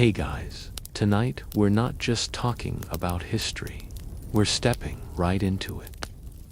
Hey guys, tonight we're not just talking about history, we're stepping right into it.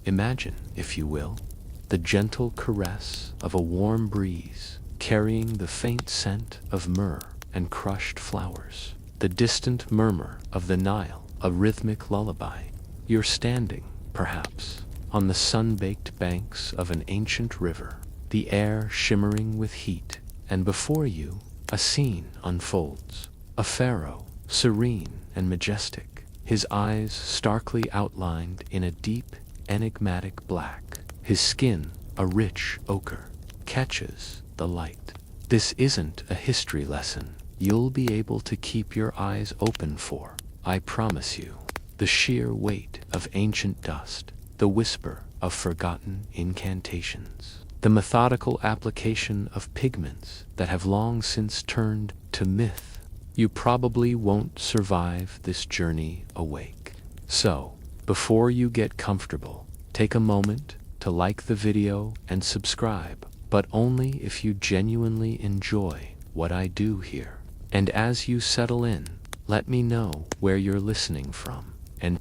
Imagine, if you will, the gentle caress of a warm breeze carrying the faint scent of myrrh and crushed flowers, the distant murmur of the Nile, a rhythmic lullaby. You're standing, perhaps, on the sun-baked banks of an ancient river, the air shimmering with heat, and before you, a scene unfolds. A pharaoh, serene and majestic, his eyes starkly outlined in a deep, enigmatic black. His skin, a rich ochre, catches the light. This isn't a history lesson you'll be able to keep your eyes open for, I promise you. The sheer weight of ancient dust, the whisper of forgotten incantations, the methodical application of pigments that have long since turned to myth. You probably won't survive this journey awake. So, before you get comfortable, take a moment to like the video and subscribe, but only if you genuinely enjoy what I do here. And as you settle in, let me know where you're listening from and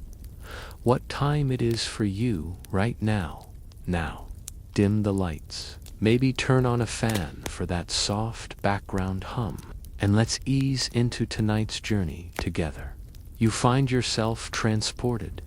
what time it is for you right now. Now, dim the lights, maybe turn on a fan for that soft background hum, and let's ease into tonight's journey together. You find yourself transported,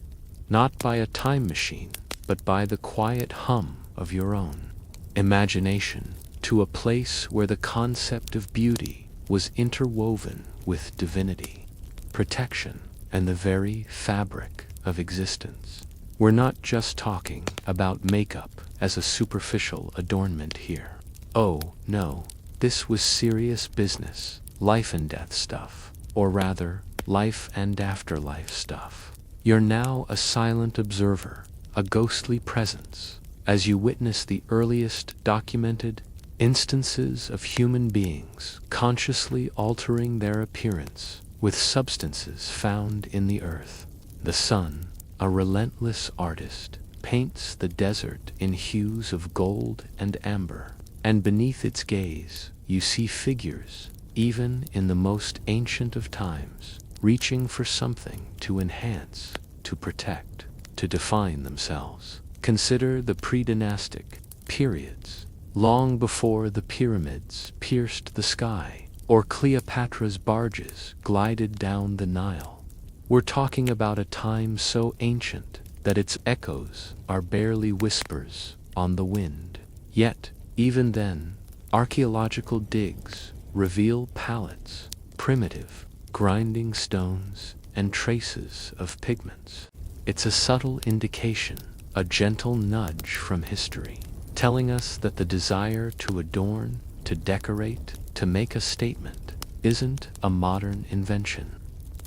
not by a time machine, but by the quiet hum of your own imagination, to a place where the concept of beauty was interwoven with divinity, protection, and the very fabric of existence. We're not just talking about makeup as a superficial adornment here. Oh, no, this was serious business. Life and death stuff, or rather, life and afterlife stuff. You're now a silent observer, a ghostly presence, as you witness the earliest documented instances of human beings consciously altering their appearance with substances found in the earth. The sun, a relentless artist, paints the desert in hues of gold and amber, and beneath its gaze, you see figures, even in the most ancient of times, reaching for something to enhance, to protect, to define themselves. Consider the pre-dynastic periods, long before the pyramids pierced the sky, or Cleopatra's barges glided down the Nile. We're talking about a time so ancient that its echoes are barely whispers on the wind. Yet, even then, archaeological digs reveal palettes, primitive, grinding stones, and traces of pigments. It's a subtle indication, a gentle nudge from history, telling us that the desire to adorn, to decorate, to make a statement, isn't a modern invention.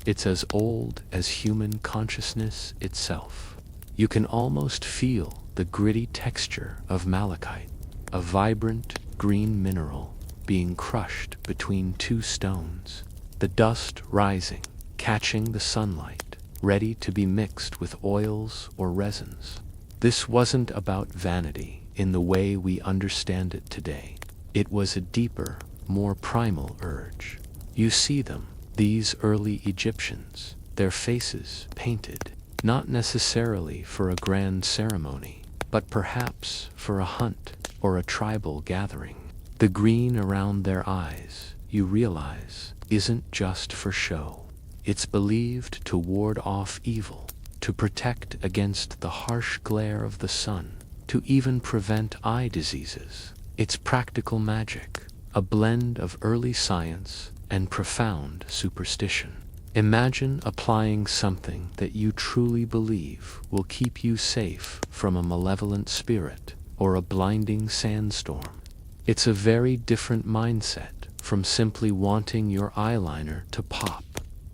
It's as old as human consciousness itself. You can almost feel the gritty texture of malachite, a vibrant green mineral being crushed between two stones, the dust rising, catching the sunlight, ready to be mixed with oils or resins. This wasn't about vanity in the way we understand it today. It was a deeper, more primal urge. You see them, these early Egyptians, their faces painted, not necessarily for a grand ceremony, but perhaps for a hunt or a tribal gathering. The green around their eyes, you realize, isn't just for show. It's believed to ward off evil, to protect against the harsh glare of the sun, to even prevent eye diseases. It's practical magic, a blend of early science and profound superstition. Imagine applying something that you truly believe will keep you safe from a malevolent spirit or a blinding sandstorm. It's a very different mindset from simply wanting your eyeliner to pop.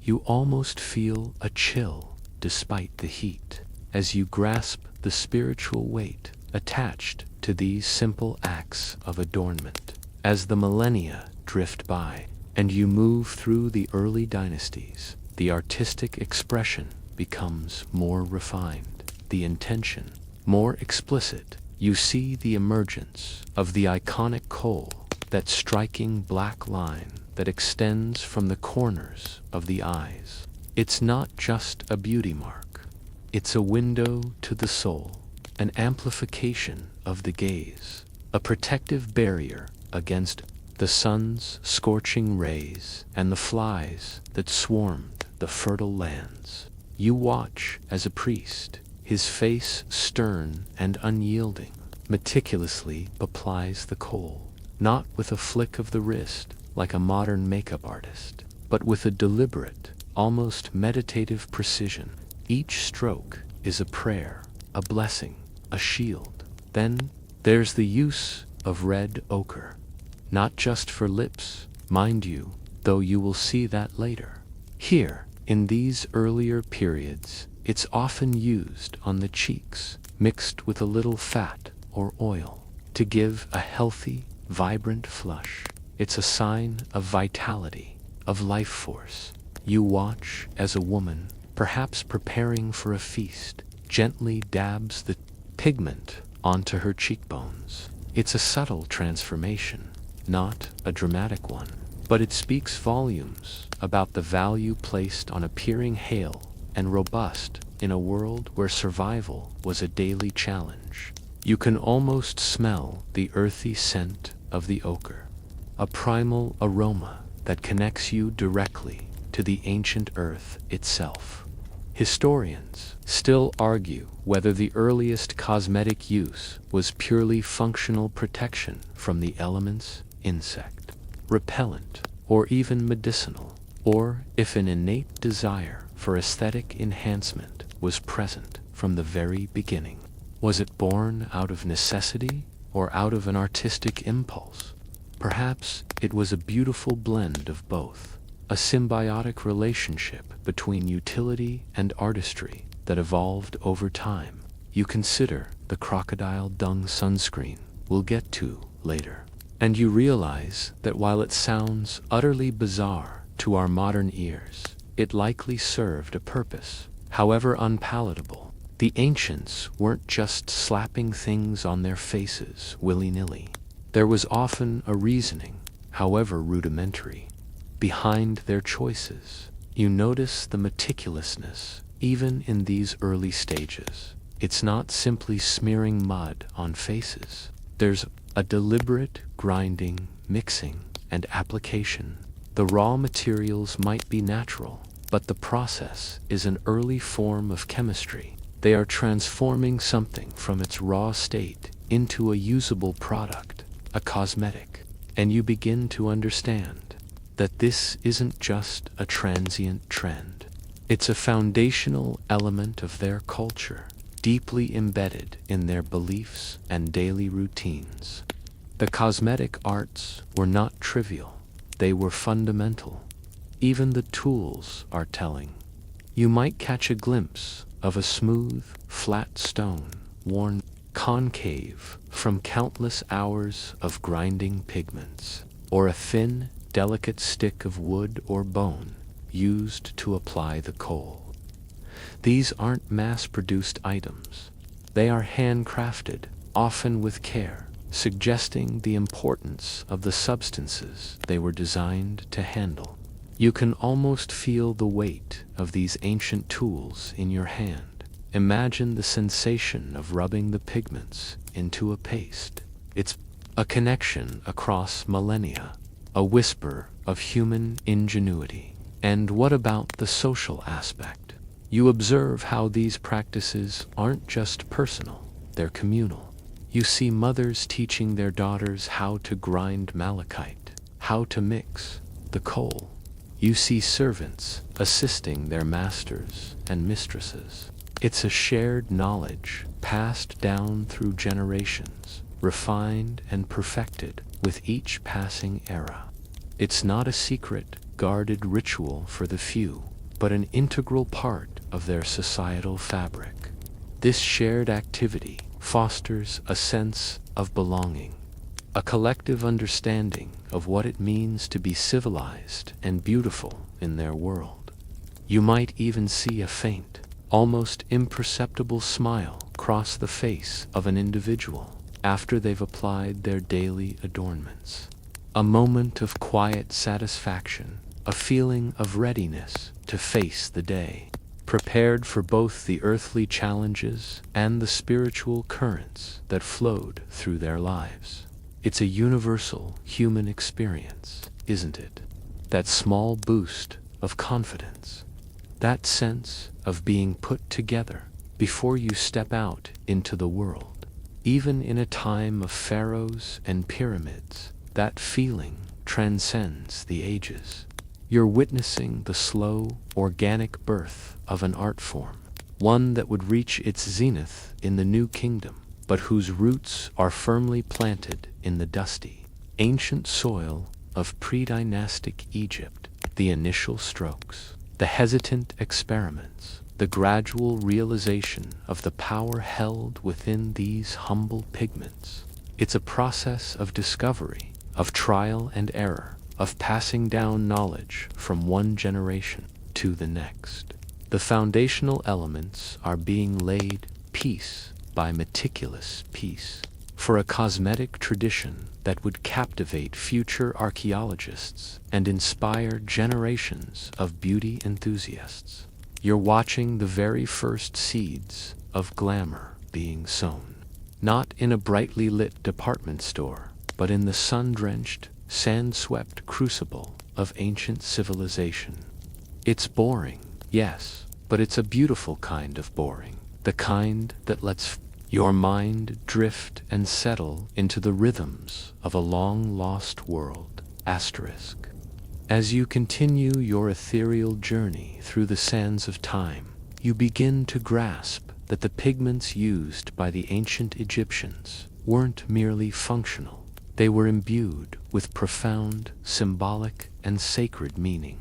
You almost feel a chill despite the heat as you grasp the spiritual weight attached to these simple acts of adornment. As the millennia drift by and you move through the early dynasties, the artistic expression becomes more refined, the intention more explicit. You see the emergence of the iconic Kohl, that striking black line that extends from the corners of the eyes. It's not just a beauty mark. It's a window to the soul, an amplification of the gaze, a protective barrier against the sun's scorching rays and the flies that swarmed the fertile lands. You watch as a priest, his face stern and unyielding, meticulously applies the kohl, not with a flick of the wrist like a modern makeup artist, but with a deliberate, almost meditative precision. Each stroke is a prayer, a blessing, a shield. Then there's the use of red ochre, not just for lips, mind you, though you will see that later. Here, in these earlier periods, it's often used on the cheeks, mixed with a little fat or oil, to give a healthy, vibrant flush. It's a sign of vitality, of life force. You watch as a woman, perhaps preparing for a feast, gently dabs the pigment onto her cheekbones. It's a subtle transformation, not a dramatic one, but it speaks volumes about the value placed on appearing hale and robust in a world where survival was a daily challenge. You can almost smell the earthy scent of the ochre, a primal aroma that connects you directly to the ancient earth itself. Historians still argue whether the earliest cosmetic use was purely functional protection from the elements, insect, repellent, or even medicinal, or if an innate desire for aesthetic enhancement was present from the very beginning. Was it born out of necessity or out of an artistic impulse? Perhaps it was a beautiful blend of both, a symbiotic relationship between utility and artistry that evolved over time. You consider the crocodile dung sunscreen we'll get to later, and you realize that while it sounds utterly bizarre to our modern ears, it likely served a purpose, however unpalatable. The ancients weren't just slapping things on their faces willy-nilly. There was often a reasoning, however rudimentary, behind their choices. You notice the meticulousness, even in these early stages. It's not simply smearing mud on faces. There's a deliberate grinding, mixing, and application. The raw materials might be natural, but the process is an early form of chemistry. They are transforming something from its raw state into a usable product, a cosmetic. And you begin to understand that this isn't just a transient trend. It's a foundational element of their culture, deeply embedded in their beliefs and daily routines. The cosmetic arts were not trivial. They were fundamental. Even the tools are telling. You might catch a glimpse of a smooth, flat stone, worn concave from countless hours of grinding pigments, or a thin, delicate stick of wood or bone used to apply the kohl. These aren't mass-produced items. They are handcrafted, often with care, suggesting the importance of the substances they were designed to handle. You can almost feel the weight of these ancient tools in your hand. Imagine the sensation of rubbing the pigments into a paste. It's a connection across millennia, a whisper of human ingenuity. And what about the social aspect? You observe how these practices aren't just personal, they're communal. You see mothers teaching their daughters how to grind malachite, how to mix the kohl. You see servants assisting their masters and mistresses. It's a shared knowledge passed down through generations, refined and perfected with each passing era. It's not a secret, guarded ritual for the few, but an integral part of their societal fabric. This shared activity fosters a sense of belonging, a collective understanding of what it means to be civilized and beautiful in their world. You might even see a faint, almost imperceptible smile cross the face of an individual after they've applied their daily adornments. a moment of quiet satisfaction, a feeling of readiness to face the day, prepared for both the earthly challenges and the spiritual currents that flowed through their lives. It's a universal human experience, isn't it? That small boost of confidence, that sense of being put together before you step out into the world. Even in a time of pharaohs and pyramids, that feeling transcends the ages. You're witnessing the slow, organic birth of an art form, one that would reach its zenith in the New Kingdom, but whose roots are firmly planted in the dusty, ancient soil of pre-dynastic Egypt. The initial strokes, the hesitant experiments, the gradual realization of the power held within these humble pigments. It's a process of discovery, of trial and error, of passing down knowledge from one generation to the next. The foundational elements are being laid piece by meticulous piece for a cosmetic tradition that would captivate future archaeologists and inspire generations of beauty enthusiasts. You're watching the very first seeds of glamour being sown, not in a brightly lit department store, but in the sun-drenched, sand-swept crucible of ancient civilization. It's boring, yes, but it's a beautiful kind of boring, the kind that lets your mind drift and settle into the rhythms of a long-lost world. Asterisk. As you continue your ethereal journey through the sands of time, you begin to grasp that the pigments used by the ancient Egyptians weren't merely functional. They were imbued with profound, symbolic, and sacred meaning.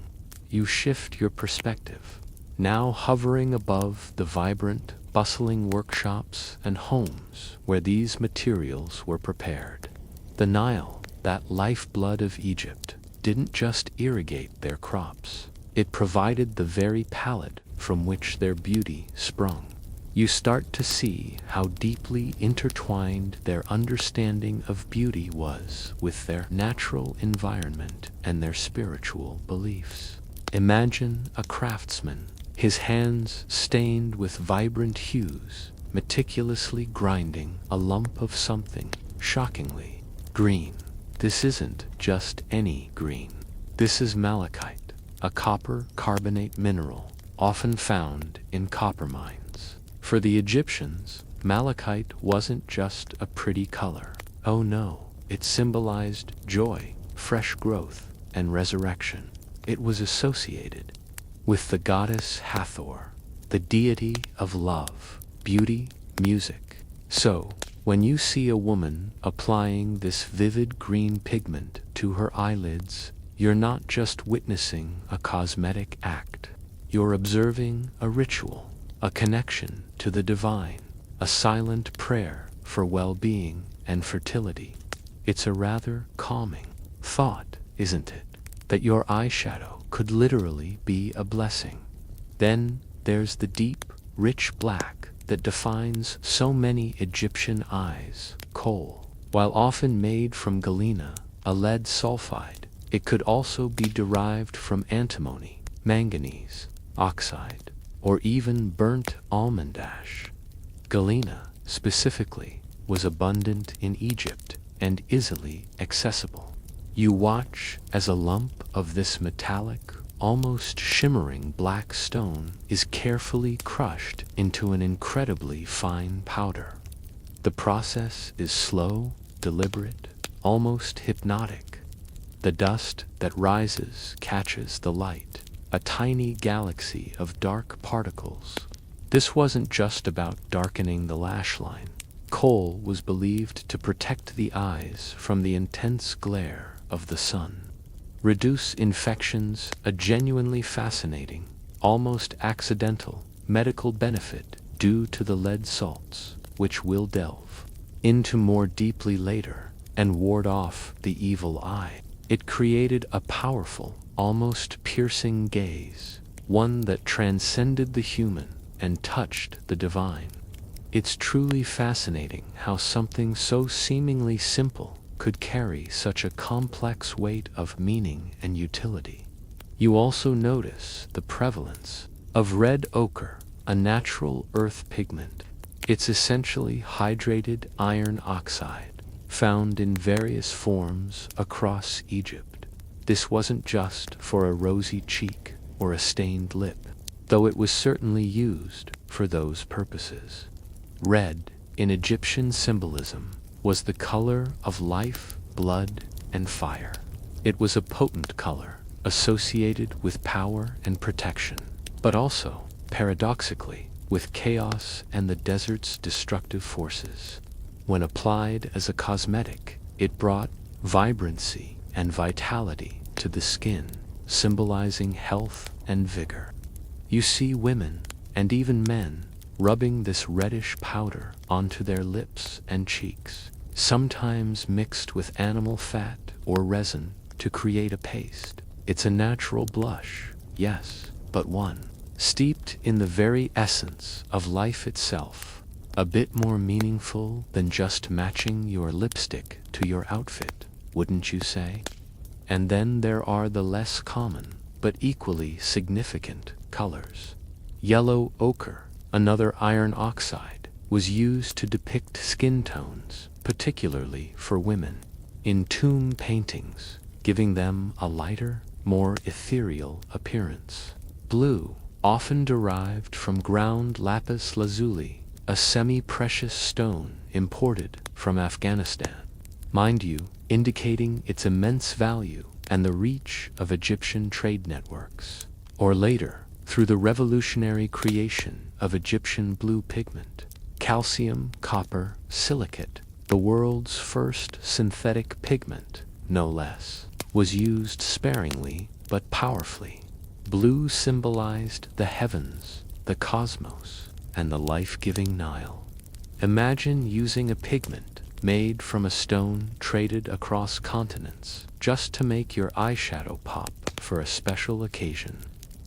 You shift your perspective, now hovering above the vibrant, bustling workshops and homes where these materials were prepared. The Nile, that lifeblood of Egypt, didn't just irrigate their crops. It provided the very palette from which their beauty sprung. You start to see how deeply intertwined their understanding of beauty was with their natural environment and their spiritual beliefs. Imagine a craftsman, his hands stained with vibrant hues, meticulously grinding a lump of something shockingly green. This isn't just any green. This is malachite, a copper carbonate mineral often found in copper mines. For the Egyptians, malachite wasn't just a pretty color. Oh no, it symbolized joy, fresh growth, and resurrection. It was associated with the goddess Hathor, the deity of love, beauty, music. So, when you see a woman applying this vivid green pigment to her eyelids, you're not just witnessing a cosmetic act. You're observing a ritual, a connection to the divine, a silent prayer for well-being and fertility. It's a rather calming thought, isn't it? That your eyeshadow could literally be a blessing. Then there's the deep, rich black that defines so many Egyptian eyes, Kohl. While often made from galena, a lead sulfide, it could also be derived from antimony, manganese, oxide, or even burnt almond ash. Galena, specifically, was abundant in Egypt and easily accessible. You watch as a lump of this metallic, almost shimmering black stone is carefully crushed into an incredibly fine powder. The process is slow, deliberate, almost hypnotic. The dust that rises catches the light, a tiny galaxy of dark particles. This wasn't just about darkening the lash line. Kohl was believed to protect the eyes from the intense glare of the sun, reduce infections, a genuinely fascinating, almost accidental medical benefit due to the lead salts, which we'll delve into more deeply later, and ward off the evil eye. It created a powerful, almost piercing gaze, one that transcended the human and touched the divine. It's truly fascinating how something so seemingly simple could carry such a complex weight of meaning and utility. You also notice the prevalence of red ochre, a natural earth pigment. It's essentially hydrated iron oxide, found in various forms across Egypt. This wasn't just for a rosy cheek or a stained lip, though it was certainly used for those purposes. Red, in Egyptian symbolism, was the color of life, blood, and fire. It was a potent color, associated with power and protection, but also, paradoxically, with chaos and the desert's destructive forces. When applied as a cosmetic, it brought vibrancy and vitality to the skin, symbolizing health and vigor. You see women, and even men, rubbing this reddish powder onto their lips and cheeks, sometimes mixed with animal fat or resin to create a paste. It's a natural blush, yes, but one steeped in the very essence of life itself, a bit more meaningful than just matching your lipstick to your outfit, wouldn't you say? And then there are the less common, but equally significant colors. Yellow ochre, another iron oxide, was used to depict skin tones, particularly for women, in tomb paintings, giving them a lighter, more ethereal appearance. Blue, often derived from ground lapis lazuli, a semi-precious stone imported from Afghanistan, mind you, indicating its immense value and the reach of Egyptian trade networks. Or later, through the revolutionary creation of Egyptian blue pigment, calcium copper silicate, the world's first synthetic pigment, no less, was used sparingly but powerfully. Blue symbolized the heavens, the cosmos, and the life-giving Nile. Imagine using a pigment made from a stone traded across continents just to make your eyeshadow pop for a special occasion.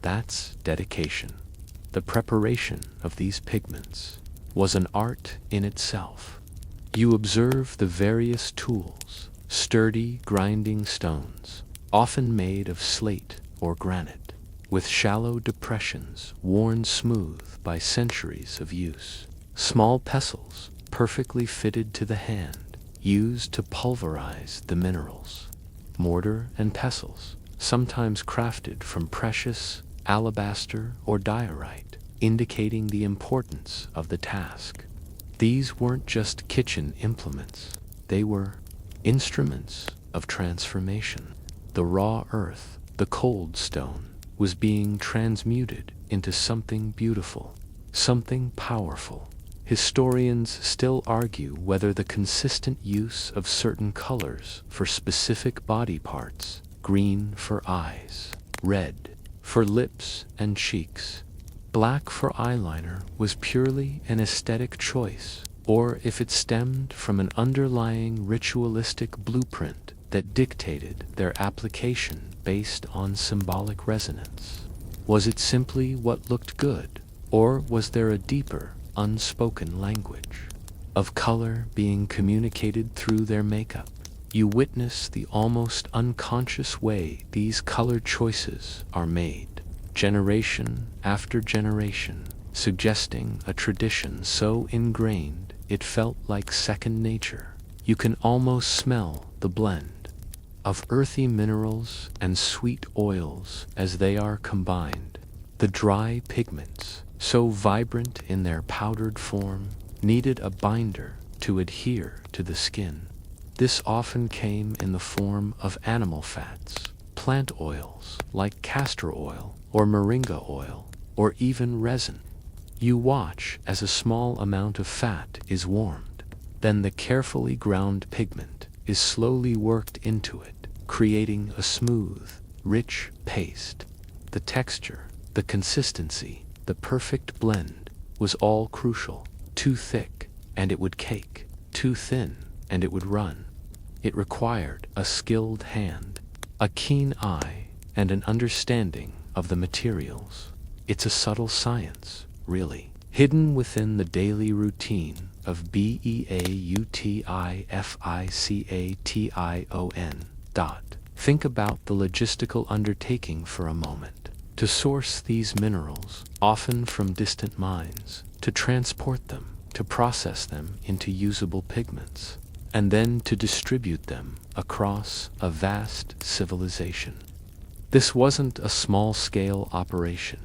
That's dedication. The preparation of these pigments was an art in itself. You observe the various tools, sturdy grinding stones, often made of slate or granite, with shallow depressions worn smooth by centuries of use. Small pestles, perfectly fitted to the hand, used to pulverize the minerals. Mortar and pestles, sometimes crafted from precious alabaster or diorite, indicating the importance of the task. These weren't just kitchen implements, they were instruments of transformation. The raw earth, the cold stone, was being transmuted into something beautiful, something powerful. Historians still argue whether the consistent use of certain colors for specific body parts, green for eyes, red for lips and cheeks, black for eyeliner, was purely an aesthetic choice, or if it stemmed from an underlying ritualistic blueprint that dictated their application based on symbolic resonance. Was it simply what looked good, or was there a deeper, unspoken language of color being communicated through their makeup? You witness the almost unconscious way these color choices are made, generation after generation, suggesting a tradition so ingrained it felt like second nature. You can almost smell the blend of earthy minerals and sweet oils as they are combined. The dry pigments, so vibrant in their powdered form, needed a binder to adhere to the skin. This often came in the form of animal fats, plant oils like castor oil or moringa oil, or even resin. You watch as a small amount of fat is warmed. Then the carefully ground pigment is slowly worked into it, creating a smooth, rich paste. The texture, the consistency, the perfect blend was all crucial. Too thick, and it would cake. Too thin, and it would run. It required a skilled hand, a keen eye, and an understanding of the materials. It's a subtle science, really. hidden within the daily routine of beautification. Think about the logistical undertaking for a moment. To source these minerals, often from distant mines, to transport them, to process them into usable pigments, and then to distribute them across a vast civilization. This wasn't a small-scale operation.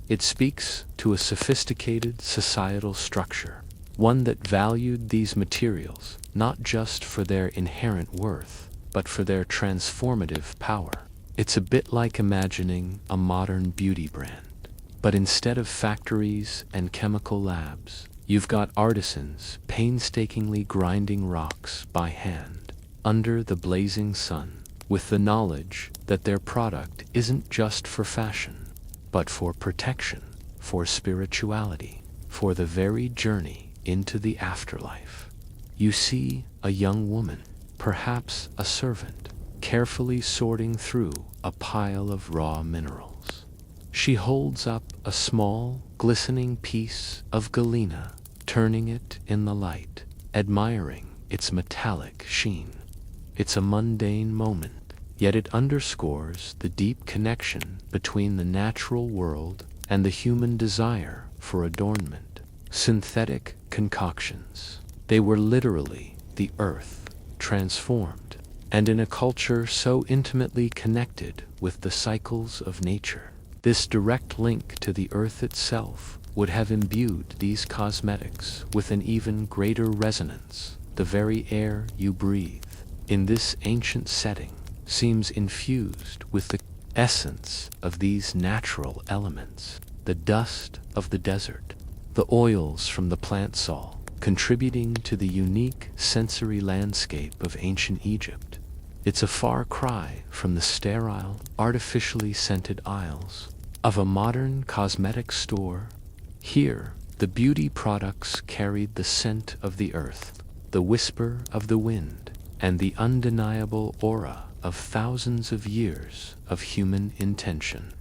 It speaks to a sophisticated societal structure, one that valued these materials not just for their inherent worth, but for their transformative power. It's a bit like imagining a modern beauty brand, but instead of factories and chemical labs, you've got artisans painstakingly grinding rocks by hand under the blazing sun, with the knowledge that their product isn't just for fashion, but for protection, for spirituality, for the very journey into the afterlife. You see a young woman, perhaps a servant, carefully sorting through a pile of raw minerals. She holds up a small, glistening piece of galena, turning it in the light, admiring its metallic sheen. It's a mundane moment, yet it underscores the deep connection between the natural world and the human desire for adornment. Synthetic concoctions. They were literally the earth transformed, and in a culture so intimately connected with the cycles of nature, this direct link to the earth itself would have imbued these cosmetics with an even greater resonance. The very air you breathe, in this ancient setting, seems infused with the essence of these natural elements. The dust of the desert, the oils from the plant sol, contributing to the unique sensory landscape of ancient Egypt. It's a far cry from the sterile, artificially scented aisles of a modern cosmetic store. Here, the beauty products carried the scent of the earth, the whisper of the wind, and the undeniable aura of thousands of years of human intention.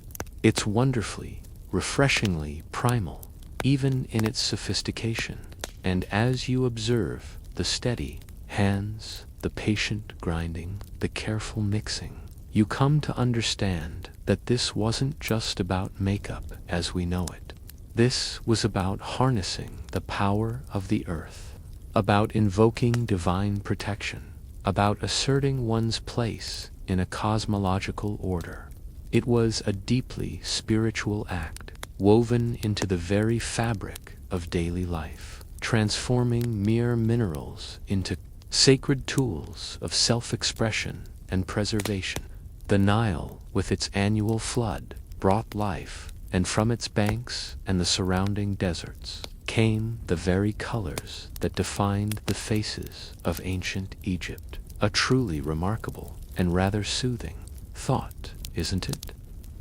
It's wonderfully, refreshingly primal, even in its sophistication. And as you observe the steady hands, the patient grinding, the careful mixing, you come to understand that this wasn't just about makeup as we know it. This was about harnessing the power of the earth, about invoking divine protection, about asserting one's place in a cosmological order. It was a deeply spiritual act, woven into the very fabric of daily life, transforming mere minerals into sacred tools of self-expression and preservation. The Nile, with its annual flood, brought life, and from its banks and the surrounding deserts came the very colors that defined the faces of ancient Egypt. A truly remarkable and rather soothing thought, isn't it?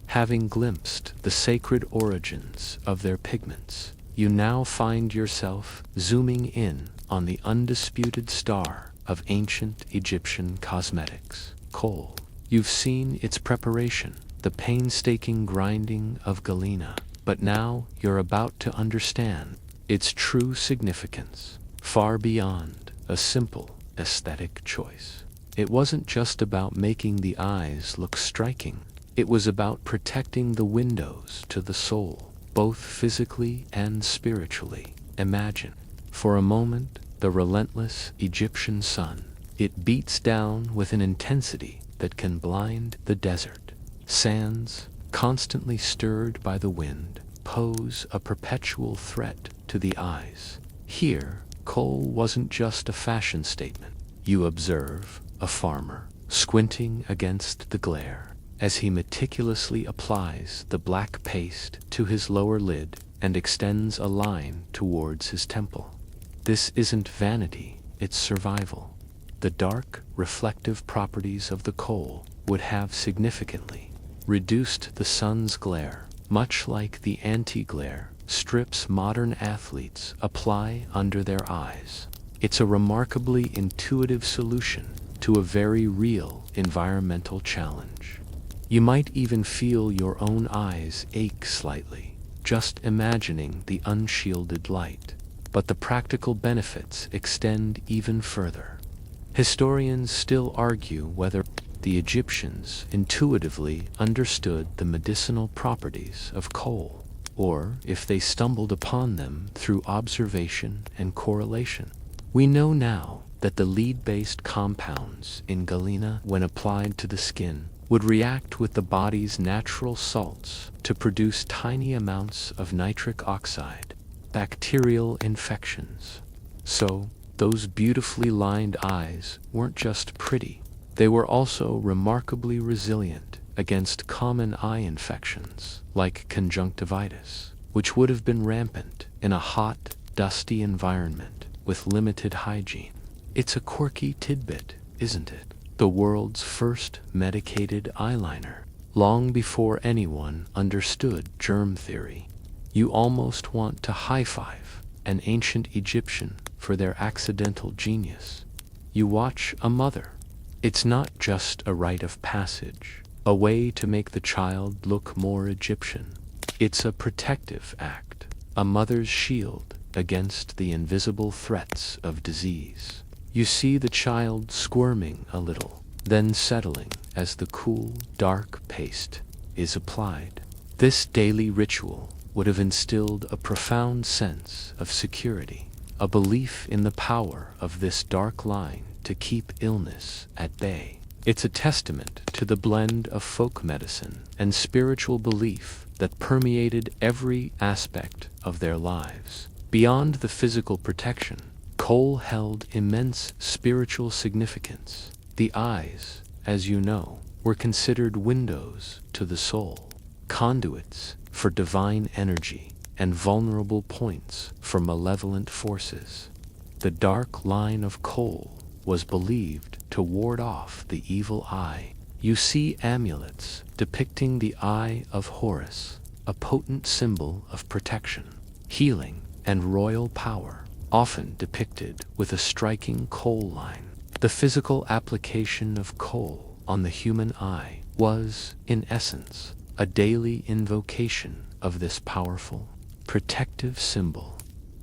Having glimpsed the sacred origins of their pigments, you now find yourself zooming in on the undisputed star of ancient Egyptian cosmetics, Kohl. You've seen its preparation, the painstaking grinding of galena, but now you're about to understand its true significance, far beyond a simple aesthetic choice. It wasn't just about making the eyes look striking. It was about protecting the windows to the soul, both physically and spiritually. Imagine, for a moment, the relentless Egyptian sun. It beats down with an intensity that can blind the desert. Sands, constantly stirred by the wind, pose a perpetual threat to the eyes. Here, Kohl wasn't just a fashion statement. You observe a farmer squinting against the glare as he meticulously applies the black paste to his lower lid and extends a line towards his temple. This isn't vanity, it's survival. The dark, reflective properties of the Kohl would have significantly reduced the sun's glare, much like the anti-glare strips modern athletes apply under their eyes. It's a remarkably intuitive solution to a very real environmental challenge. You might even feel your own eyes ache slightly just imagining the unshielded light. But the practical benefits extend even further. Historians still argue whether the Egyptians intuitively understood the medicinal properties of coal, or if they stumbled upon them through observation and correlation. We know now that the lead-based compounds in galena, when applied to the skin, would react with the body's natural salts to produce tiny amounts of nitric oxide, bacterial infections. So, those beautifully lined eyes weren't just pretty, they were also remarkably resilient against common eye infections like conjunctivitis, which would have been rampant in a hot, dusty environment with limited hygiene. It's a quirky tidbit, isn't it? The world's first medicated eyeliner, long before anyone understood germ theory. You almost want to high-five an ancient Egyptian for their accidental genius. You watch a mother. It's not just a rite of passage, a way to make the child look more Egyptian. It's a protective act, a mother's shield against the invisible threats of disease. You see the child squirming a little, then settling as the cool, dark paste is applied. This daily ritual would have instilled a profound sense of security, a belief in the power of this dark line to keep illness at bay. It's a testament to the blend of folk medicine and spiritual belief that permeated every aspect of their lives. Beyond the physical protection, Kohl held immense spiritual significance. The eyes, as you know, were considered windows to the soul, conduits for divine energy, and vulnerable points for malevolent forces. The dark line of Kohl was believed to ward off the evil eye. You see amulets depicting the Eye of Horus, a potent symbol of protection, healing, and royal power, often depicted with a striking Kohl line. The physical application of Kohl on the human eye was, in essence, a daily invocation of this powerful, protective symbol.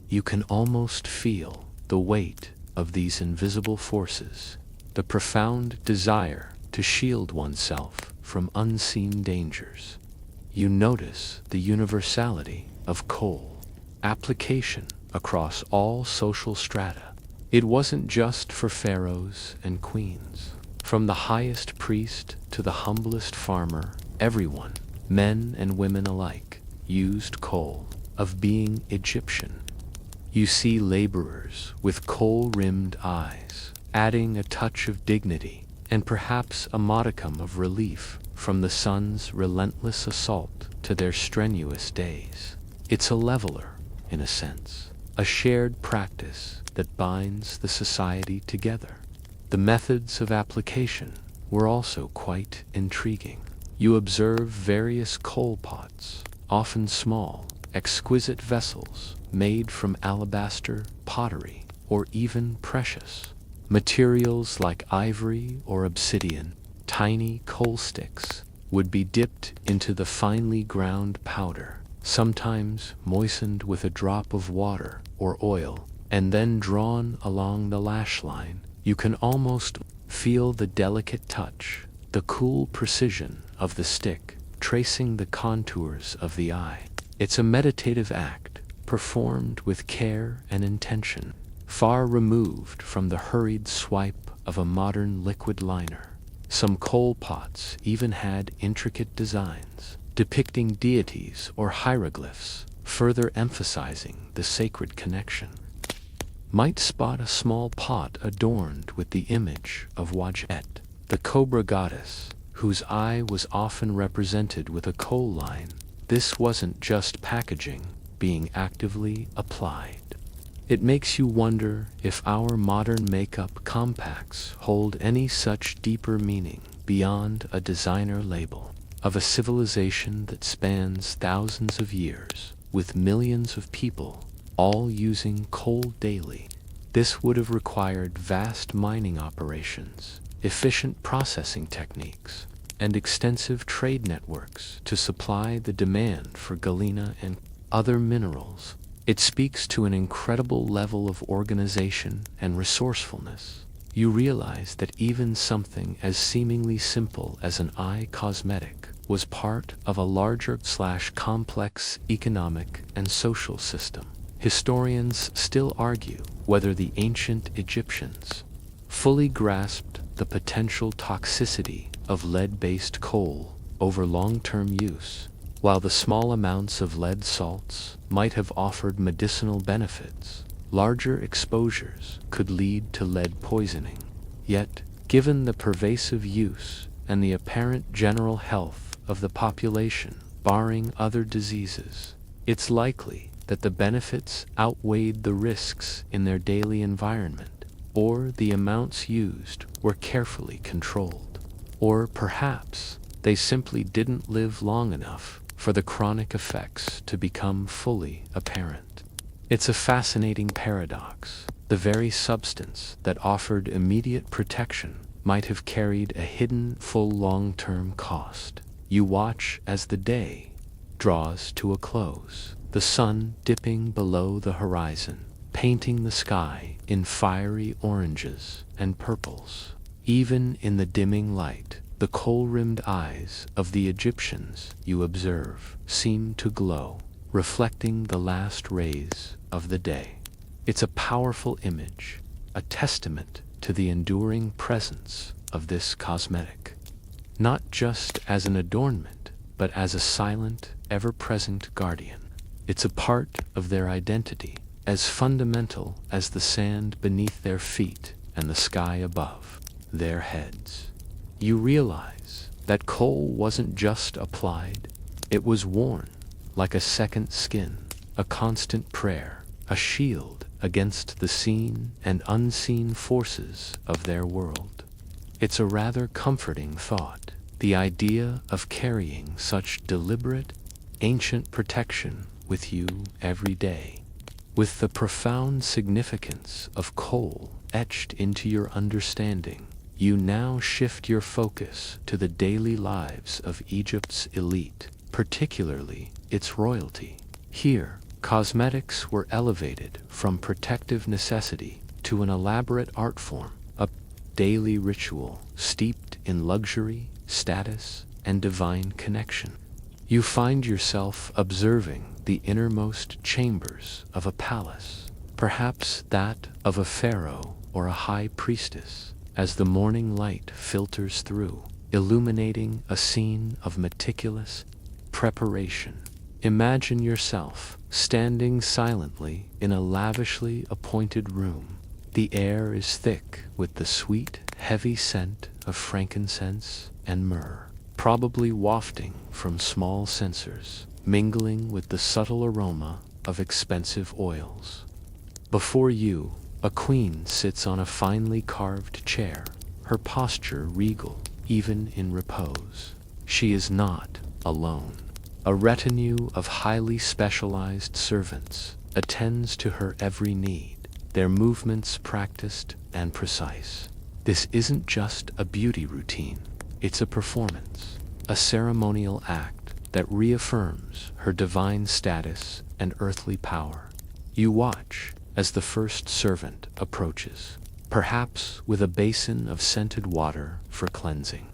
You can almost feel the weight of these invisible forces, the profound desire to shield oneself from unseen dangers. You notice the universality of Kohl, application across all social strata. It wasn't just for pharaohs and queens. From the highest priest to the humblest farmer, everyone, men and women alike, used Kohl. Of being Egyptian, you see laborers with kohl-rimmed eyes, adding a touch of dignity and perhaps a modicum of relief from the sun's relentless assault to their strenuous days. It's a leveler, in a sense, a shared practice that binds the society together. The methods of application were also quite intriguing. You observe various Kohl pots, often small, exquisite vessels made from alabaster, pottery, or even precious materials like ivory or obsidian. Tiny coal sticks would be dipped into the finely ground powder, sometimes moistened with a drop of water or oil, and then drawn along the lash line. You can almost feel the delicate touch, the cool precision of the stick, tracing the contours of the eye. It's a meditative act, performed with care and intention, far removed from the hurried swipe of a modern liquid liner. Some Kohl pots even had intricate designs, depicting deities or hieroglyphs, further emphasizing the sacred connection. Might spot a small pot adorned with the image of Wadjet, the cobra goddess, whose eye was often represented with a Kohl line. This wasn't just packaging being actively applied. It makes you wonder if our modern makeup compacts hold any such deeper meaning beyond a designer label, of a civilization that spans thousands of years, with millions of people all using Kohl daily. This would have required vast mining operations, efficient processing techniques, and extensive trade networks to supply the demand for galena and other minerals. It speaks to an incredible level of organization and resourcefulness. You realize that even something as seemingly simple as an eye cosmetic was part of a larger/complex economic and social system. Historians still argue whether the ancient Egyptians fully grasped the potential toxicity of lead-based coal over long-term use. While the small amounts of lead salts might have offered medicinal benefits, larger exposures could lead to lead poisoning. Yet, given the pervasive use and the apparent general health of the population, barring other diseases, it's likely that the benefits outweighed the risks in their daily environment, or the amounts used were carefully controlled. Or perhaps they simply didn't live long enough for the chronic effects to become fully apparent. It's a fascinating paradox. The very substance that offered immediate protection might have carried a hidden full long-term cost. You watch as the day draws to a close, the sun dipping below the horizon, painting the sky in fiery oranges and purples. Even in the dimming light, the kohl-rimmed eyes of the Egyptians you observe seem to glow, reflecting the last rays of the day. It's a powerful image, a testament to the enduring presence of this cosmetic, not just as an adornment, but as a silent, ever-present guardian. It's a part of their identity, as fundamental as the sand beneath their feet and the sky above their heads. You realize that kohl wasn't just applied, it was worn like a second skin, a constant prayer, a shield against the seen and unseen forces of their world. It's a rather comforting thought, the idea of carrying such deliberate, ancient protection with you every day. With the profound significance of kohl etched into your understanding, you now shift your focus to the daily lives of Egypt's elite, particularly its royalty. Here, cosmetics were elevated from protective necessity to an elaborate art form, a daily ritual steeped in luxury, status, and divine connection. You find yourself observing the innermost chambers of a palace, perhaps that of a pharaoh or a high priestess, as the morning light filters through, illuminating a scene of meticulous preparation. Imagine yourself standing silently in a lavishly appointed room. The air is thick with the sweet, heavy scent of frankincense and myrrh, probably wafting from small censers, mingling with the subtle aroma of expensive oils. Before you, a queen sits on a finely carved chair, her posture regal, even in repose. She is not alone. A retinue of highly specialized servants attends to her every need, their movements practiced and precise. This isn't just a beauty routine, it's a performance, a ceremonial act that reaffirms her divine status and earthly power. You watch as the first servant approaches, perhaps with a basin of scented water for cleansing.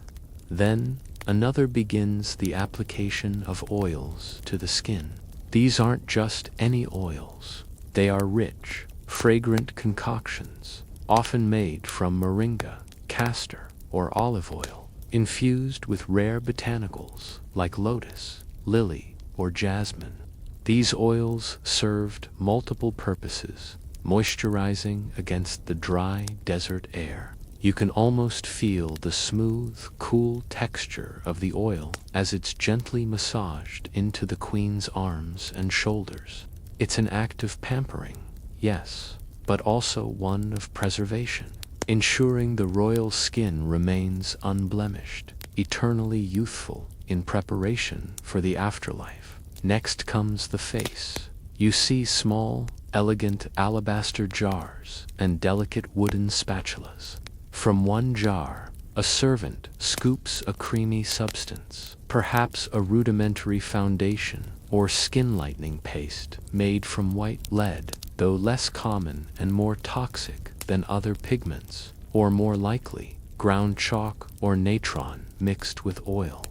Then another begins the application of oils to the skin. These aren't just any oils. They are rich, fragrant concoctions, often made from moringa, castor, or olive oil, infused with rare botanicals like lotus, lily, or jasmine. These oils served multiple purposes, moisturizing against the dry desert air. You can almost feel the smooth, cool texture of the oil as it's gently massaged into the queen's arms and shoulders. It's an act of pampering, yes, but also one of preservation, ensuring the royal skin remains unblemished, eternally youthful in preparation for the afterlife. Next comes the face. You see small, elegant alabaster jars and delicate wooden spatulas. From one jar, A servant scoops a creamy substance, perhaps a rudimentary foundation or skin lightening paste made from white lead, though less common and more toxic than other pigments, or more likely, ground chalk or natron mixed with oil.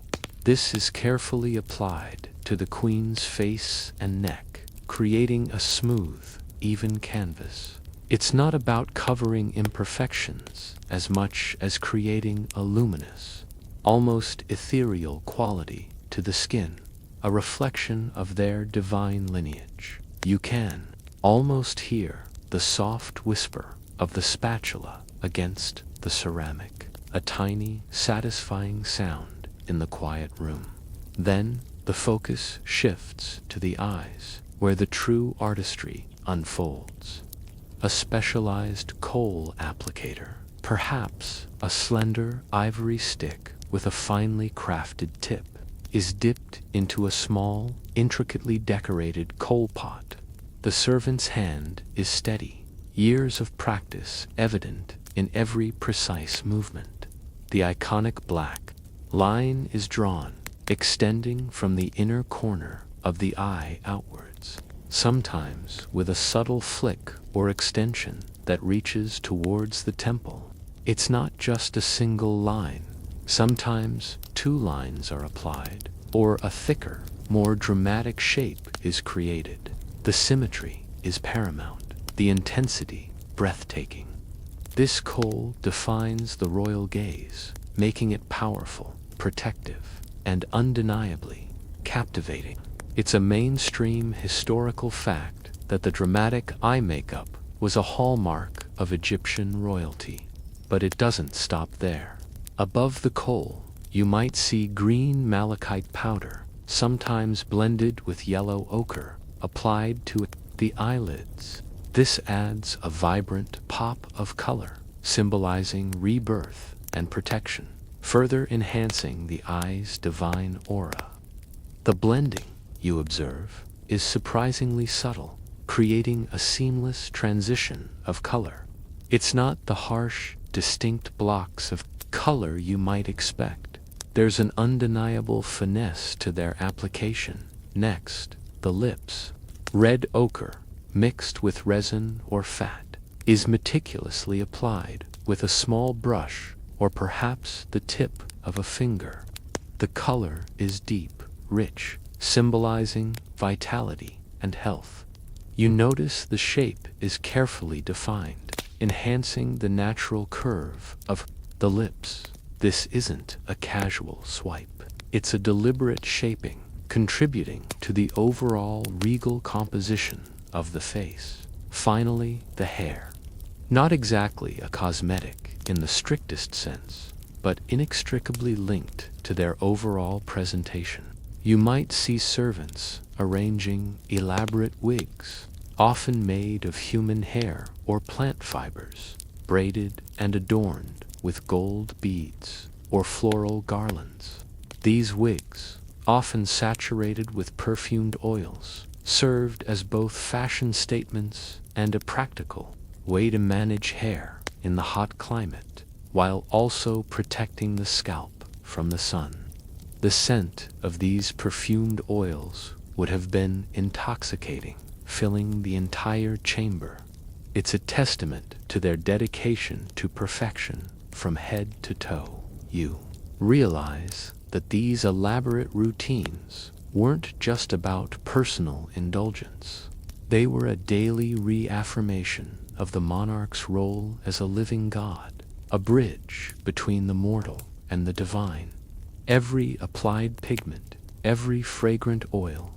This is carefully applied to the queen's face and neck, creating a smooth, even canvas. It's not about covering imperfections as much as creating a luminous, almost ethereal quality to the skin, a reflection of their divine lineage. You can almost hear the soft whisper of the spatula against the ceramic, a tiny, satisfying sound in the quiet room. Then the focus shifts to the eyes, where the true artistry unfolds. A specialized Kohl applicator, perhaps a slender ivory stick with a finely crafted tip, is dipped into a small, intricately decorated Kohl pot. The servant's hand is steady, years of practice evident in every precise movement. The iconic black line is drawn, extending from the inner corner of the eye outwards, sometimes with a subtle flick or extension that reaches towards the temple. It's not just a single line. Sometimes two lines are applied, or a thicker, more dramatic shape is created. The symmetry is paramount, the intensity breathtaking. This Kohl defines the royal gaze, making it powerful, protective, and undeniably captivating. It's a mainstream historical fact that the dramatic eye makeup was a hallmark of Egyptian royalty. But it doesn't stop there. Above the Kohl, you might see green malachite powder, sometimes blended with yellow ochre, applied to the eyelids. This adds a vibrant pop of color, symbolizing rebirth and protection, further enhancing the eye's divine aura. The blending, you observe, is surprisingly subtle, creating a seamless transition of color. It's not the harsh, distinct blocks of color you might expect. There's an undeniable finesse to their application. Next, the lips. Red ochre, mixed with resin or fat, is meticulously applied with a small brush or perhaps the tip of a finger. The color is deep, rich, symbolizing vitality and health. You notice the shape is carefully defined, enhancing the natural curve of the lips. This isn't a casual swipe. It's a deliberate shaping, contributing to the overall regal composition of the face. Finally, the hair. Not exactly a cosmetic in the strictest sense, but inextricably linked to their overall presentation. You might see servants arranging elaborate wigs, often made of human hair or plant fibers, braided and adorned with gold beads or floral garlands. These wigs, often saturated with perfumed oils, served as both fashion statements and a practical way to manage hair in the hot climate, while also protecting the scalp from the sun. The scent of these perfumed oils would have been intoxicating, filling the entire chamber. It's a testament to their dedication to perfection from head to toe. You realize that these elaborate routines weren't just about personal indulgence. They were a daily reaffirmation of the monarch's role as a living god, a bridge between the mortal and the divine. Every applied pigment, every fragrant oil,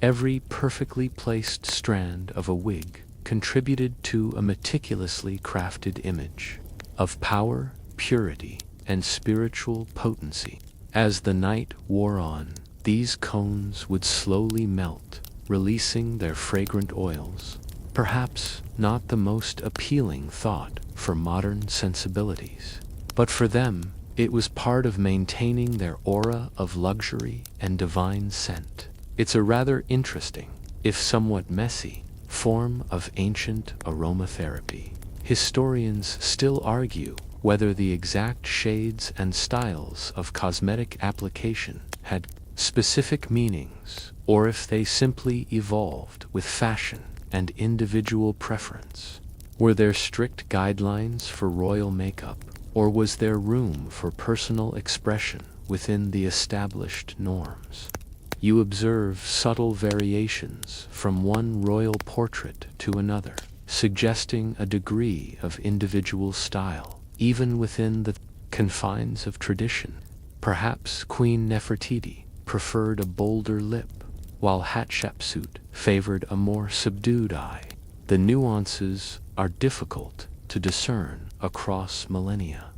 every perfectly placed strand of a wig contributed to a meticulously crafted image of power, purity, and spiritual potency. As the night wore on, these cones would slowly melt, releasing their fragrant oils, perhaps not the most appealing thought for modern sensibilities. But for them, it was part of maintaining their aura of luxury and divine scent. It's a rather interesting, if somewhat messy, form of ancient aromatherapy. Historians still argue whether the exact shades and styles of cosmetic application had specific meanings, or if they simply evolved with fashion and individual preference. Were there strict guidelines for royal makeup, or was there room for personal expression within the established norms? You observe subtle variations from one royal portrait to another, suggesting a degree of individual style, even within the confines of tradition. Perhaps Queen Nefertiti preferred a bolder lip, while Hatshepsut favored a more subdued eye. The nuances are difficult to discern across millennia.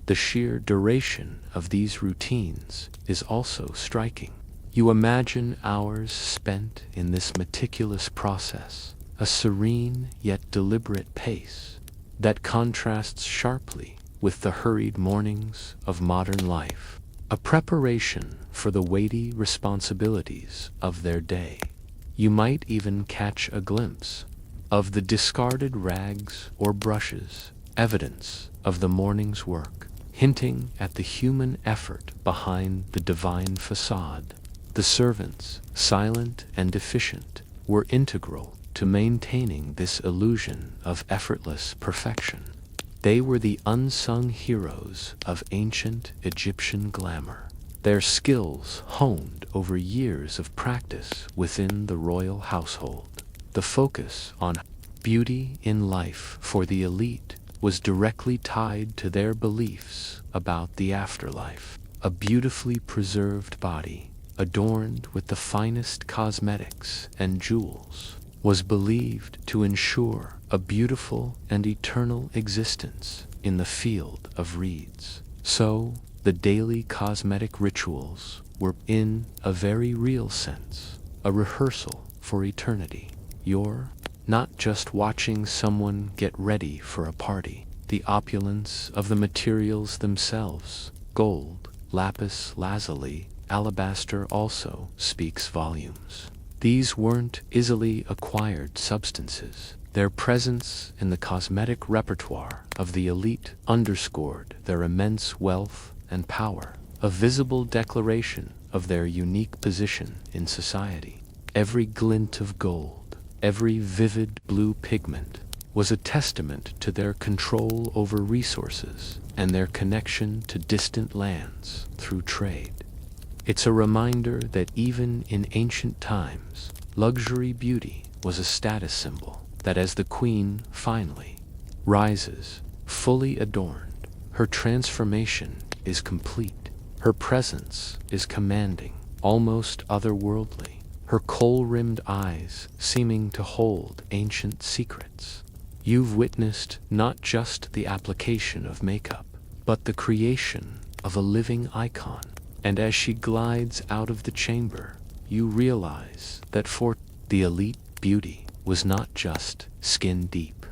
The sheer duration of these routines is also striking. You imagine hours spent in this meticulous process, a serene yet deliberate pace that contrasts sharply with the hurried mornings of modern life, a preparation for the weighty responsibilities of their day. You might even catch a glimpse of the discarded rags or brushes, evidence of the morning's work, hinting at the human effort behind the divine facade. The servants, silent and efficient, were integral to maintaining this illusion of effortless perfection. They were the unsung heroes of ancient Egyptian glamour, their skills honed over years of practice within the royal household. The focus on beauty in life for the elite was directly tied to their beliefs about the afterlife. A beautifully preserved body, adorned with the finest cosmetics and jewels, was believed to ensure a beautiful and eternal existence in the field of reeds. So, the daily cosmetic rituals were, in a very real sense, a rehearsal for eternity. You're not just watching someone get ready for a party. The opulence of the materials themselves, gold, lapis lazuli, alabaster, also speaks volumes. These weren't easily acquired substances. Their presence in the cosmetic repertoire of the elite underscored their immense wealth and power, a visible declaration of their unique position in society. Every glint of gold, every vivid blue pigment, was a testament to their control over resources and their connection to distant lands through trade. It's a reminder that even in ancient times, luxury beauty was a status symbol, that as the queen finally rises, fully adorned, her transformation is complete. Her presence is commanding, almost otherworldly, her kohl-rimmed eyes seeming to hold ancient secrets. You've witnessed not just the application of makeup, but the creation of a living icon. And as she glides out of the chamber, you realize that for the elite, beauty was not just skin deep.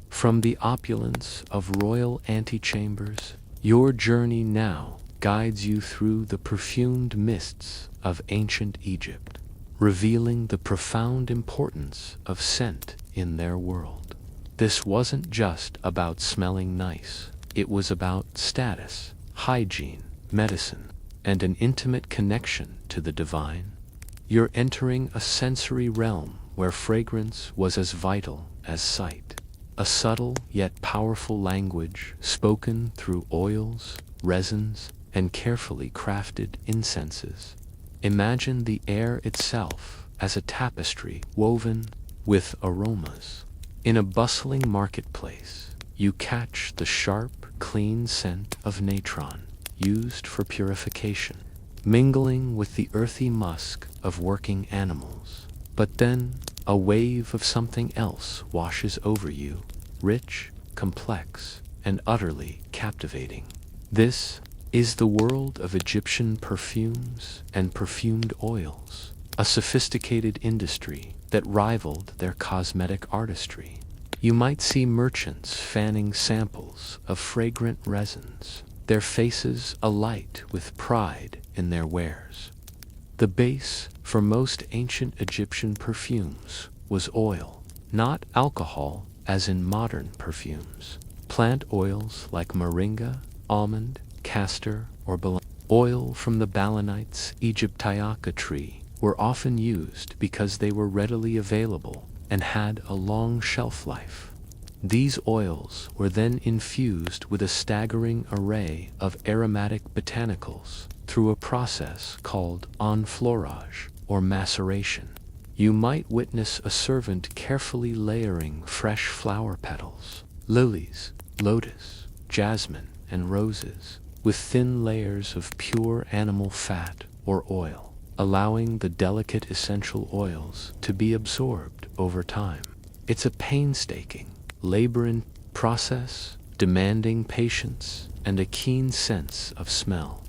From the opulence of royal antechambers, your journey now guides you through the perfumed mists of ancient Egypt, revealing the profound importance of scent in their world. This wasn't just about smelling nice. It was about status, hygiene, medicine, and an intimate connection to the divine. You're entering a sensory realm where fragrance was as vital as sight, a subtle yet powerful language spoken through oils, resins, and carefully crafted incenses. Imagine the air itself as a tapestry woven with aromas. In a bustling marketplace, you catch the sharp, clean scent of natron, used for purification, mingling with the earthy musk of working animals. But then, a wave of something else washes over you, rich, complex, and utterly captivating. This is the world of Egyptian perfumes and perfumed oils, a sophisticated industry that rivaled their cosmetic artistry. You might see merchants fanning samples of fragrant resins, their faces alight with pride in their wares. The base for most ancient Egyptian perfumes was oil, not alcohol as in modern perfumes. Plant oils like moringa, almond, castor, or oil from the Balanites Egyptiaca tree were often used because they were readily available and had a long shelf life. These oils were then infused with a staggering array of aromatic botanicals through a process called enfleurage or maceration. You might witness a servant carefully layering fresh flower petals, lilies, lotus, jasmine, and roses, with thin layers of pure animal fat or oil, allowing the delicate essential oils to be absorbed over time. It's a painstaking, labor-intensive process, demanding patience and a keen sense of smell.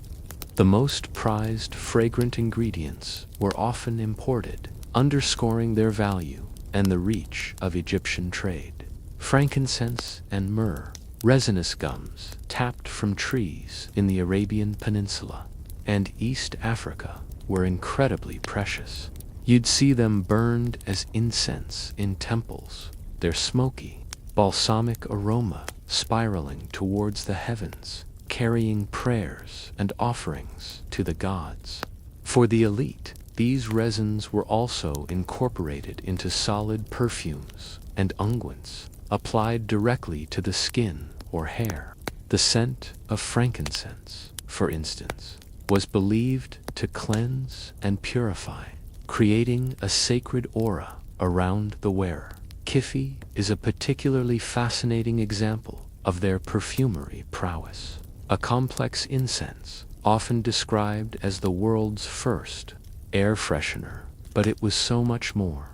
The most prized fragrant ingredients were often imported, underscoring their value and the reach of Egyptian trade. Frankincense and myrrh, resinous gums tapped from trees in the Arabian Peninsula and East Africa, were incredibly precious. You'd see them burned as incense in temples, their smoky, balsamic aroma spiraling towards the heavens, carrying prayers and offerings to the gods. For the elite, these resins were also incorporated into solid perfumes and unguents, applied directly to the skin or hair. The scent of frankincense, for instance, was believed to cleanse and purify, creating a sacred aura around the wearer. Kyphi is a particularly fascinating example of their perfumery prowess. A complex incense, often described as the world's first air freshener, but it was so much more.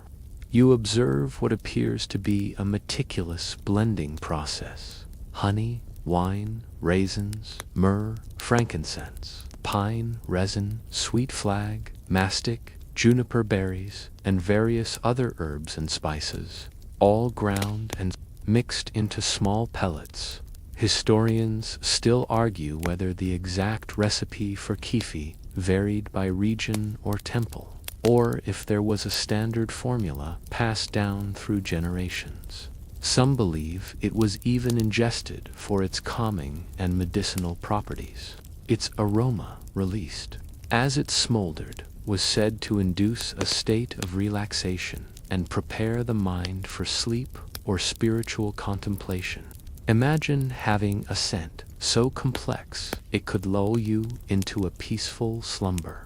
You observe what appears to be a meticulous blending process: honey, wine, raisins, myrrh, frankincense, pine, resin, sweet flag, mastic, juniper berries, and various other herbs and spices, all ground and mixed into small pellets. Historians still argue whether the exact recipe for kyphi varied by region or temple, or if there was a standard formula passed down through generations. Some believe it was even ingested for its calming and medicinal properties. Its aroma, released as it smoldered, was said to induce a state of relaxation and prepare the mind for sleep or spiritual contemplation. Imagine having a scent so complex it could lull you into a peaceful slumber.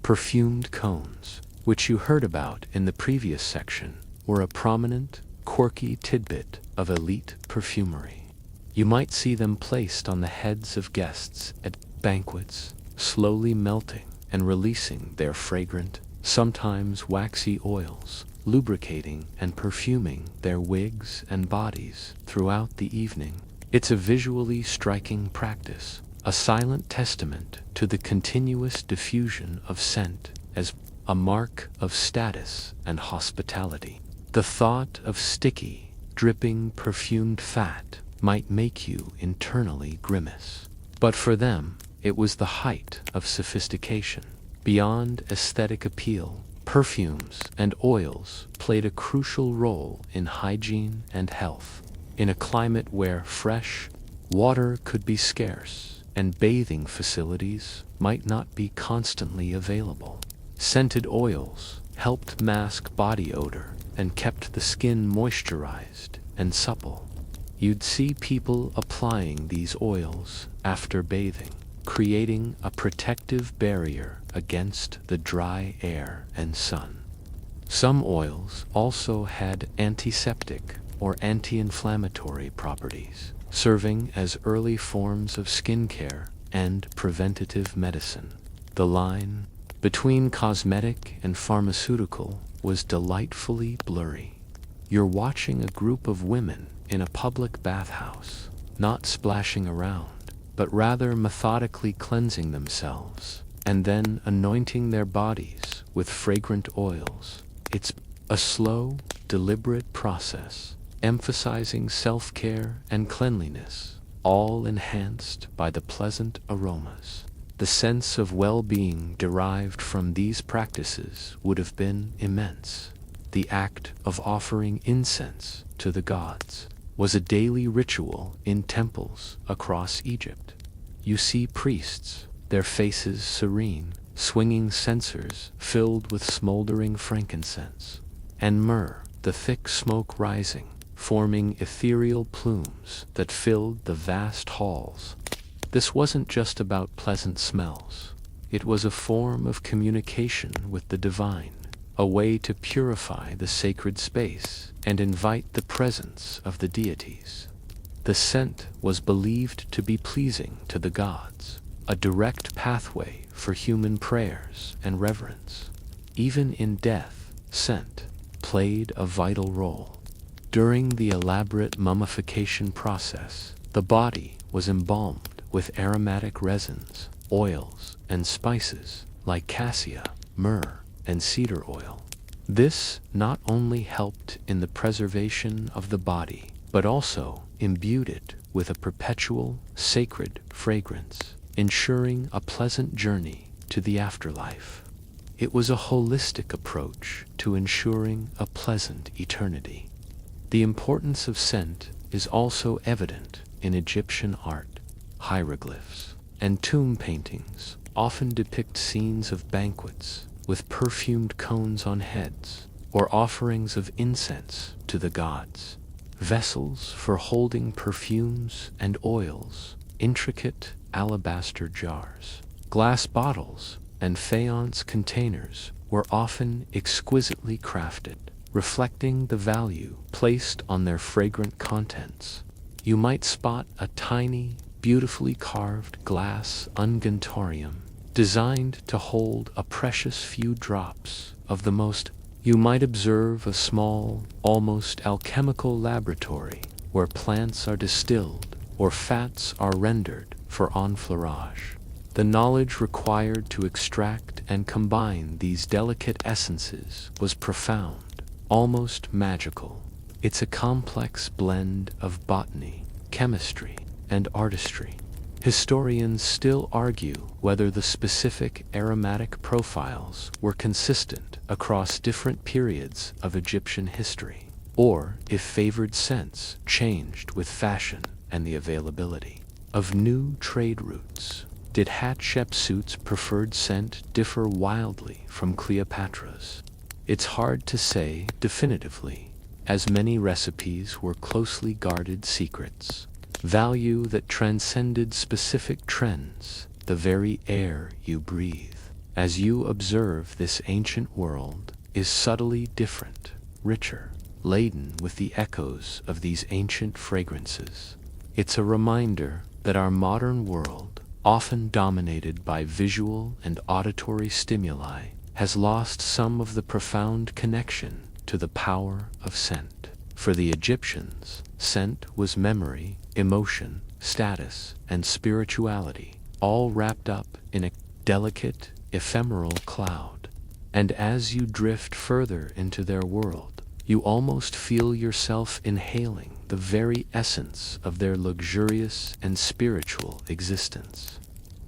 Perfumed cones, which you heard about in the previous section, were a prominent, quirky tidbit of elite perfumery. You might see them placed on the heads of guests at banquets, slowly melting and releasing their fragrant, sometimes waxy oils, lubricating and perfuming their wigs and bodies throughout the evening. It's a visually striking practice, a silent testament to the continuous diffusion of scent as a mark of status and hospitality. The thought of sticky, dripping perfumed fat might make you internally grimace. But for them, it was the height of sophistication. Beyond aesthetic appeal, perfumes and oils played a crucial role in hygiene and health. In a climate where fresh water could be scarce and bathing facilities might not be constantly available, scented oils helped mask body odor and kept the skin moisturized and supple. You'd see people applying these oils after bathing, creating a protective barrier against the dry air and sun. Some oils also had antiseptic or anti-inflammatory properties, serving as early forms of skincare and preventative medicine. The line between cosmetic and pharmaceutical was delightfully blurry. You're watching a group of women in a public bathhouse, not splashing around, but rather methodically cleansing themselves and then anointing their bodies with fragrant oils. It's a slow, deliberate process, emphasizing self-care and cleanliness, all enhanced by the pleasant aromas. The sense of well-being derived from these practices would have been immense. The act of offering incense to the gods, was a daily ritual in temples across Egypt. You see priests, their faces serene, swinging censers filled with smoldering frankincense, and myrrh, the thick smoke rising, forming ethereal plumes that filled the vast halls. This wasn't just about pleasant smells. It was a form of communication with the divine, a way to purify the sacred space and invite the presence of the deities. The scent was believed to be pleasing to the gods, a direct pathway for human prayers and reverence. Even in death, scent played a vital role. During the elaborate mummification process, the body was embalmed with aromatic resins, oils, and spices like cassia, myrrh, and cedar oil. This not only helped in the preservation of the body, but also imbued it with a perpetual, sacred fragrance, ensuring a pleasant journey to the afterlife. It was a holistic approach to ensuring a pleasant eternity. The importance of scent is also evident in Egyptian art. Hieroglyphs and tomb paintings often depict scenes of banquets with perfumed cones on heads, or offerings of incense to the gods. Vessels for holding perfumes and oils, intricate alabaster jars, glass bottles, and faience containers were often exquisitely crafted, reflecting the value placed on their fragrant contents. You might spot a tiny, beautifully carved glass unguentatorium designed to hold a precious few drops of the most. You might observe a small, almost alchemical laboratory where plants are distilled or fats are rendered for enfleurage. The knowledge required to extract and combine these delicate essences was profound, almost magical. It's a complex blend of botany, chemistry, and artistry. Historians still argue whether the specific aromatic profiles were consistent across different periods of Egyptian history, or if favored scents changed with fashion and the availability of new trade routes. Did Hatshepsut's preferred scent differ wildly from Cleopatra's? It's hard to say definitively, as many recipes were closely guarded secrets. Value that transcended specific trends, the very air you breathe, as you observe this ancient world, is subtly different, richer, laden with the echoes of these ancient fragrances. It's a reminder that our modern world, often dominated by visual and auditory stimuli, has lost some of the profound connection to the power of scent. For the Egyptians, scent was memory, emotion, status, and spirituality, all wrapped up in a delicate, ephemeral cloud. And as you drift further into their world, you almost feel yourself inhaling the very essence of their luxurious and spiritual existence.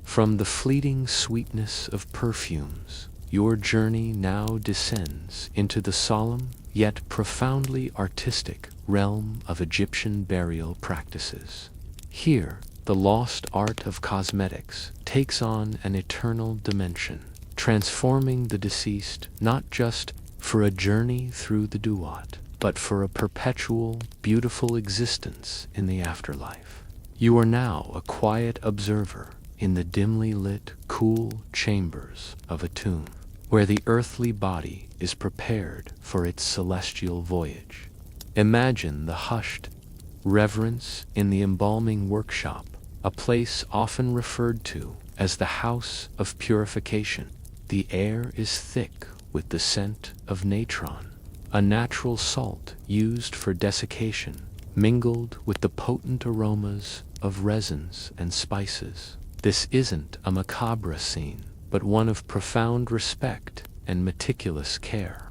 From the fleeting sweetness of perfumes, your journey now descends into the solemn, yet profoundly artistic realm of Egyptian burial practices. Here, the lost art of cosmetics takes on an eternal dimension, transforming the deceased not just for a journey through the duat, but for a perpetual, beautiful existence in the afterlife. You are now a quiet observer in the dimly lit, cool chambers of a tomb, where the earthly body is prepared for its celestial voyage. Imagine the hushed reverence in the embalming workshop, a place often referred to as the house of purification. The air is thick with the scent of natron, a natural salt used for desiccation, mingled with the potent aromas of resins and spices. This isn't a macabre scene, but one of profound respect and meticulous care.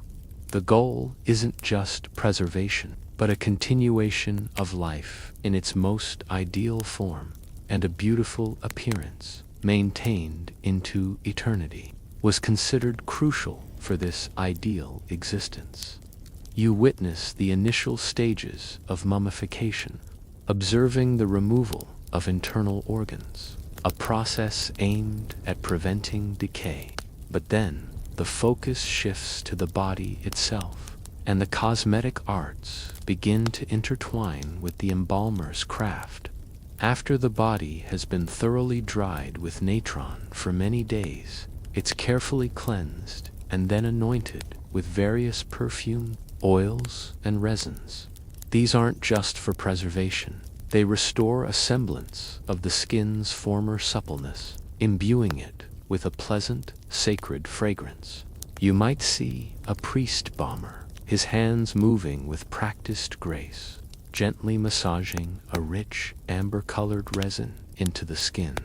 The goal isn't just preservation, but a continuation of life in its most ideal form, and a beautiful appearance, maintained into eternity, was considered crucial for this ideal existence. You witness the initial stages of mummification, observing the removal of internal organs, a process aimed at preventing decay. But then, the focus shifts to the body itself, and the cosmetic arts begin to intertwine with the embalmer's craft. After the body has been thoroughly dried with natron for many days, it's carefully cleansed and then anointed with various perfume, oils, and resins. These aren't just for preservation. They restore a semblance of the skin's former suppleness, imbuing it with a pleasant, sacred fragrance. You might see a priest balmer, his hands moving with practiced grace, gently massaging a rich, amber-colored resin into the skin,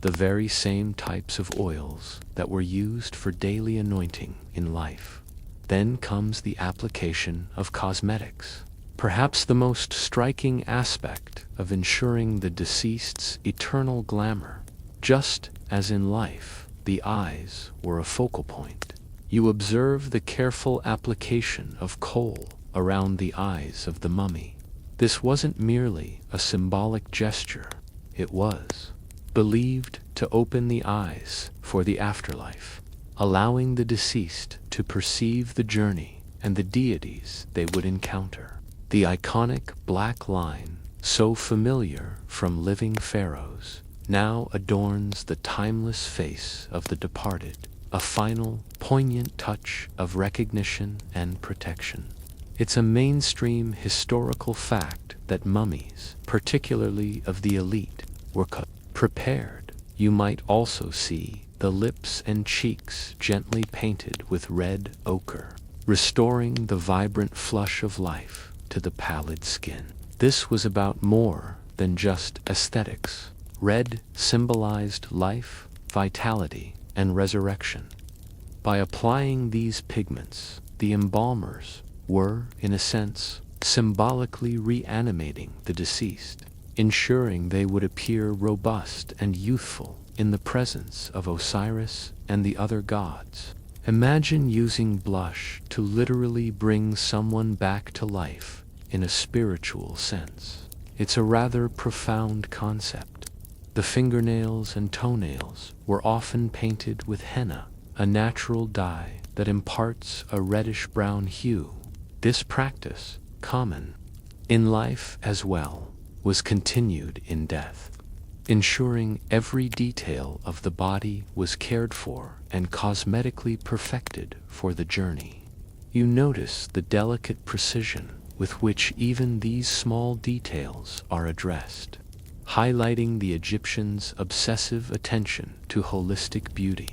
the very same types of oils that were used for daily anointing in life. Then comes the application of cosmetics, perhaps the most striking aspect of ensuring the deceased's eternal glamour. Just as in life, the eyes were a focal point. You observe the careful application of kohl around the eyes of the mummy. This wasn't merely a symbolic gesture. It was believed to open the eyes for the afterlife, allowing the deceased to perceive the journey and the deities they would encounter. The iconic black line, so familiar from living pharaohs, now adorns the timeless face of the departed, a final, poignant touch of recognition and protection. It's a mainstream historical fact that mummies, particularly of the elite, were prepared. You might also see the lips and cheeks gently painted with red ochre, restoring the vibrant flush of life to the pallid skin. This was about more than just aesthetics. Red symbolized life, vitality, and resurrection. By applying these pigments, the embalmers were, in a sense, symbolically reanimating the deceased, ensuring they would appear robust and youthful in the presence of Osiris and the other gods. Imagine using blush to literally bring someone back to life in a spiritual sense. It's a rather profound concept. The fingernails and toenails were often painted with henna, a natural dye that imparts a reddish-brown hue. This practice, common in life as well, was continued in death, ensuring every detail of the body was cared for and cosmetically perfected for the journey. You notice the delicate precision with which even these small details are addressed, highlighting the Egyptians' obsessive attention to holistic beauty.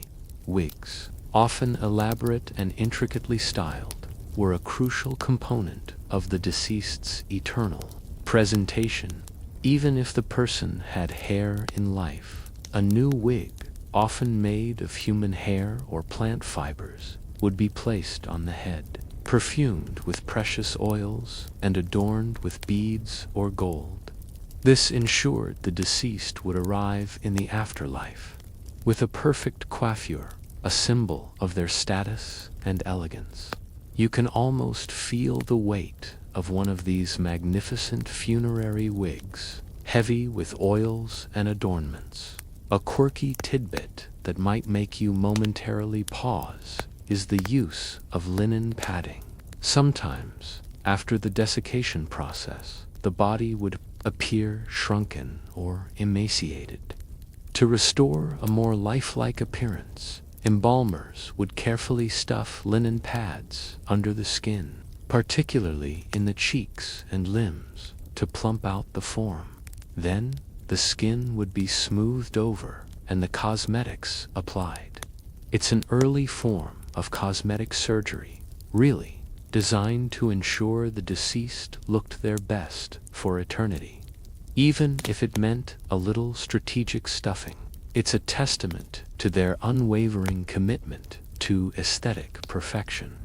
Wigs, often elaborate and intricately styled, were a crucial component of the deceased's eternal presentation. Even if the person had hair in life, a new wig, often made of human hair or plant fibers, would be placed on the head, perfumed with precious oils and adorned with beads or gold. This ensured the deceased would arrive in the afterlife with a perfect coiffure, a symbol of their status and elegance. You can almost feel the weight of one of these magnificent funerary wigs, heavy with oils and adornments. A quirky tidbit that might make you momentarily pause is the use of linen padding. Sometimes, after the desiccation process, the body would appear shrunken or emaciated. To restore a more lifelike appearance, embalmers would carefully stuff linen pads under the skin, particularly in the cheeks and limbs, to plump out the form. Then, the skin would be smoothed over and the cosmetics applied. It's an early form of cosmetic surgery, really, designed to ensure the deceased looked their best for eternity. Even if it meant a little strategic stuffing, it's a testament to their unwavering commitment to aesthetic perfection,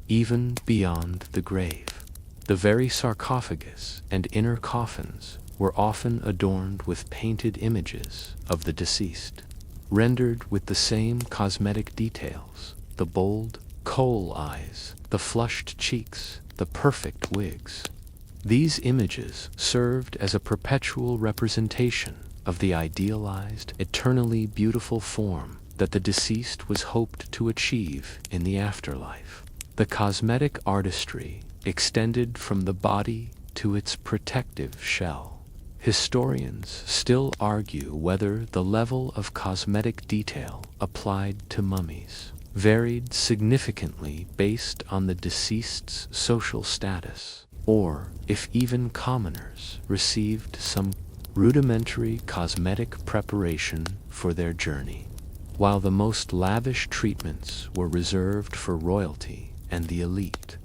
even beyond the grave. The very sarcophagus and inner coffins were often adorned with painted images of the deceased, rendered with the same cosmetic details: the bold, Kohl eyes, the flushed cheeks, the perfect wigs. These images served as a perpetual representation of the idealized, eternally beautiful form that the deceased was hoped to achieve in the afterlife. The cosmetic artistry extended from the body to its protective shell. Historians still argue whether the level of cosmetic detail applied to mummies varied significantly based on the deceased's social status, or if even commoners received some rudimentary cosmetic preparation for their journey. While the most lavish treatments were reserved for royalty and the elite,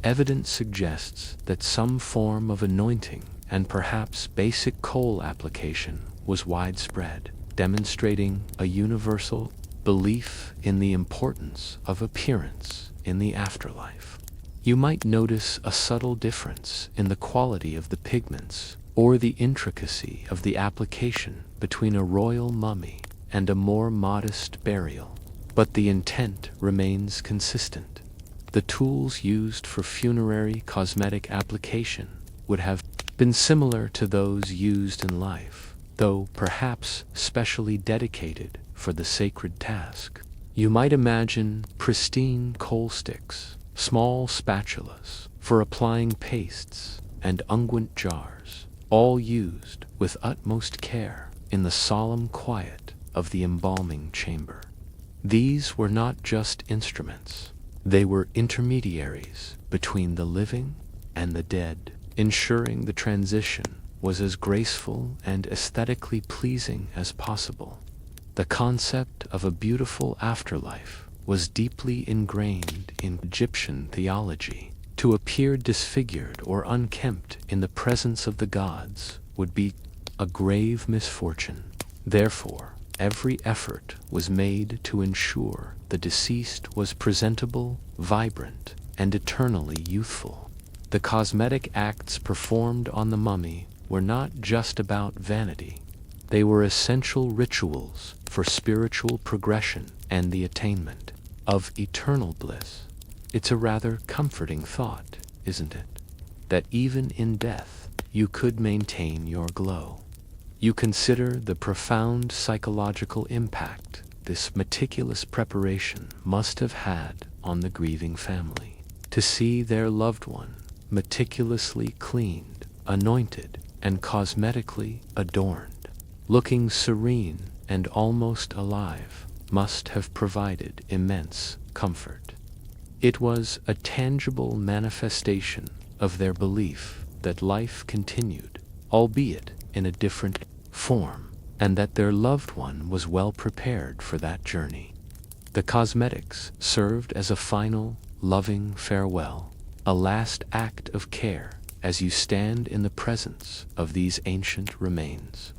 evidence suggests that some form of anointing and perhaps basic Kohl application was widespread, demonstrating a universal belief in the importance of appearance in the afterlife. You might notice a subtle difference in the quality of the pigments or the intricacy of the application between a royal mummy and a more modest burial, but the intent remains consistent. The tools used for funerary cosmetic application would have been similar to those used in life, though perhaps specially dedicated for the sacred task. You might imagine pristine Kohl sticks, small spatulas for applying pastes, and unguent jars, all used with utmost care in the solemn quiet of the embalming chamber. These were not just instruments, they were intermediaries between the living and the dead, ensuring the transition was as graceful and aesthetically pleasing as possible. The concept of a beautiful afterlife was deeply ingrained in Egyptian theology. To appear disfigured or unkempt in the presence of the gods would be a grave misfortune. Therefore, every effort was made to ensure the deceased was presentable, vibrant, and eternally youthful. The cosmetic acts performed on the mummy were not just about vanity. They were essential rituals for spiritual progression and the attainment of eternal bliss. It's a rather comforting thought, isn't it? That even in death, you could maintain your glow. You consider the profound psychological impact this meticulous preparation must have had on the grieving family. To see their loved one meticulously cleaned, anointed, and cosmetically adorned, looking serene and almost alive, must have provided immense comfort. It was a tangible manifestation of their belief that life continued, albeit in a different form, and that their loved one was well prepared for that journey. The cosmetics served as a final, loving farewell, a last act of care as you stand in the presence of these ancient remains.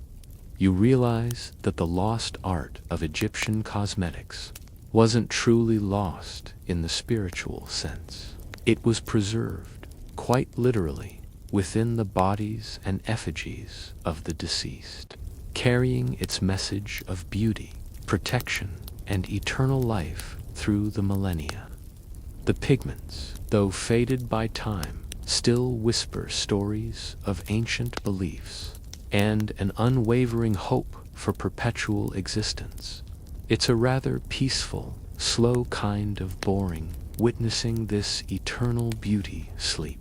You realize that the lost art of Egyptian cosmetics wasn't truly lost in the spiritual sense. It was preserved, quite literally, within the bodies and effigies of the deceased, carrying its message of beauty, protection, and eternal life through the millennia. The pigments, though faded by time, still whisper stories of ancient beliefs and an unwavering hope for perpetual existence. It's a rather peaceful, slow kind of boring, witnessing this eternal beauty sleep.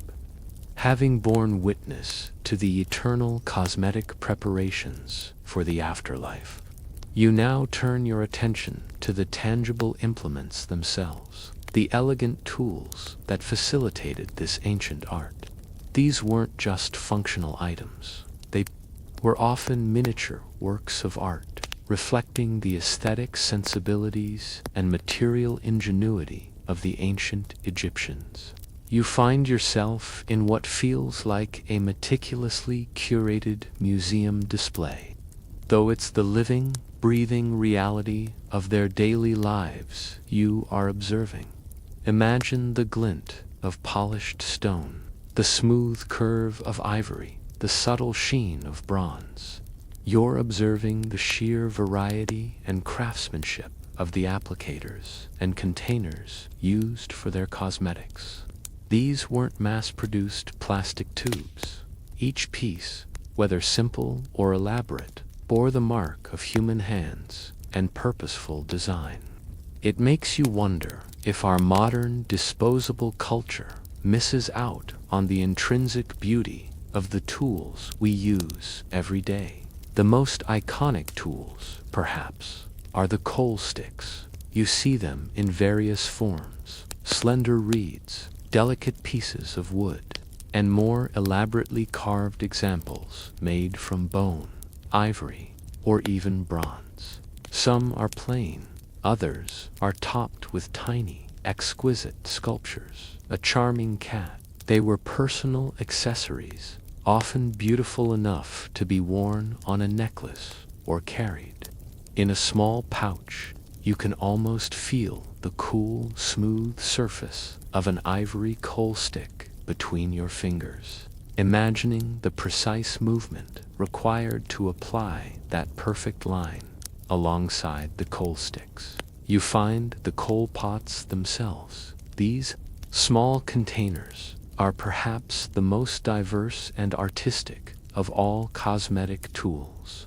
Having borne witness to the eternal cosmetic preparations for the afterlife, you now turn your attention to the tangible implements themselves, the elegant tools that facilitated this ancient art. These weren't just functional items. They were often miniature works of art, reflecting the aesthetic sensibilities and material ingenuity of the ancient Egyptians. You find yourself in what feels like a meticulously curated museum display, though it's the living, breathing reality of their daily lives you are observing. Imagine the glint of polished stone, the smooth curve of ivory, the subtle sheen of bronze. You're observing the sheer variety and craftsmanship of the applicators and containers used for their cosmetics. These weren't mass-produced plastic tubes. Each piece, whether simple or elaborate, bore the mark of human hands and purposeful design. It makes you wonder if our modern disposable culture misses out on the intrinsic beauty of the tools we use every day. The most iconic tools, perhaps, are the Kohl sticks. You see them in various forms: slender reeds, delicate pieces of wood, and more elaborately carved examples made from bone, ivory, or even bronze. Some are plain, others are topped with tiny, exquisite sculptures. A charming cat. They were personal accessories, often beautiful enough to be worn on a necklace or carried. In a small pouch, you can almost feel the cool, smooth surface of an ivory Kohl stick between your fingers, imagining the precise movement required to apply that perfect line alongside the Kohl sticks. You find the Kohl pots themselves. These small containers are perhaps the most diverse and artistic of all cosmetic tools.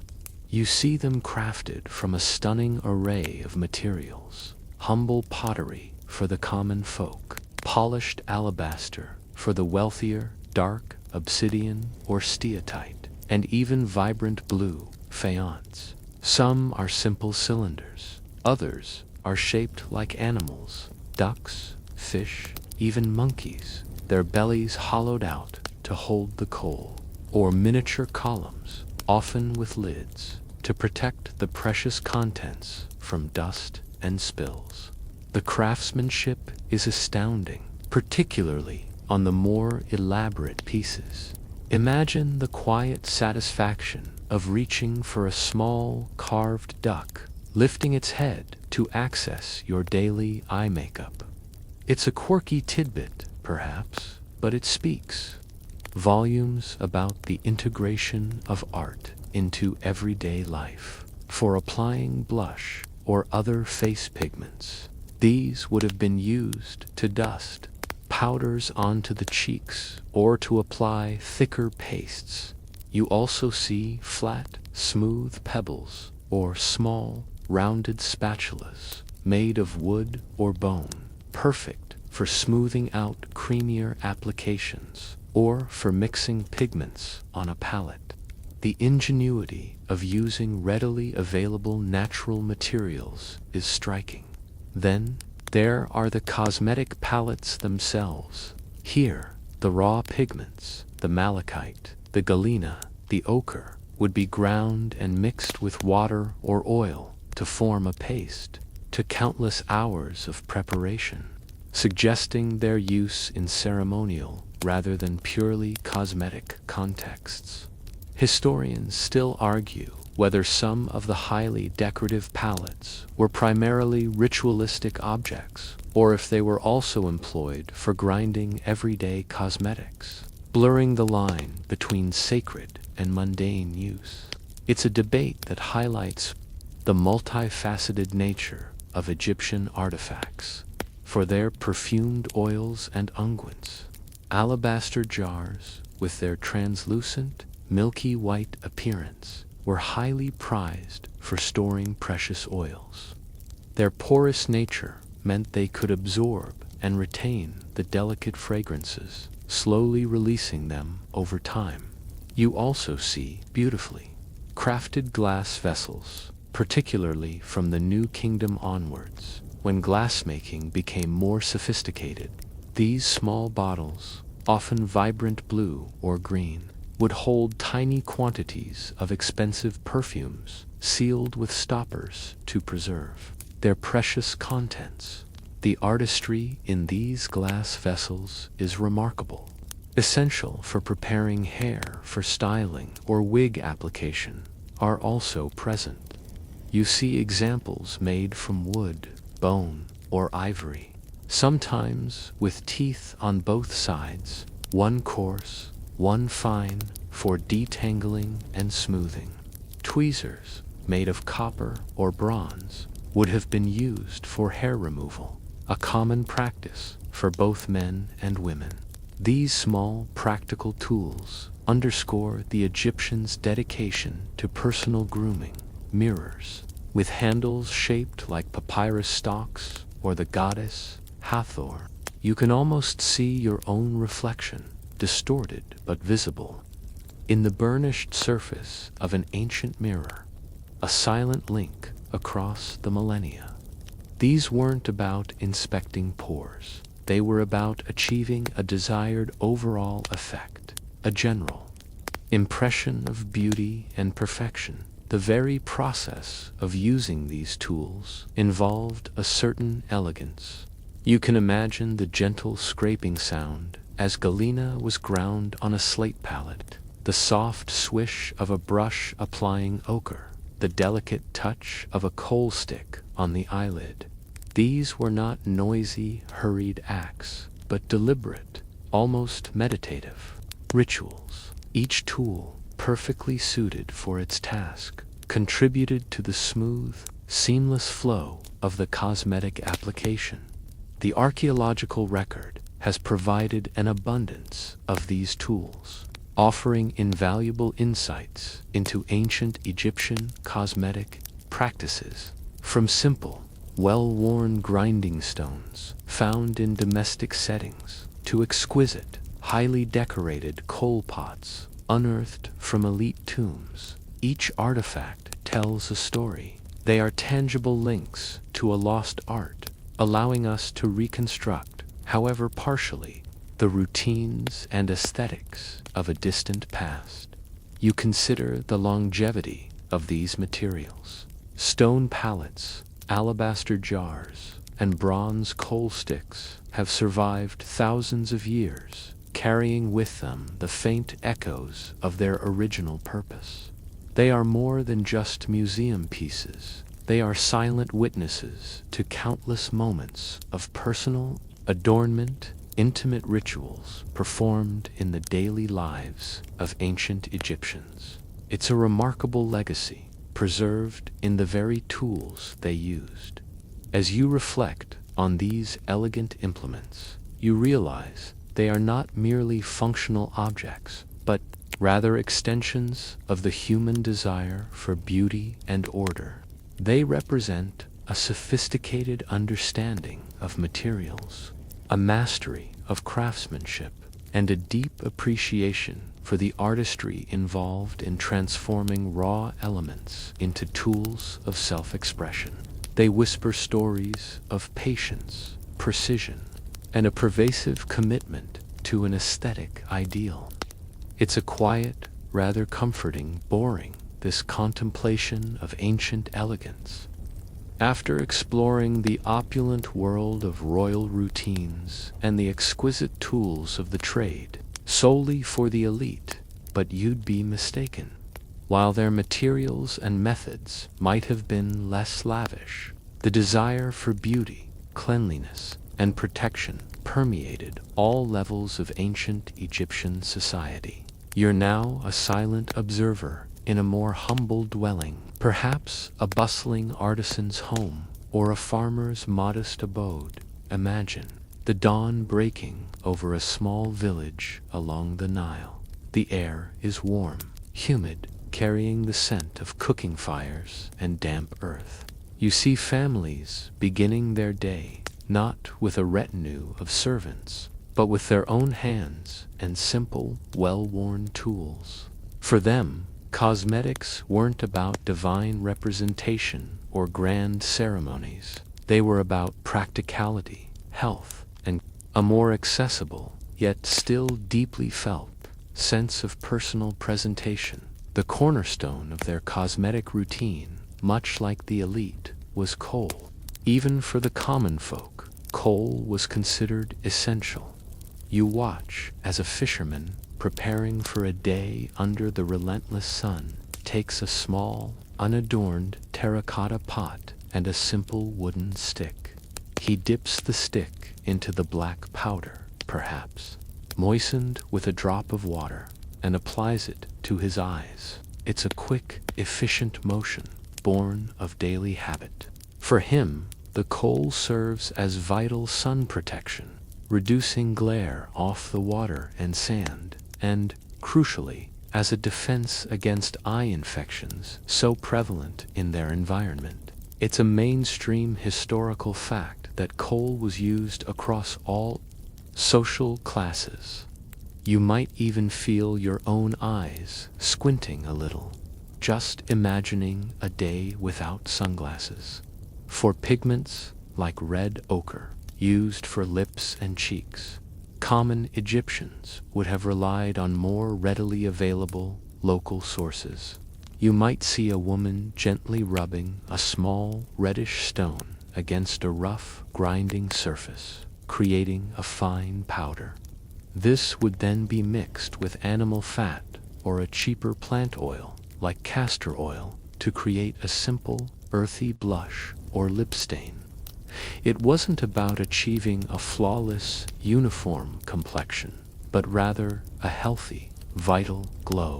You see them crafted from a stunning array of materials: humble pottery for the common folk, polished alabaster for the wealthier, dark obsidian or steatite, and even vibrant blue faience. Some are simple cylinders, others are shaped like animals: ducks, fish, even monkeys, their bellies hollowed out to hold the coal, or miniature columns, often with lids, to protect the precious contents from dust and spills. The craftsmanship is astounding, particularly on the more elaborate pieces. Imagine the quiet satisfaction of reaching for a small carved duck, lifting its head to access your daily eye makeup. It's a quirky tidbit, perhaps, but it speaks volumes about the integration of art into everyday life. For applying blush or other face pigments, these would have been used to dust powders onto the cheeks or to apply thicker pastes. You also see flat, smooth pebbles or small, rounded spatulas made of wood or bone, perfect for smoothing out creamier applications or for mixing pigments on a palette. The ingenuity of using readily available natural materials is striking. Then there are the cosmetic palettes themselves. Here, the raw pigments, the malachite, the galena, the ochre, would be ground and mixed with water or oil to form a paste, to countless hours of preparation, suggesting their use in ceremonial rather than purely cosmetic contexts. Historians still argue whether some of the highly decorative palettes were primarily ritualistic objects, or if they were also employed for grinding everyday cosmetics, blurring the line between sacred and mundane use. It's a debate that highlights the multifaceted nature of Egyptian artifacts. For their perfumed oils and unguents, alabaster jars, with their translucent, milky white appearance, were highly prized for storing precious oils. Their porous nature meant they could absorb and retain the delicate fragrances, slowly releasing them over time. You also see, beautifully crafted glass vessels, particularly from the New Kingdom onwards, when glassmaking became more sophisticated. These small bottles, often vibrant blue or green, would hold tiny quantities of expensive perfumes, sealed with stoppers to preserve their precious contents. The artistry in these glass vessels is remarkable, essential for preparing hair for styling or wig application, are also present. You see examples made from wood, bone, or ivory, sometimes with teeth on both sides, one coarse, one fine, for detangling and smoothing. Tweezers, made of copper or bronze, would have been used for hair removal. a common practice for both men and women. These small, practical tools underscore the Egyptians' dedication to personal grooming. Mirrors, with handles shaped like papyrus stalks or the goddess Hathor, you can almost see your own reflection, distorted but visible, in the burnished surface of an ancient mirror, a silent link across the millennia. These weren't about inspecting pores. They were about achieving a desired overall effect, a general impression of beauty and perfection. The very process of using these tools involved a certain elegance. You can imagine the gentle scraping sound as galena was ground on a slate palette, the soft swish of a brush applying ochre, the delicate touch of a coal stick on the eyelid. These were not noisy, hurried acts, but deliberate, almost meditative rituals. Each tool, perfectly suited for its task, contributed to the smooth, seamless flow of the cosmetic application. The archaeological record has provided an abundance of these tools, offering invaluable insights into ancient Egyptian cosmetic practices. From simple, well-worn grinding stones found in domestic settings to exquisite, highly decorated coal pots unearthed from elite tombs, each artifact tells a story. They are tangible links to a lost art, allowing us to reconstruct, however partially, the routines and aesthetics of a distant past. You consider the longevity of these materials. Stone palettes, alabaster jars, and bronze coal sticks have survived thousands of years, carrying with them the faint echoes of their original purpose. They are more than just museum pieces. They are silent witnesses to countless moments of personal adornment, intimate rituals performed in the daily lives of ancient Egyptians. It's a remarkable legacy, preserved in the very tools they used. As you reflect on these elegant implements, you realize they are not merely functional objects, but rather extensions of the human desire for beauty and order. They represent a sophisticated understanding of materials, a mastery of craftsmanship, and a deep appreciation for the artistry involved in transforming raw elements into tools of self-expression. They whisper stories of patience, precision, and a pervasive commitment to an aesthetic ideal. It's a quiet, rather comforting, boring, this contemplation of ancient elegance. After exploring the opulent world of royal routines and the exquisite tools of the trade, solely for the elite, but you'd be mistaken. While their materials and methods might have been less lavish, the desire for beauty, cleanliness, and protection permeated all levels of ancient Egyptian society. You're now a silent observer in a more humble dwelling, perhaps a bustling artisan's home or a farmer's modest abode. Imagine the dawn breaking over a small village along the Nile. The air is warm, humid, carrying the scent of cooking fires and damp earth. You see families beginning their day not with a retinue of servants, but with their own hands and simple, well-worn tools. For them, cosmetics weren't about divine representation or grand ceremonies. They were about practicality, health, and a more accessible, yet still deeply felt, sense of personal presentation. The cornerstone of their cosmetic routine, much like the elite, was Kohl. Even for the common folk, Kohl was considered essential. You watch as a fisherman, preparing for a day under the relentless sun, takes a small, unadorned terracotta pot and a simple wooden stick. He dips the stick into the black powder, perhaps, moistened with a drop of water, and applies it to his eyes. It's a quick, efficient motion, born of daily habit. For him, The coal serves as vital sun protection, reducing glare off the water and sand, and, crucially, as a defense against eye infections so prevalent in their environment. It's a mainstream historical fact that coal was used across all social classes. You might even feel your own eyes squinting a little, just imagining a day without sunglasses. For pigments like red ochre, used for lips and cheeks, common Egyptians would have relied on more readily available local sources. You might see a woman gently rubbing a small reddish stone against a rough, grinding surface, creating a fine powder. This would then be mixed with animal fat or a cheaper plant oil, like castor oil, to create a simple, earthy blush or lip stain. It wasn't about achieving a flawless, uniform complexion, but rather a healthy, vital glow.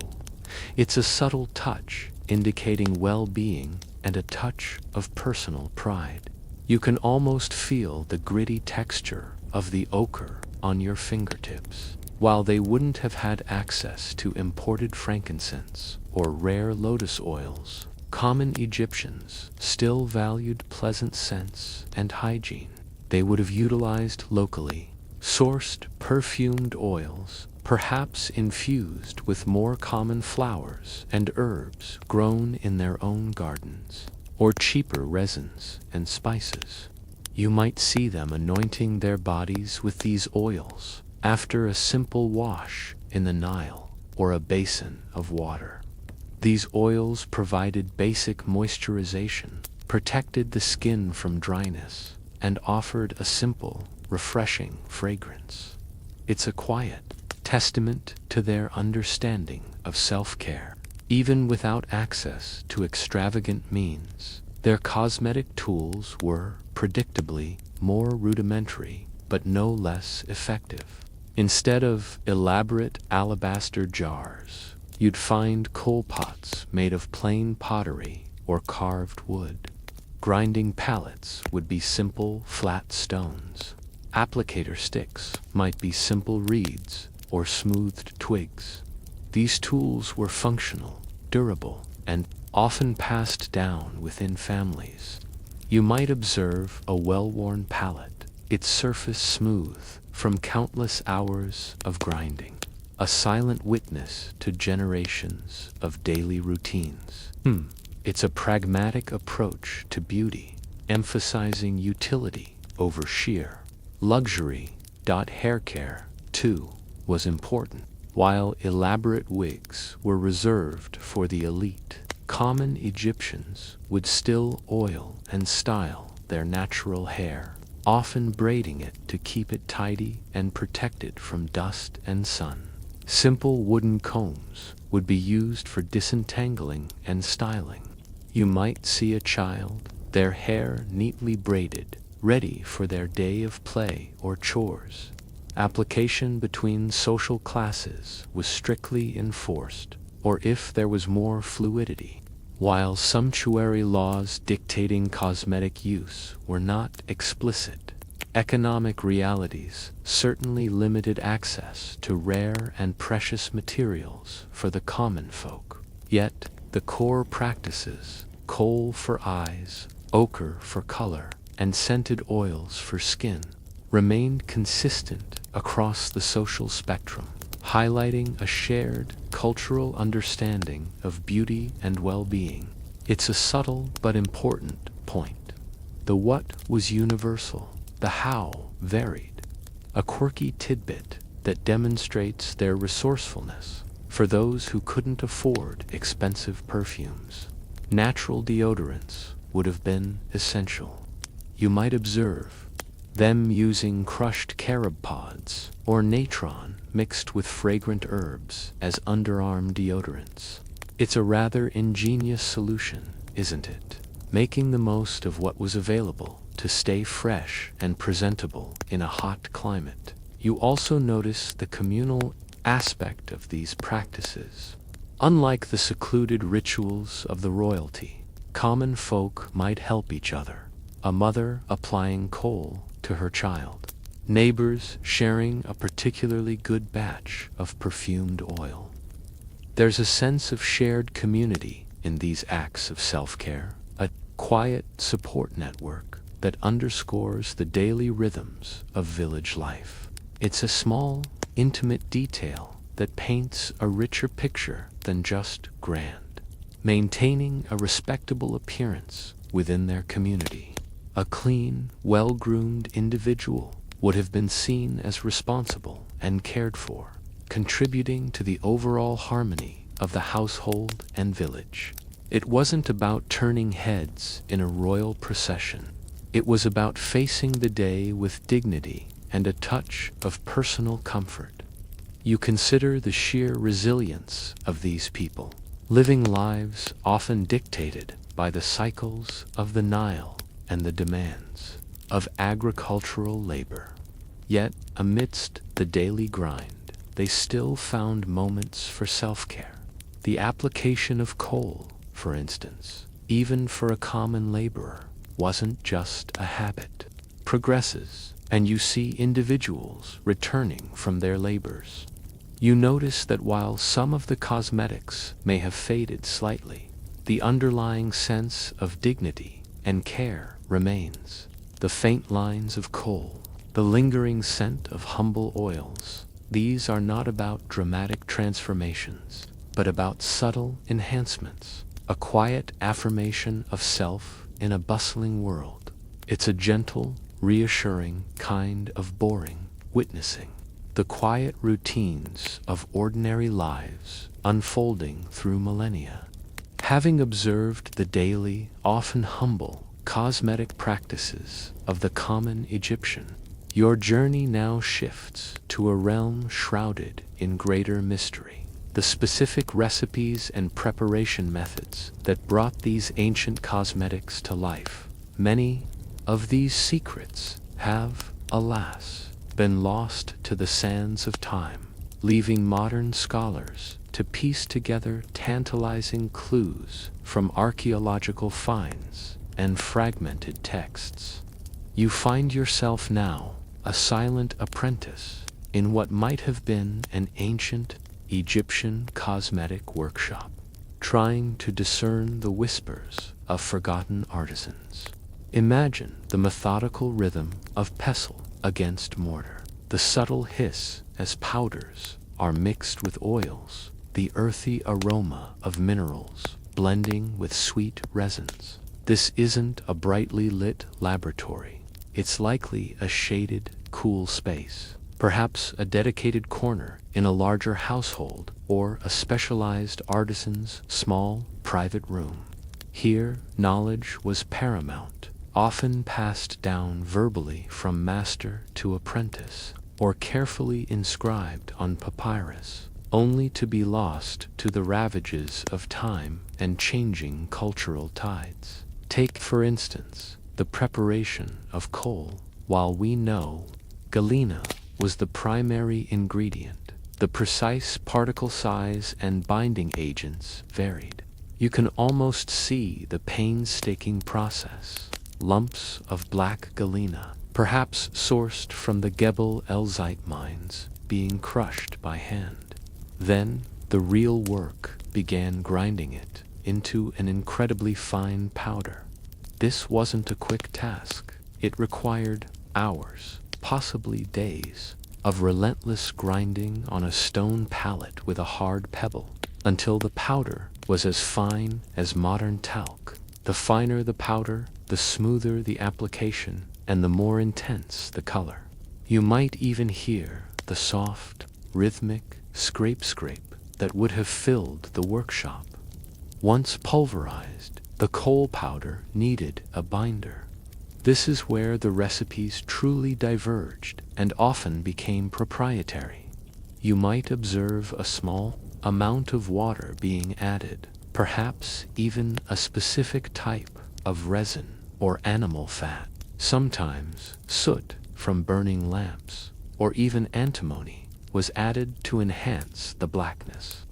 It's a subtle touch indicating well-being and a touch of personal pride. You can almost feel the gritty texture of the ochre on your fingertips. While they wouldn't have had access to imported frankincense or rare lotus oils, common Egyptians still valued pleasant scents and hygiene. They would have utilized locally sourced perfumed oils, perhaps infused with more common flowers and herbs grown in their own gardens, or cheaper resins and spices. You might see them anointing their bodies with these oils after a simple wash in the Nile or a basin of water. These oils provided basic moisturization, protected the skin from dryness, and offered a simple, refreshing fragrance. It's a quiet testament to their understanding of self-care. Even without access to extravagant means, their cosmetic tools were, predictably, more rudimentary, but no less effective. Instead of elaborate alabaster jars, you'd find coal pots made of plain pottery or carved wood. Grinding pallets would be simple, flat stones. Applicator sticks might be simple reeds or smoothed twigs. These tools were functional, durable, and often passed down within families. You might observe a well-worn pallet, its surface smooth from countless hours of grinding, a silent witness to generations of daily routines. It's a pragmatic approach to beauty, emphasizing utility over sheer luxury. Hair care, too, was important. While elaborate wigs were reserved for the elite, common Egyptians would still oil and style their natural hair, often braiding it to keep it tidy and protected from dust and sun. Simple wooden combs would be used for disentangling and styling. You might see a child, their hair neatly braided, ready for their day of play or chores. Application between social classes was strictly enforced, or if there was more fluidity, while sumptuary laws dictating cosmetic use were not explicit. Economic realities certainly limited access to rare and precious materials for the common folk. Yet, the core practices, kohl for eyes, ochre for color, and scented oils for skin, remained consistent across the social spectrum, highlighting a shared cultural understanding of beauty and well-being. It's a subtle but important point. The what was universal, the how varied, a quirky tidbit that demonstrates their resourcefulness for those who couldn't afford expensive perfumes. Natural deodorants would have been essential. You might observe them using crushed carob pods or natron mixed with fragrant herbs as underarm deodorants. It's a rather ingenious solution, isn't it? Making the most of what was available to stay fresh and presentable in a hot climate. You also notice the communal aspect of these practices. Unlike the secluded rituals of the royalty, common folk might help each other. a mother applying Kohl to her child, neighbors sharing a particularly good batch of perfumed oil. There's a sense of shared community in these acts of self-care, a quiet support network that underscores the daily rhythms of village life. It's a small, intimate detail that paints a richer picture than just grand, maintaining a respectable appearance within their community. A clean, well-groomed individual would have been seen as responsible and cared for, contributing to the overall harmony of the household and village. It wasn't about turning heads in a royal procession. It was about facing the day with dignity and a touch of personal comfort. You consider the sheer resilience of these people, living lives often dictated by the cycles of the Nile and the demands of agricultural labor. Yet, amidst the daily grind, they still found moments for self-care. The application of Kohl, for instance, even for a common laborer, wasn't just a habit. Progresses, and you see individuals returning from their labors. You notice that while some of the cosmetics may have faded slightly, the underlying sense of dignity and care remains. The faint lines of Kohl, the lingering scent of humble oils, these are not about dramatic transformations, but about subtle enhancements, a quiet affirmation of self in a bustling world. It's a gentle, reassuring kind of boring witnessing the quiet routines of ordinary lives unfolding through millennia. Having observed the daily, often humble, cosmetic practices of the common Egyptian, your journey now shifts to a realm shrouded in greater mystery. The specific recipes and preparation methods that brought these ancient cosmetics to life. Many of these secrets have, alas, been lost to the sands of time, leaving modern scholars to piece together tantalizing clues from archaeological finds and fragmented texts. You find yourself now a silent apprentice in what might have been an ancient Egyptian cosmetic workshop, trying to discern the whispers of forgotten artisans. Imagine the methodical rhythm of pestle against mortar, the subtle hiss as powders are mixed with oils, the earthy aroma of minerals blending with sweet resins. This isn't a brightly lit laboratory. It's likely a shaded, cool space, perhaps a dedicated corner in a larger household or a specialized artisan's small, private room. Here, knowledge was paramount, often passed down verbally from master to apprentice, or carefully inscribed on papyrus, only to be lost to the ravages of time and changing cultural tides. Take, for instance, the preparation of Kohl. While we know galena was the primary ingredient, the precise particle size and binding agents varied. You can almost see the painstaking process. Lumps of black galena, perhaps sourced from the Gebel el-Zait mines, being crushed by hand. Then the real work began, grinding it into an incredibly fine powder. This wasn't a quick task. It required hours, possibly days, of relentless grinding on a stone pallet with a hard pebble, until the powder was as fine as modern talc. The finer the powder, the smoother the application, and the more intense the color. You might even hear the soft, rhythmic scrape that would have filled the workshop. Once pulverized, the Kohl powder needed a binder. This is where the recipes truly diverged and often became proprietary. You might observe a small amount of water being added, perhaps even a specific type of resin or animal fat, sometimes soot from burning lamps, or even antimony was added to enhance the blackness.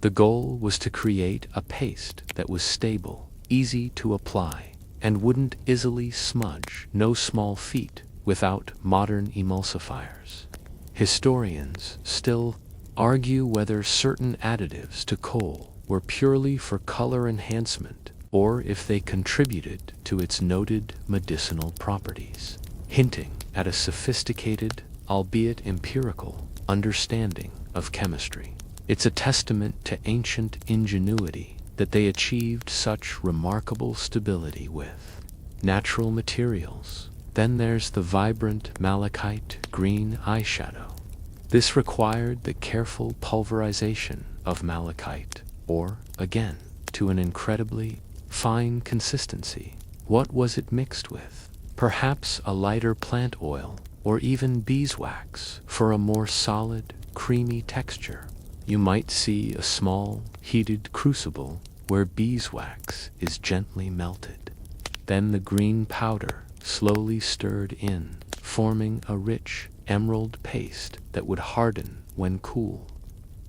The goal was to create a paste that was stable, easy to apply, and wouldn't easily smudge no small feat without modern emulsifiers. Historians still argue whether certain additives to Kohl were purely for color enhancement or if they contributed to its noted medicinal properties, hinting at a sophisticated, albeit empirical, understanding of chemistry. It's a testament to ancient ingenuity that they achieved such remarkable stability with natural materials. Then there's the vibrant malachite green eyeshadow. This required the careful pulverization of malachite, or, again, to an incredibly fine consistency. What was it mixed with? Perhaps a lighter plant oil, or even beeswax for a more solid, creamy texture. You might see a small, heated crucible where beeswax is gently melted. Then the green powder slowly stirred in, forming a rich emerald paste that would harden when cool.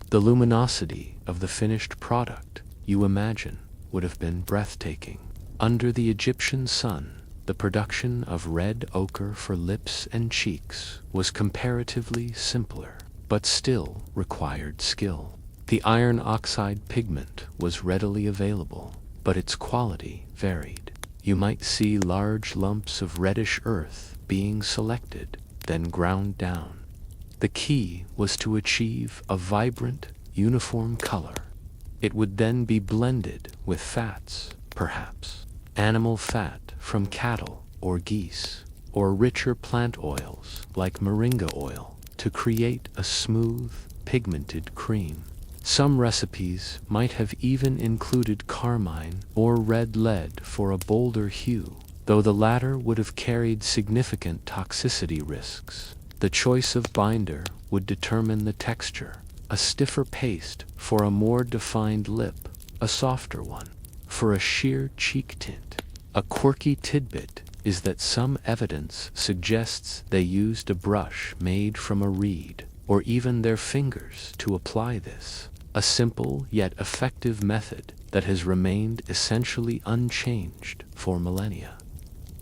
The luminosity of the finished product, you imagine, would have been breathtaking. Under the Egyptian sun, the production of red ochre for lips and cheeks was comparatively simpler, but still required skill. The iron oxide pigment was readily available, but its quality varied. You might see large lumps of reddish earth being selected, then ground down. The key was to achieve a vibrant, uniform color. It would then be blended with fats, perhaps animal fat from cattle or geese, or richer plant oils like moringa oil to create a smooth, pigmented cream. Some recipes might have even included carmine or red lead for a bolder hue, though the latter would have carried significant toxicity risks. The choice of binder would determine the texture: a stiffer paste for a more defined lip, a softer one for a sheer cheek tint. A quirky tidbit is that some evidence suggests they used a brush made from a reed, or even their fingers, to apply this, a simple yet effective method that has remained essentially unchanged for millennia.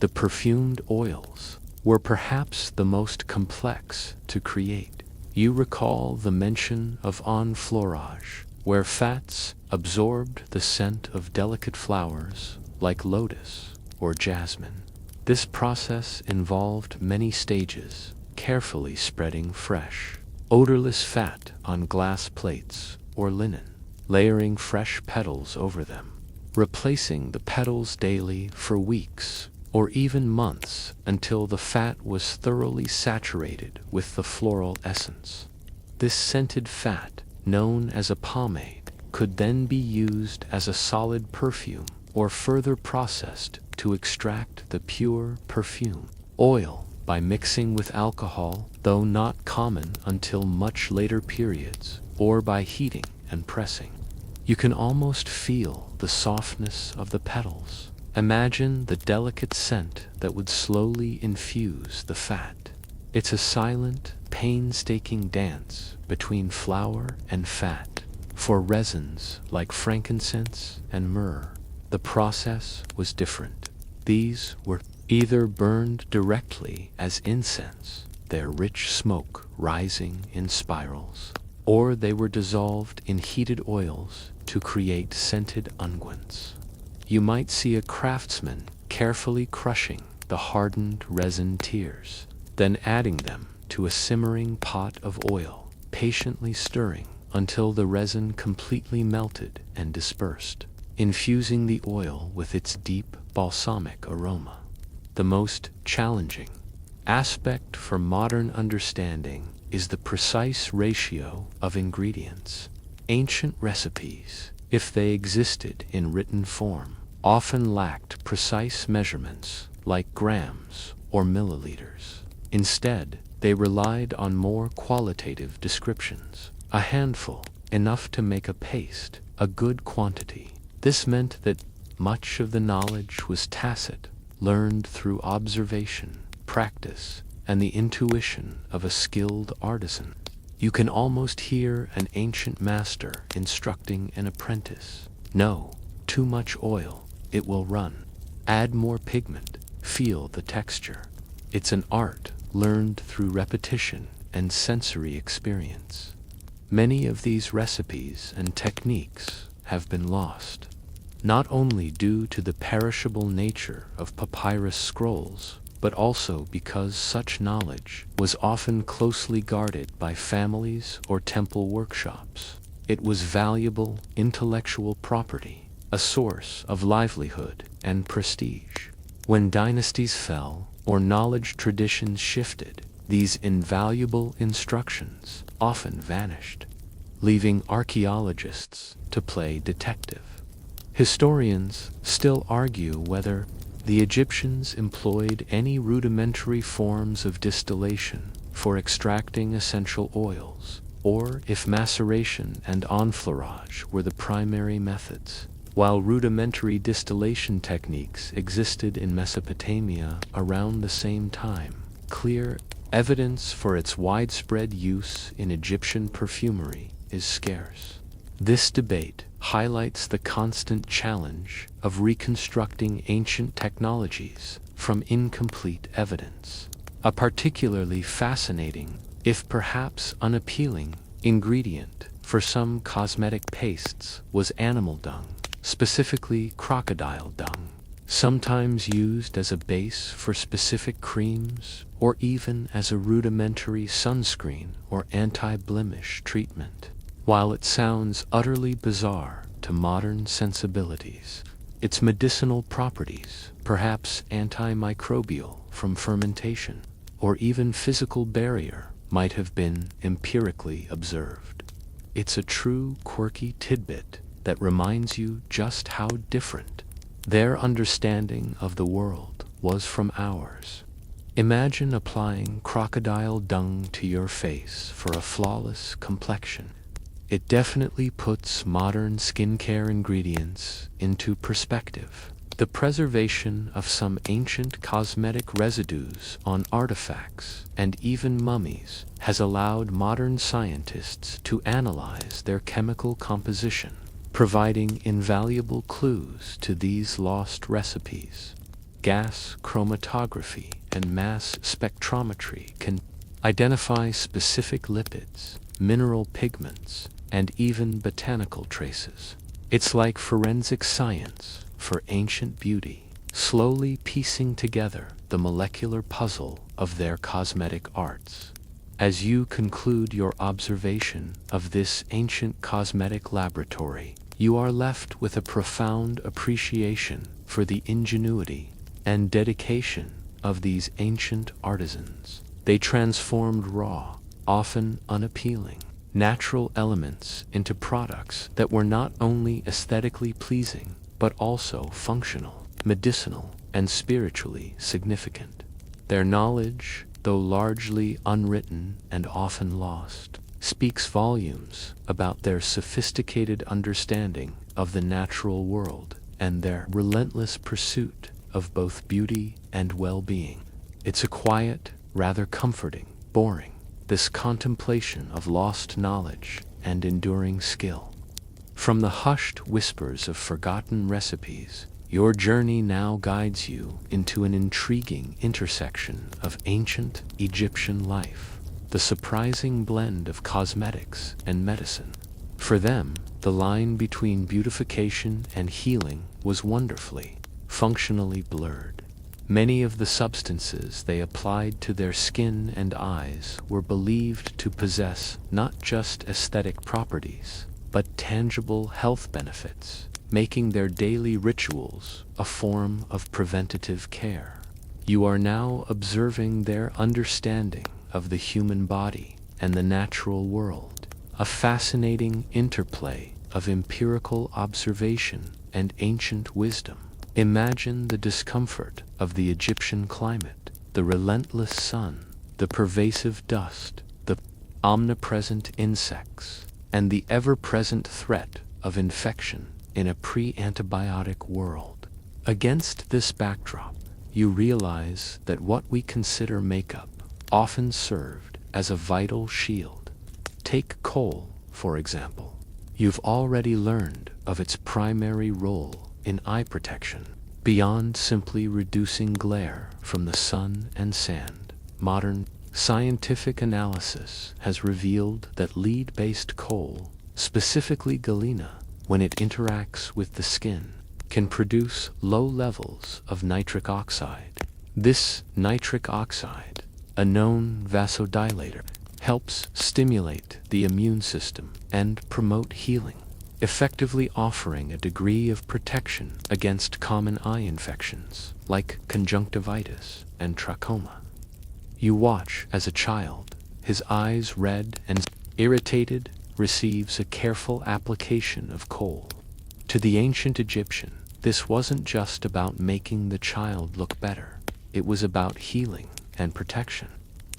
The perfumed oils were perhaps the most complex to create. You recall the mention of enfleurage, where fats absorbed the scent of delicate flowers like lotus or jasmine. This process involved many stages, carefully spreading fresh, odorless fat on glass plates or linen, layering fresh petals over them, replacing the petals daily for weeks or even months until the fat was thoroughly saturated with the floral essence. This scented fat, known as a pomade, could then be used as a solid perfume or further processed to extract the pure perfume oil by mixing with alcohol, though not common until much later periods, or by heating and pressing. You can almost feel the softness of the petals. Imagine the delicate scent that would slowly infuse the fat. It's a silent, painstaking dance between flower and fat. For resins like frankincense and myrrh, the process was different. These were either burned directly as incense, their rich smoke rising in spirals, or they were dissolved in heated oils to create scented unguents. You might see a craftsman carefully crushing the hardened resin tears, then adding them to a simmering pot of oil, patiently stirring until the resin completely melted and dispersed, infusing the oil with its deep balsamic aroma. The most challenging aspect for modern understanding is the precise ratio of ingredients. Ancient recipes, if they existed in written form, often lacked precise measurements like grams or milliliters. Instead, they relied on more qualitative descriptions. A handful, enough to make a paste, a good quantity. This meant that much of the knowledge was tacit, learned through observation, practice, and the intuition of a skilled artisan. You can almost hear an ancient master instructing an apprentice. No, too much oil, it will run. Add more pigment, feel the texture. It's an art learned through repetition and sensory experience. Many of these recipes and techniques have been lost, not only due to the perishable nature of papyrus scrolls, but also because such knowledge was often closely guarded by families or temple workshops. It was valuable intellectual property, a source of livelihood and prestige. When dynasties fell or knowledge traditions shifted, these invaluable instructions often vanished, leaving archaeologists to play detective. Historians still argue whether the Egyptians employed any rudimentary forms of distillation for extracting essential oils, or if maceration and enfleurage were the primary methods. While rudimentary distillation techniques existed in Mesopotamia around the same time, clear evidence for its widespread use in Egyptian perfumery is scarce. This debate highlights the constant challenge of reconstructing ancient technologies from incomplete evidence. A particularly fascinating, if perhaps unappealing, ingredient for some cosmetic pastes was animal dung, specifically crocodile dung, sometimes used as a base for specific creams or even as a rudimentary sunscreen or anti-blemish treatment. While it sounds utterly bizarre to modern sensibilities, its medicinal properties, perhaps antimicrobial from fermentation, or even physical barrier, might have been empirically observed. It's a true quirky tidbit that reminds you just how different their understanding of the world was from ours. Imagine applying crocodile dung to your face for a flawless complexion. It definitely puts modern skincare ingredients into perspective. The preservation of some ancient cosmetic residues on artifacts and even mummies has allowed modern scientists to analyze their chemical composition, providing invaluable clues to these lost recipes. Gas chromatography and mass spectrometry can identify specific lipids, mineral pigments, and even botanical traces. It's like forensic science for ancient beauty, slowly piecing together the molecular puzzle of their cosmetic arts. As you conclude your observation of this ancient cosmetic laboratory, you are left with a profound appreciation for the ingenuity and dedication of these ancient artisans. They transformed raw, often unappealing, natural elements into products that were not only aesthetically pleasing, but also functional, medicinal, and spiritually significant. Their knowledge, though largely unwritten and often lost, speaks volumes about their sophisticated understanding of the natural world and their relentless pursuit of both beauty and well-being. It's a quiet, rather comforting, boring, this contemplation of lost knowledge and enduring skill. From the hushed whispers of forgotten recipes, your journey now guides you into an intriguing intersection of ancient Egyptian life, the surprising blend of cosmetics and medicine. For them, the line between beautification and healing was wonderfully, functionally blurred. Many of the substances they applied to their skin and eyes were believed to possess not just aesthetic properties, but tangible health benefits, making their daily rituals a form of preventative care. You are now observing their understanding of the human body and the natural world, a fascinating interplay of empirical observation and ancient wisdom. Imagine the discomfort of the Egyptian climate, the relentless sun, the pervasive dust, the omnipresent insects, and the ever-present threat of infection in a pre-antibiotic world. Against this backdrop, you realize that what we consider makeup often served as a vital shield. Take Kohl, for example. You've already learned of its primary role in eye protection. Beyond simply reducing glare from the sun and sand, modern scientific analysis has revealed that lead-based coal, specifically galena, when it interacts with the skin, can produce low levels of nitric oxide. This nitric oxide, a known vasodilator, helps stimulate the immune system and promote healing, effectively offering a degree of protection against common eye infections like conjunctivitis and trachoma. You watch as a child, his eyes red and irritated, receives a careful application of Kohl. To the ancient Egyptian, this wasn't just about making the child look better. It was about healing and protection.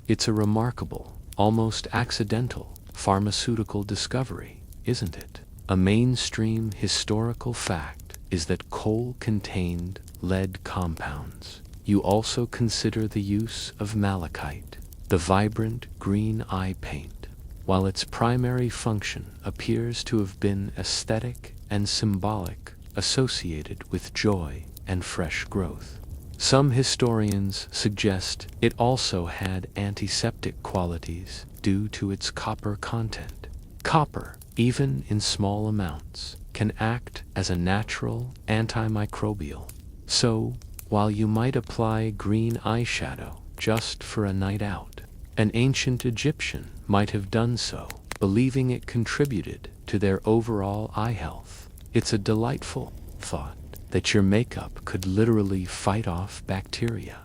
It's a remarkable, almost accidental, pharmaceutical discovery, isn't it? A mainstream historical fact is that coal contained lead compounds. You also consider the use of malachite, the vibrant green eye paint. While its primary function appears to have been aesthetic and symbolic, associated with joy and fresh growth, some historians suggest it also had antiseptic qualities due to its copper content. Copper, even in small amounts, can act as a natural antimicrobial. So, while you might apply green eyeshadow just for a night out, an ancient Egyptian might have done so, believing it contributed to their overall eye health. It's a delightful thought that your makeup could literally fight off bacteria.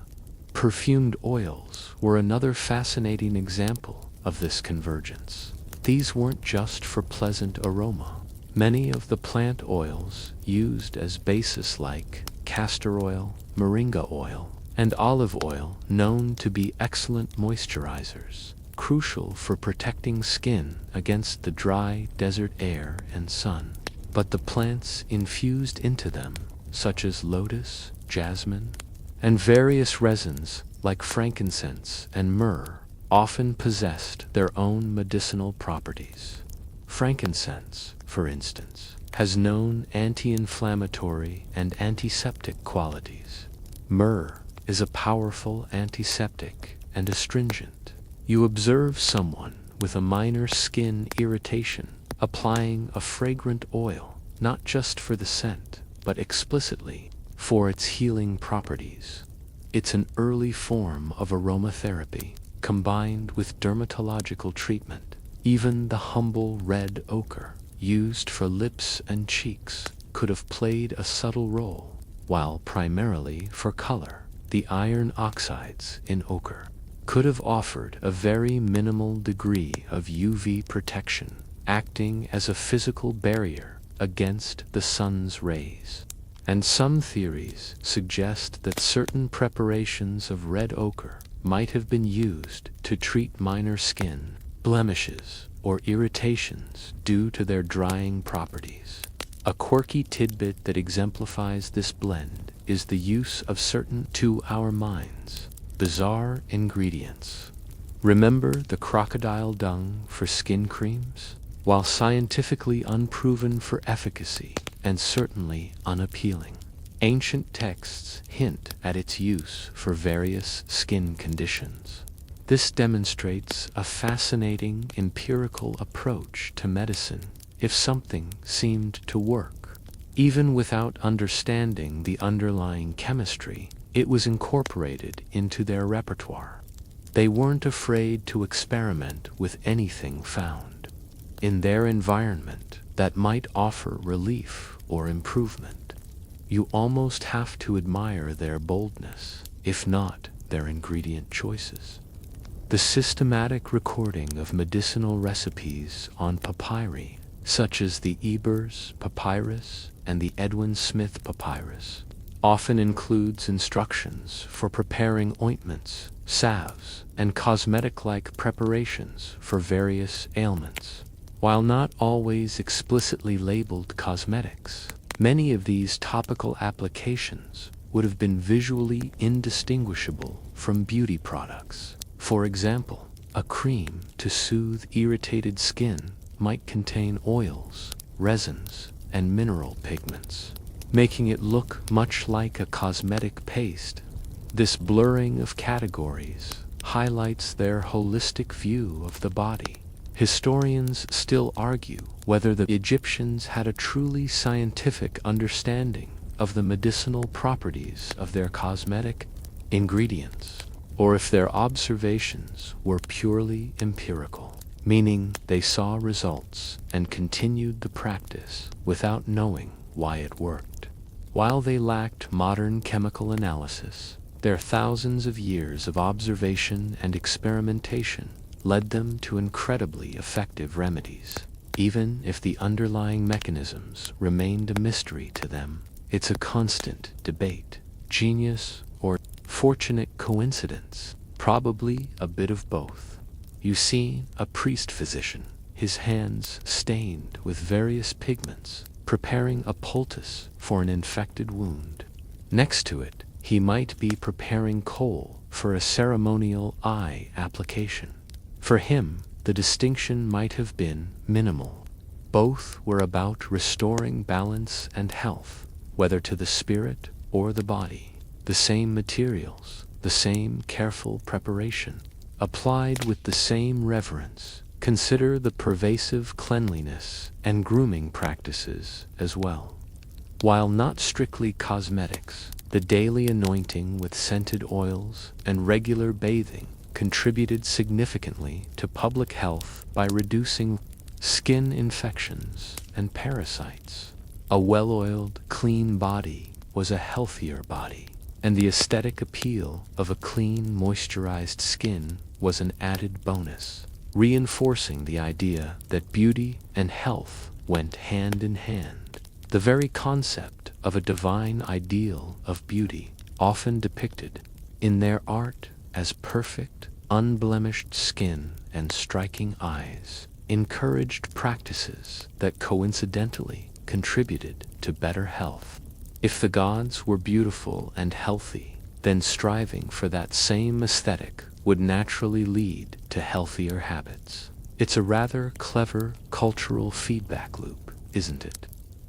Perfumed oils were another fascinating example of this convergence. These weren't just for pleasant aroma. Many of the plant oils used as bases like castor oil, moringa oil, and olive oil, known to be excellent moisturizers, crucial for protecting skin against the dry desert air and sun. But the plants infused into them, such as lotus, jasmine, and various resins like frankincense and myrrh, often possessed their own medicinal properties. Frankincense, for instance, has known anti-inflammatory and antiseptic qualities. Myrrh is a powerful antiseptic and astringent. You observe someone with a minor skin irritation applying a fragrant oil, not just for the scent, but explicitly for its healing properties. It's an early form of aromatherapy, combined with dermatological treatment. Even the humble red ochre, used for lips and cheeks, could have played a subtle role, while primarily for color. The iron oxides in ochre could have offered a very minimal degree of UV protection, acting as a physical barrier against the sun's rays. And some theories suggest that certain preparations of red ochre might have been used to treat minor skin blemishes or irritations due to their drying properties. A quirky tidbit that exemplifies this blend is the use of certain, to our minds, bizarre ingredients. Remember the crocodile dung for skin creams? While scientifically unproven for efficacy and certainly unappealing, ancient texts hint at its use for various skin conditions. This demonstrates a fascinating empirical approach to medicine. If something seemed to work, even without understanding the underlying chemistry, it was incorporated into their repertoire. They weren't afraid to experiment with anything found in their environment that might offer relief or improvement. You almost have to admire their boldness, if not their ingredient choices. The systematic recording of medicinal recipes on papyri, such as the Ebers Papyrus and the Edwin Smith Papyrus, often includes instructions for preparing ointments, salves, and cosmetic-like preparations for various ailments. While not always explicitly labeled cosmetics, many of these topical applications would have been visually indistinguishable from beauty products. For example, a cream to soothe irritated skin might contain oils, resins, and mineral pigments. making it look much like a cosmetic paste. This blurring of categories highlights their holistic view of the body. Historians still argue whether the Egyptians had a truly scientific understanding of the medicinal properties of their cosmetic ingredients, or if their observations were purely empirical, meaning they saw results and continued the practice without knowing why it worked. While they lacked modern chemical analysis, their thousands of years of observation and experimentation led them to incredibly effective remedies. Even if the underlying mechanisms remained a mystery to them, it's a constant debate. Genius or fortunate coincidence? Probably a bit of both. You see a priest-physician, his hands stained with various pigments, preparing a poultice for an infected wound. Next to it, he might be preparing Kohl for a ceremonial eye application. For him, the distinction might have been minimal. Both were about restoring balance and health, whether to the spirit or the body. The same materials, the same careful preparation, applied with the same reverence. Consider the pervasive cleanliness and grooming practices as well. While not strictly cosmetics, the daily anointing with scented oils and regular bathing contributed significantly to public health by reducing skin infections and parasites. A well-oiled, clean body was a healthier body, and the aesthetic appeal of a clean, moisturized skin was an added bonus, reinforcing the idea that beauty and health went hand in hand. The very concept of a divine ideal of beauty, often depicted in their art as perfect, unblemished skin and striking eyes, encouraged practices that coincidentally contributed to better health. If the gods were beautiful and healthy, then striving for that same aesthetic would naturally lead to healthier habits. It's a rather clever cultural feedback loop, isn't it?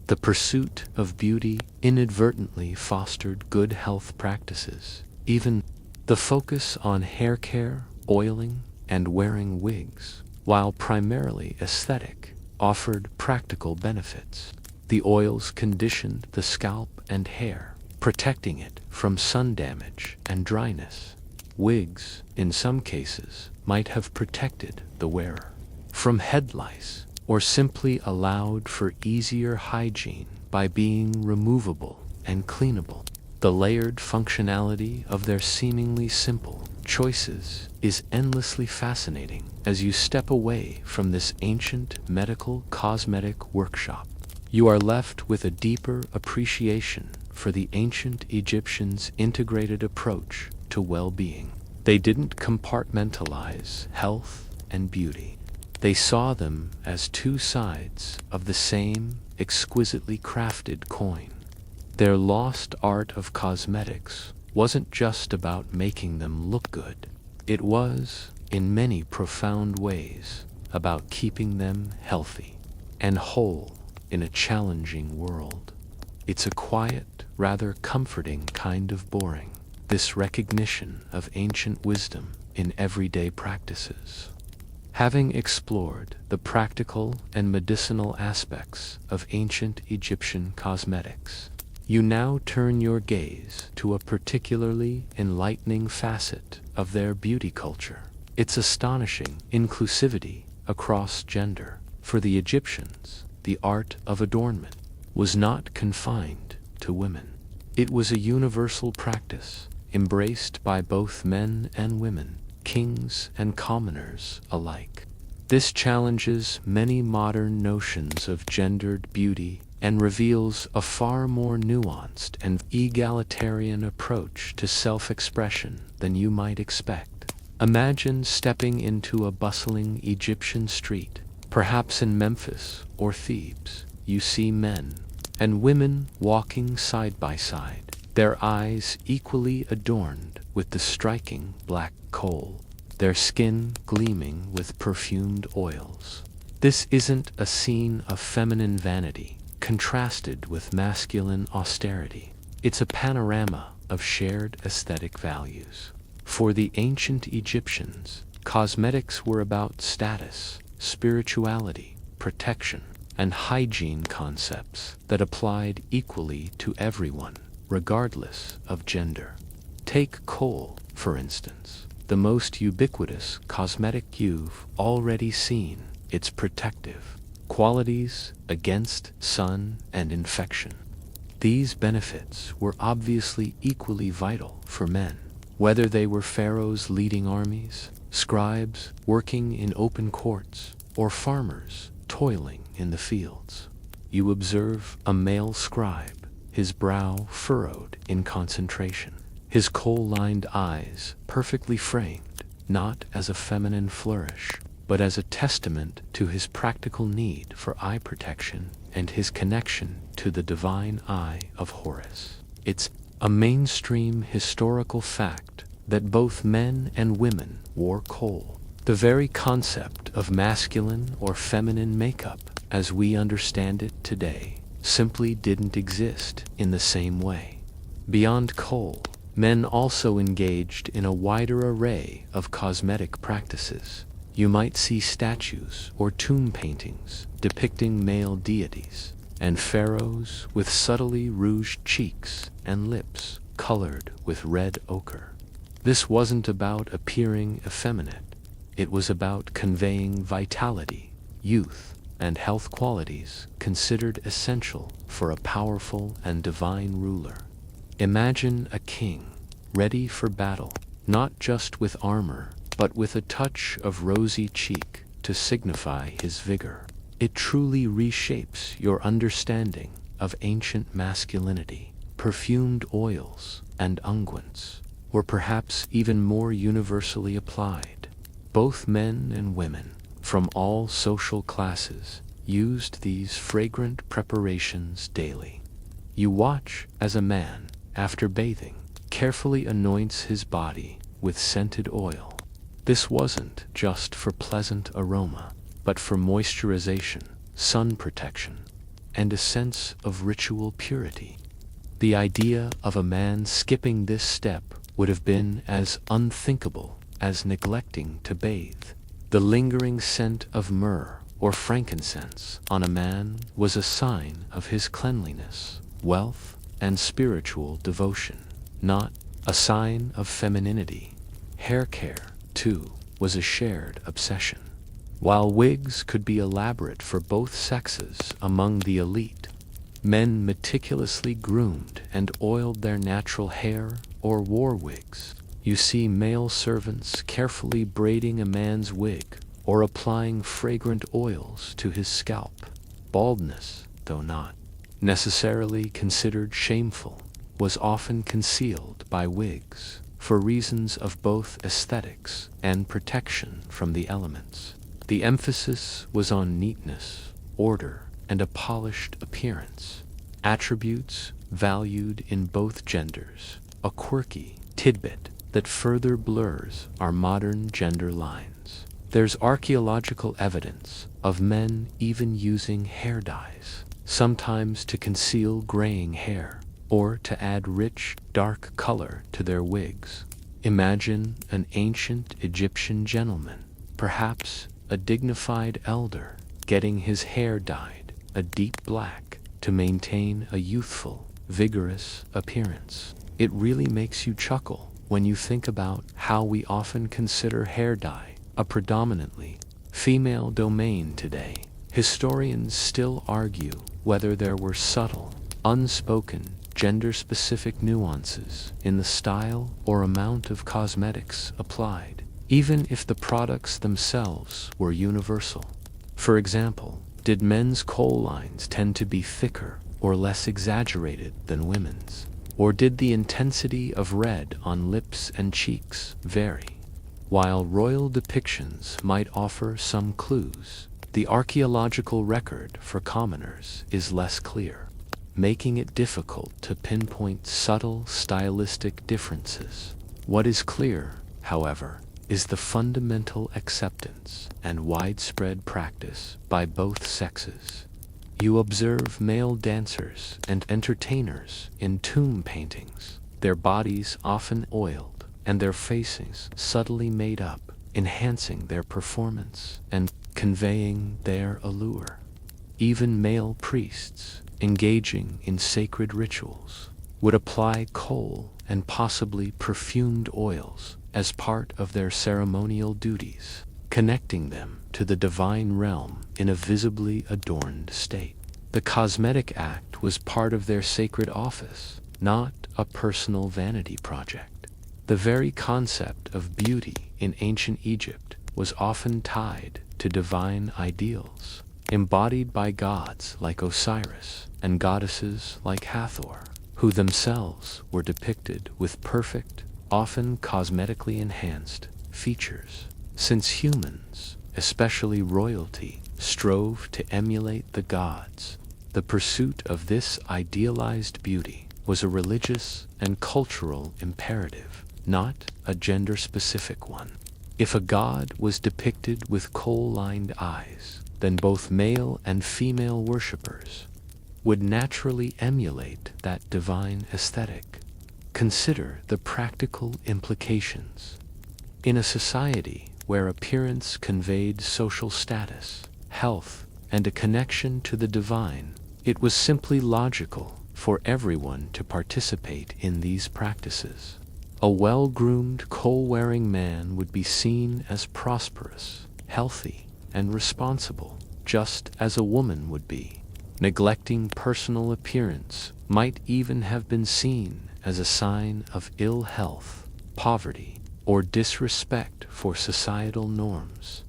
The pursuit of beauty inadvertently fostered good health practices. Even the focus on hair care, oiling, and wearing wigs, while primarily aesthetic, offered practical benefits. The oils conditioned the scalp and hair, protecting it from sun damage and dryness. Wigs, in some cases, might have protected the wearer from head lice, or simply allowed for easier hygiene by being removable and cleanable. The layered functionality of their seemingly simple choices is endlessly fascinating as you step away from this ancient medical cosmetic workshop. You are left with a deeper appreciation for the ancient Egyptians' integrated approach to well-being. They didn't compartmentalize health and beauty. They saw them as two sides of the same exquisitely crafted coin. Their lost art of cosmetics wasn't just about making them look good. It was, in many profound ways, about keeping them healthy and whole in a challenging world. It's a quiet, rather comforting kind of boring, this recognition of ancient wisdom in everyday practices. Having explored the practical and medicinal aspects of ancient Egyptian cosmetics, you now turn your gaze to a particularly enlightening facet of their beauty culture. Its astonishing inclusivity across gender. For the Egyptians, the art of adornment was not confined to women. It was a universal practice, embraced by both men and women, kings and commoners alike. This challenges many modern notions of gendered beauty and reveals a far more nuanced and egalitarian approach to self-expression than you might expect. Imagine stepping into a bustling Egyptian street, perhaps in Memphis or Thebes. You see men and women walking side by side, their eyes equally adorned with the striking black kohl, their skin gleaming with perfumed oils. This isn't a scene of feminine vanity, contrasted with masculine austerity. It's a panorama of shared aesthetic values. For the ancient Egyptians, cosmetics were about status, spirituality, protection, and hygiene concepts that applied equally to everyone, regardless of gender. Take Kohl, for instance, the most ubiquitous cosmetic you've already seen. Its protective qualities against sun and infection. These benefits were obviously equally vital for men, whether they were pharaohs leading armies, scribes working in open courts, or farmers toiling in the fields. You observe a male scribe, his brow furrowed in concentration, his kohl-lined eyes perfectly framed, not as a feminine flourish, but as a testament to his practical need for eye protection and his connection to the divine eye of Horus. It's a mainstream historical fact that both men and women wore kohl. The very concept of masculine or feminine makeup, as we understand it today, simply didn't exist in the same way. Beyond kohl, men also engaged in a wider array of cosmetic practices. You might see statues or tomb paintings depicting male deities, and pharaohs with subtly rouged cheeks and lips colored with red ochre. This wasn't about appearing effeminate. It was about conveying vitality, youth, and health qualities considered essential for a powerful and divine ruler. Imagine a king, ready for battle, not just with armor, but with a touch of rosy cheek to signify his vigor. It truly reshapes your understanding of ancient masculinity. Perfumed oils and unguents were perhaps even more universally applied. Both men and women, from all social classes, used these fragrant preparations daily. You watch as a man, after bathing, carefully anoints his body with scented oil. This wasn't just for pleasant aroma, but for moisturization, sun protection, and a sense of ritual purity. The idea of a man skipping this step would have been as unthinkable as neglecting to bathe. The lingering scent of myrrh or frankincense on a man was a sign of his cleanliness, wealth, and spiritual devotion, not a sign of femininity. Hair care, too, was a shared obsession. While wigs could be elaborate for both sexes among the elite, men meticulously groomed and oiled their natural hair or wore wigs. You see male servants carefully braiding a man's wig or applying fragrant oils to his scalp. Baldness, though not necessarily considered shameful, was often concealed by wigs, for reasons of both aesthetics and protection from the elements. The emphasis was on neatness, order, and a polished appearance, attributes valued in both genders, a quirky tidbit that further blurs our modern gender lines. There's archaeological evidence of men even using hair dyes, sometimes to conceal graying hair, or to add rich, dark color to their wigs. Imagine an ancient Egyptian gentleman, perhaps a dignified elder, getting his hair dyed a deep black to maintain a youthful, vigorous appearance. It really makes you chuckle when you think about how we often consider hair dye a predominantly female domain today. Historians still argue whether there were subtle, unspoken, gender-specific nuances in the style or amount of cosmetics applied, even if the products themselves were universal. For example, did men's kohl lines tend to be thicker or less exaggerated than women's? Or did the intensity of red on lips and cheeks vary? While royal depictions might offer some clues, the archaeological record for commoners is less clear, making it difficult to pinpoint subtle stylistic differences. What is clear, however, is the fundamental acceptance and widespread practice by both sexes. You observe male dancers and entertainers in tomb paintings, their bodies often oiled and their faces subtly made up, enhancing their performance and conveying their allure. Even male priests, engaging in sacred rituals, would apply kohl and possibly perfumed oils as part of their ceremonial duties, connecting them to the divine realm in a visibly adorned state. The cosmetic act was part of their sacred office, not a personal vanity project. The very concept of beauty in ancient Egypt was often tied to divine ideals, embodied by gods like Osiris and goddesses like Hathor, who themselves were depicted with perfect, often cosmetically enhanced, features. Since humans, especially royalty, strove to emulate the gods, the pursuit of this idealized beauty was a religious and cultural imperative, not a gender-specific one. If a god was depicted with kohl-lined eyes, then both male and female worshippers would naturally emulate that divine aesthetic. Consider the practical implications. In a society where appearance conveyed social status, health, and a connection to the divine, it was simply logical for everyone to participate in these practices. A well-groomed, kohl-wearing man would be seen as prosperous, healthy, and responsible, just as a woman would be. Neglecting personal appearance might even have been seen as a sign of ill health, poverty, or disrespect for societal norms.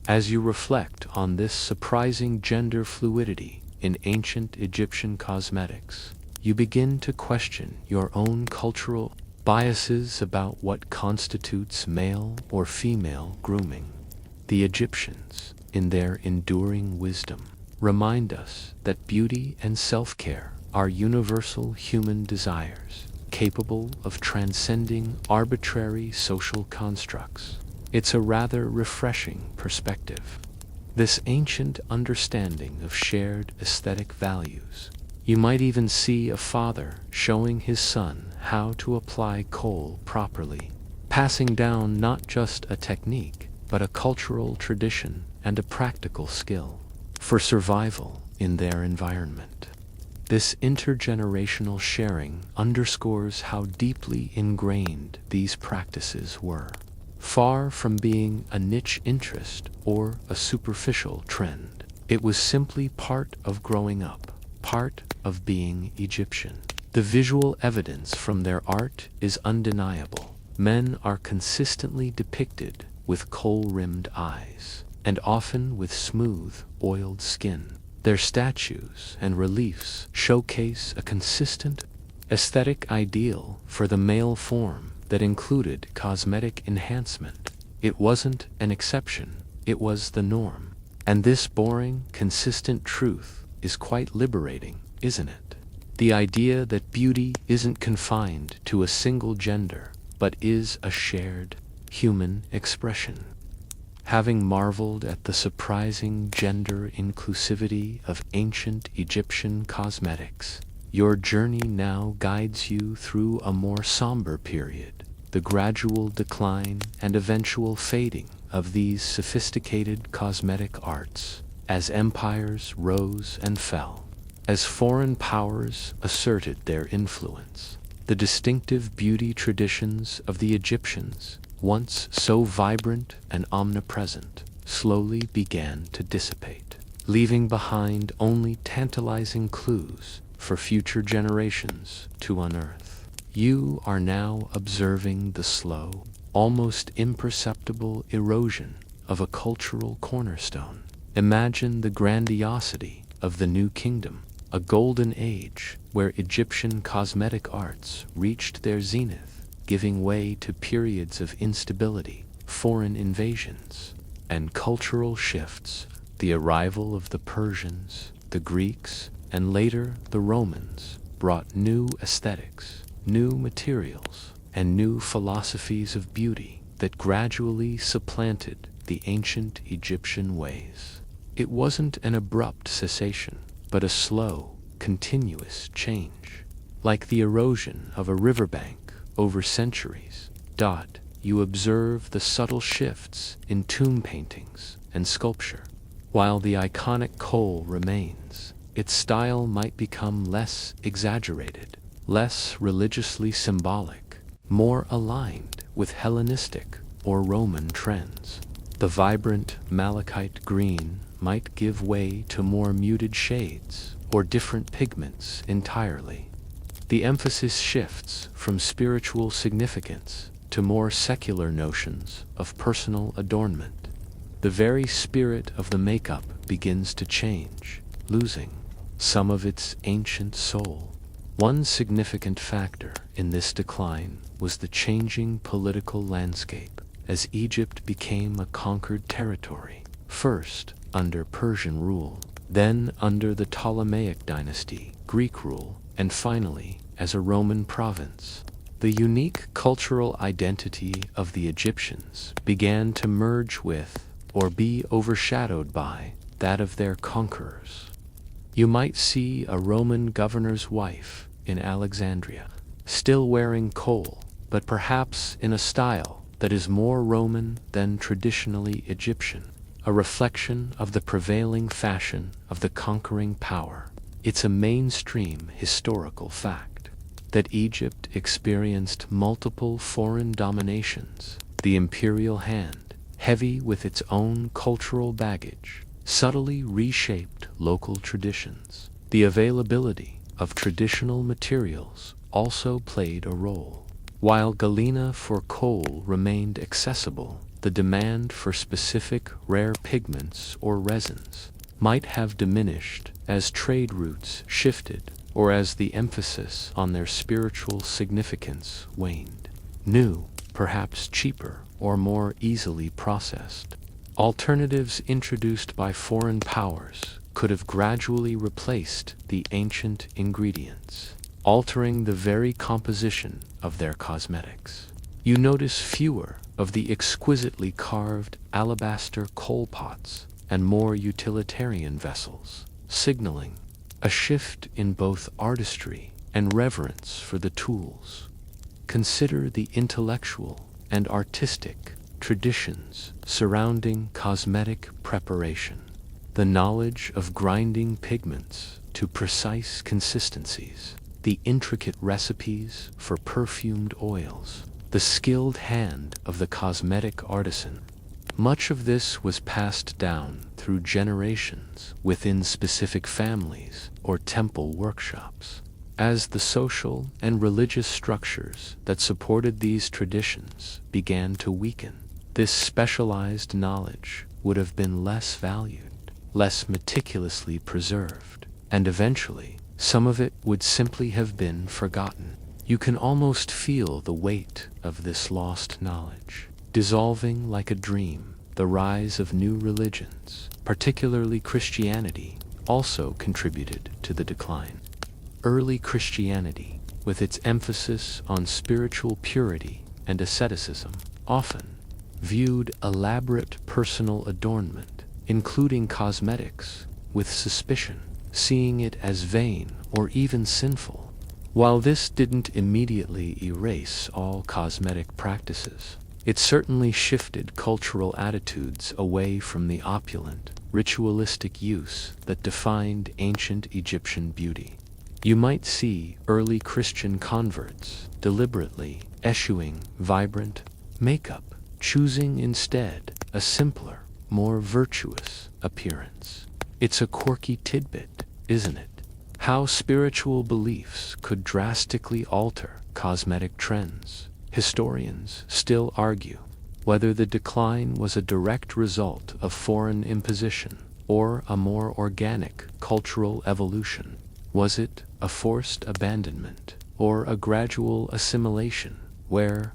As you reflect on this surprising gender fluidity in ancient Egyptian cosmetics, you begin to question your own cultural biases about what constitutes male or female grooming. The Egyptians, in their enduring wisdom, remind us that beauty and self-care are universal human desires, capable of transcending arbitrary social constructs. It's a rather refreshing perspective. This ancient understanding of shared aesthetic values. You might even see a father showing his son how to apply kohl properly, passing down not just a technique, but a cultural tradition and a practical skill for survival in their environment. This intergenerational sharing underscores how deeply ingrained these practices were, far from being a niche interest or a superficial trend. It was simply part of growing up, part of being Egyptian. The visual evidence from their art is undeniable. Men are consistently depicted with kohl-rimmed eyes, and often with smooth, oiled skin. Their statues and reliefs showcase a consistent aesthetic ideal for the male form that included cosmetic enhancement. It wasn't an exception, it was the norm. And this boring, consistent truth is quite liberating, isn't it? The idea that beauty isn't confined to a single gender, but is a shared, human expression. Having marveled at the surprising gender inclusivity of ancient Egyptian cosmetics, your journey now guides you through a more somber period, the gradual decline and eventual fading of these sophisticated cosmetic arts, as empires rose and fell, as foreign powers asserted their influence. The distinctive beauty traditions of the Egyptians, once so vibrant and omnipresent, slowly began to dissipate, leaving behind only tantalizing clues for future generations to unearth. You are now observing the slow, almost imperceptible erosion of a cultural cornerstone. Imagine the grandiosity of the New Kingdom, a golden age where Egyptian cosmetic arts reached their zenith, giving way to periods of instability, foreign invasions, and cultural shifts. The arrival of the Persians, the Greeks, and later the Romans brought new aesthetics, new materials, and new philosophies of beauty that gradually supplanted the ancient Egyptian ways. It wasn't an abrupt cessation, but a slow, continuous change. Like the erosion of a riverbank over centuries. You observe the subtle shifts in tomb paintings and sculpture. While the iconic Kohl remains, its style might become less exaggerated, less religiously symbolic, more aligned with Hellenistic or Roman trends. The vibrant malachite green might give way to more muted shades or different pigments entirely. The emphasis shifts from spiritual significance to more secular notions of personal adornment. The very spirit of the makeup begins to change, losing some of its ancient soul. One significant factor in this decline was the changing political landscape as Egypt became a conquered territory, first under Persian rule, then under the Ptolemaic dynasty, Greek rule, and finally as a Roman province. The unique cultural identity of the Egyptians began to merge with, or be overshadowed by, that of their conquerors. You might see a Roman governor's wife in Alexandria, still wearing Kohl, but perhaps in a style that is more Roman than traditionally Egyptian, a reflection of the prevailing fashion of the conquering power. It's a mainstream historical fact that Egypt experienced multiple foreign dominations. The imperial hand, heavy with its own cultural baggage, subtly reshaped local traditions. The availability of traditional materials also played a role. While galena for Kohl remained accessible, the demand for specific rare pigments or resins might have diminished as trade routes shifted or as the emphasis on their spiritual significance waned. New, perhaps cheaper or more easily processed, alternatives introduced by foreign powers could have gradually replaced the ancient ingredients, altering the very composition of their cosmetics. You notice fewer of the exquisitely carved alabaster Kohl pots and more utilitarian vessels, signaling a shift in both artistry and reverence for the tools. Consider the intellectual and artistic traditions surrounding cosmetic preparation. The knowledge of grinding pigments to precise consistencies, the intricate recipes for perfumed oils, the skilled hand of the cosmetic artisan. Much of this was passed down through generations within specific families or temple workshops. As the social and religious structures that supported these traditions began to weaken, this specialized knowledge would have been less valued, less meticulously preserved, and eventually some of it would simply have been forgotten. You can almost feel the weight of this lost knowledge, dissolving like a dream. The rise of new religions, particularly Christianity, also contributed to the decline. Early Christianity, with its emphasis on spiritual purity and asceticism, often viewed elaborate personal adornment, including cosmetics, with suspicion, seeing it as vain or even sinful. While this didn't immediately erase all cosmetic practices, it certainly shifted cultural attitudes away from the opulent, ritualistic use that defined ancient Egyptian beauty. You might see early Christian converts deliberately eschewing vibrant makeup, choosing instead a simpler, more virtuous appearance. It's a quirky tidbit, isn't it? How spiritual beliefs could drastically alter cosmetic trends. Historians still argue whether the decline was a direct result of foreign imposition or a more organic cultural evolution. Was it a forced abandonment or a gradual assimilation where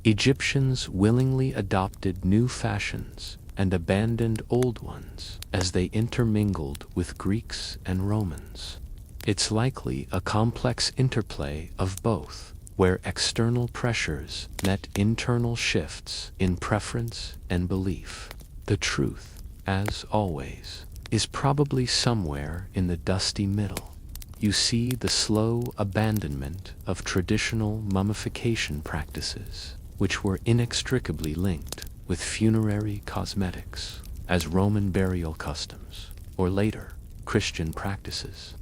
Egyptians willingly adopted new fashions and abandoned old ones as they intermingled with Greeks and Romans? It's likely a complex interplay of both, where external pressures met internal shifts in preference and belief. The truth, as always, is probably somewhere in the dusty middle. You see the slow abandonment of traditional mummification practices, which were inextricably linked with funerary cosmetics, as Roman burial customs, or later, Christian practices,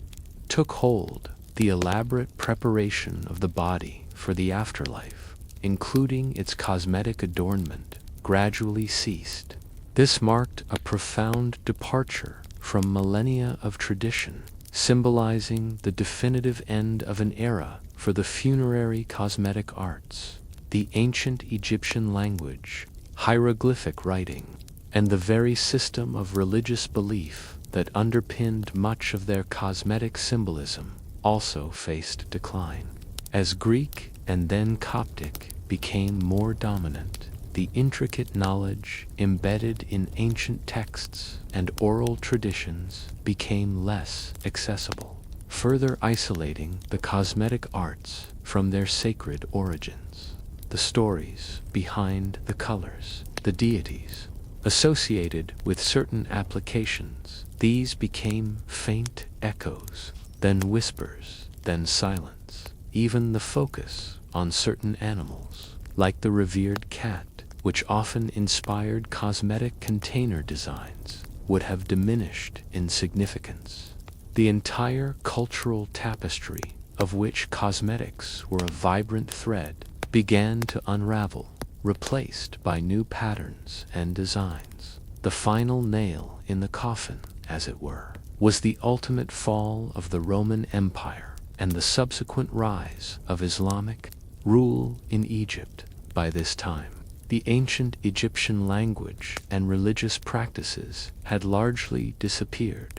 took hold. The elaborate preparation of the body for the afterlife, including its cosmetic adornment, gradually ceased. This marked a profound departure from millennia of tradition, symbolizing the definitive end of an era for the funerary cosmetic arts. The ancient Egyptian language, hieroglyphic writing, and the very system of religious belief that underpinned much of their cosmetic symbolism also faced decline. As Greek and then Coptic became more dominant, the intricate knowledge embedded in ancient texts and oral traditions became less accessible, further isolating the cosmetic arts from their sacred origins. The stories behind the colors, the deities associated with certain applications, these became faint echoes, then whispers, then silence. Even the focus on certain animals, like the revered cat, which often inspired cosmetic container designs, would have diminished in significance. The entire cultural tapestry, of which cosmetics were a vibrant thread, began to unravel, replaced by new patterns and designs. The final nail in the coffin, as it were, was the ultimate fall of the Roman Empire and the subsequent rise of Islamic rule in Egypt. By this time, the ancient Egyptian language and religious practices had largely disappeared,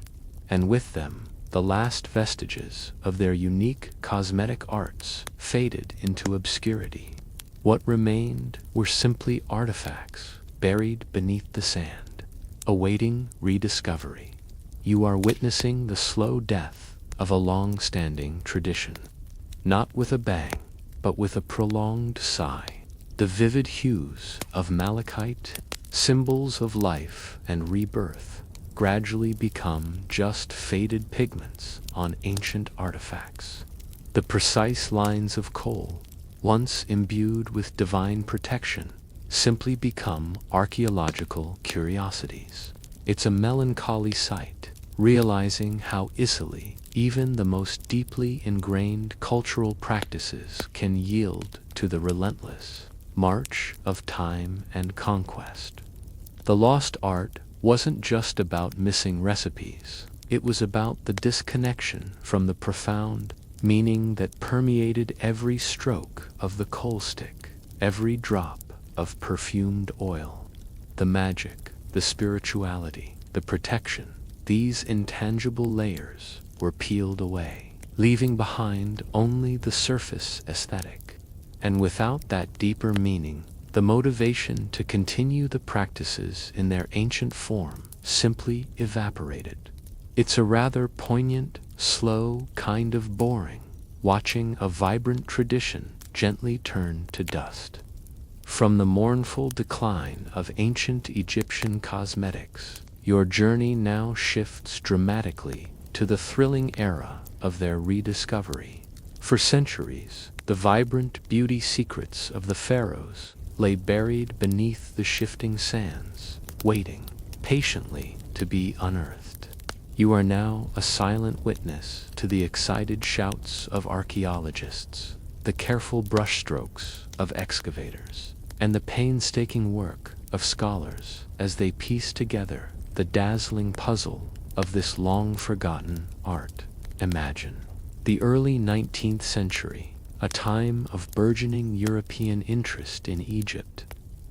and with them, the last vestiges of their unique cosmetic arts faded into obscurity. What remained were simply artifacts buried beneath the sand, awaiting rediscovery. You are witnessing the slow death of a long-standing tradition, not with a bang, but with a prolonged sigh. The vivid hues of malachite, symbols of life and rebirth, gradually become just faded pigments on ancient artifacts. The precise lines of Kohl, once imbued with divine protection, simply become archaeological curiosities. It's a melancholy sight, realizing how easily even the most deeply ingrained cultural practices can yield to the relentless march of time and conquest. The lost art wasn't just about missing recipes. It was about the disconnection from the profound meaning that permeated every stroke of the coal stick, every drop of perfumed oil. The magic, the spirituality, the protection, these intangible layers were peeled away, leaving behind only the surface aesthetic. And without that deeper meaning, the motivation to continue the practices in their ancient form simply evaporated. It's a rather poignant, slow kind of boring, watching a vibrant tradition gently turn to dust. From the mournful decline of ancient Egyptian cosmetics, your journey now shifts dramatically to the thrilling era of their rediscovery. For centuries, the vibrant beauty secrets of the Pharaohs lay buried beneath the shifting sands, waiting patiently to be unearthed. You are now a silent witness to the excited shouts of archaeologists, the careful brushstrokes of excavators, and the painstaking work of scholars as they piece together the dazzling puzzle of this long-forgotten art. Imagine the early 19th century, a time of burgeoning European interest in Egypt.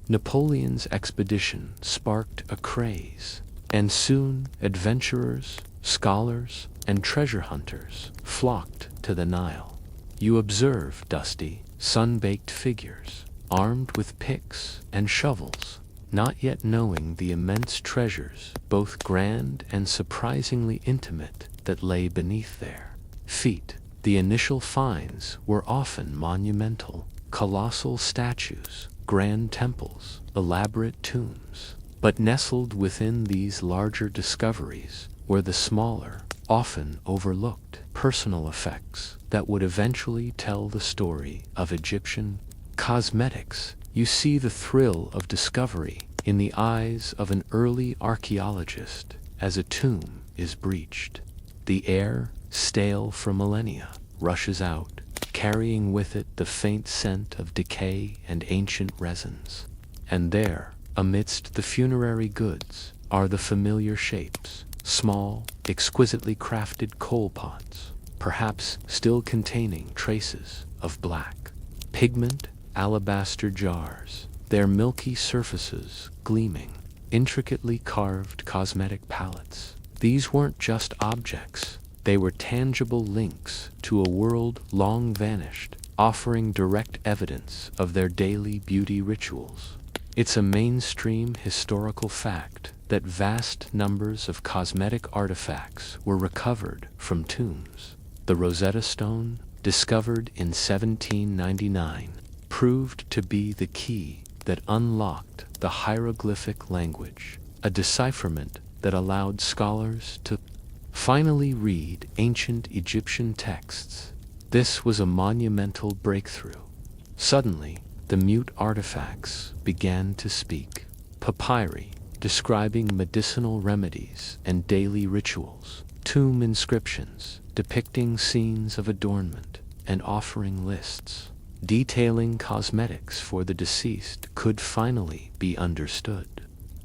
Napoleon's expedition sparked a craze, and soon adventurers, scholars, and treasure hunters flocked to the Nile. You observe dusty, sun-baked figures, armed with picks and shovels, not yet knowing the immense treasures, both grand and surprisingly intimate, that lay beneath their feet. The initial finds were often monumental, colossal statues, grand temples, elaborate tombs. But nestled within these larger discoveries were the smaller, often overlooked, personal effects that would eventually tell the story of Egyptian cosmetics. You see the thrill of discovery in the eyes of an early archaeologist as a tomb is breached. The air, stale for millennia, rushes out, carrying with it the faint scent of decay and ancient resins. And there, amidst the funerary goods, are the familiar shapes, small, exquisitely crafted coal pots, perhaps still containing traces of black pigment, alabaster jars, their milky surfaces gleaming, intricately carved cosmetic palettes. These weren't just objects, they were tangible links to a world long vanished, offering direct evidence of their daily beauty rituals. It's a mainstream historical fact that vast numbers of cosmetic artifacts were recovered from tombs. The Rosetta Stone, discovered in 1799, proved to be the key that unlocked the hieroglyphic language, a decipherment that allowed scholars to finally read ancient Egyptian texts. This was a monumental breakthrough. Suddenly, the mute artifacts began to speak. Papyri, describing medicinal remedies and daily rituals, tomb inscriptions depicting scenes of adornment, and offering lists detailing cosmetics for the deceased could finally be understood.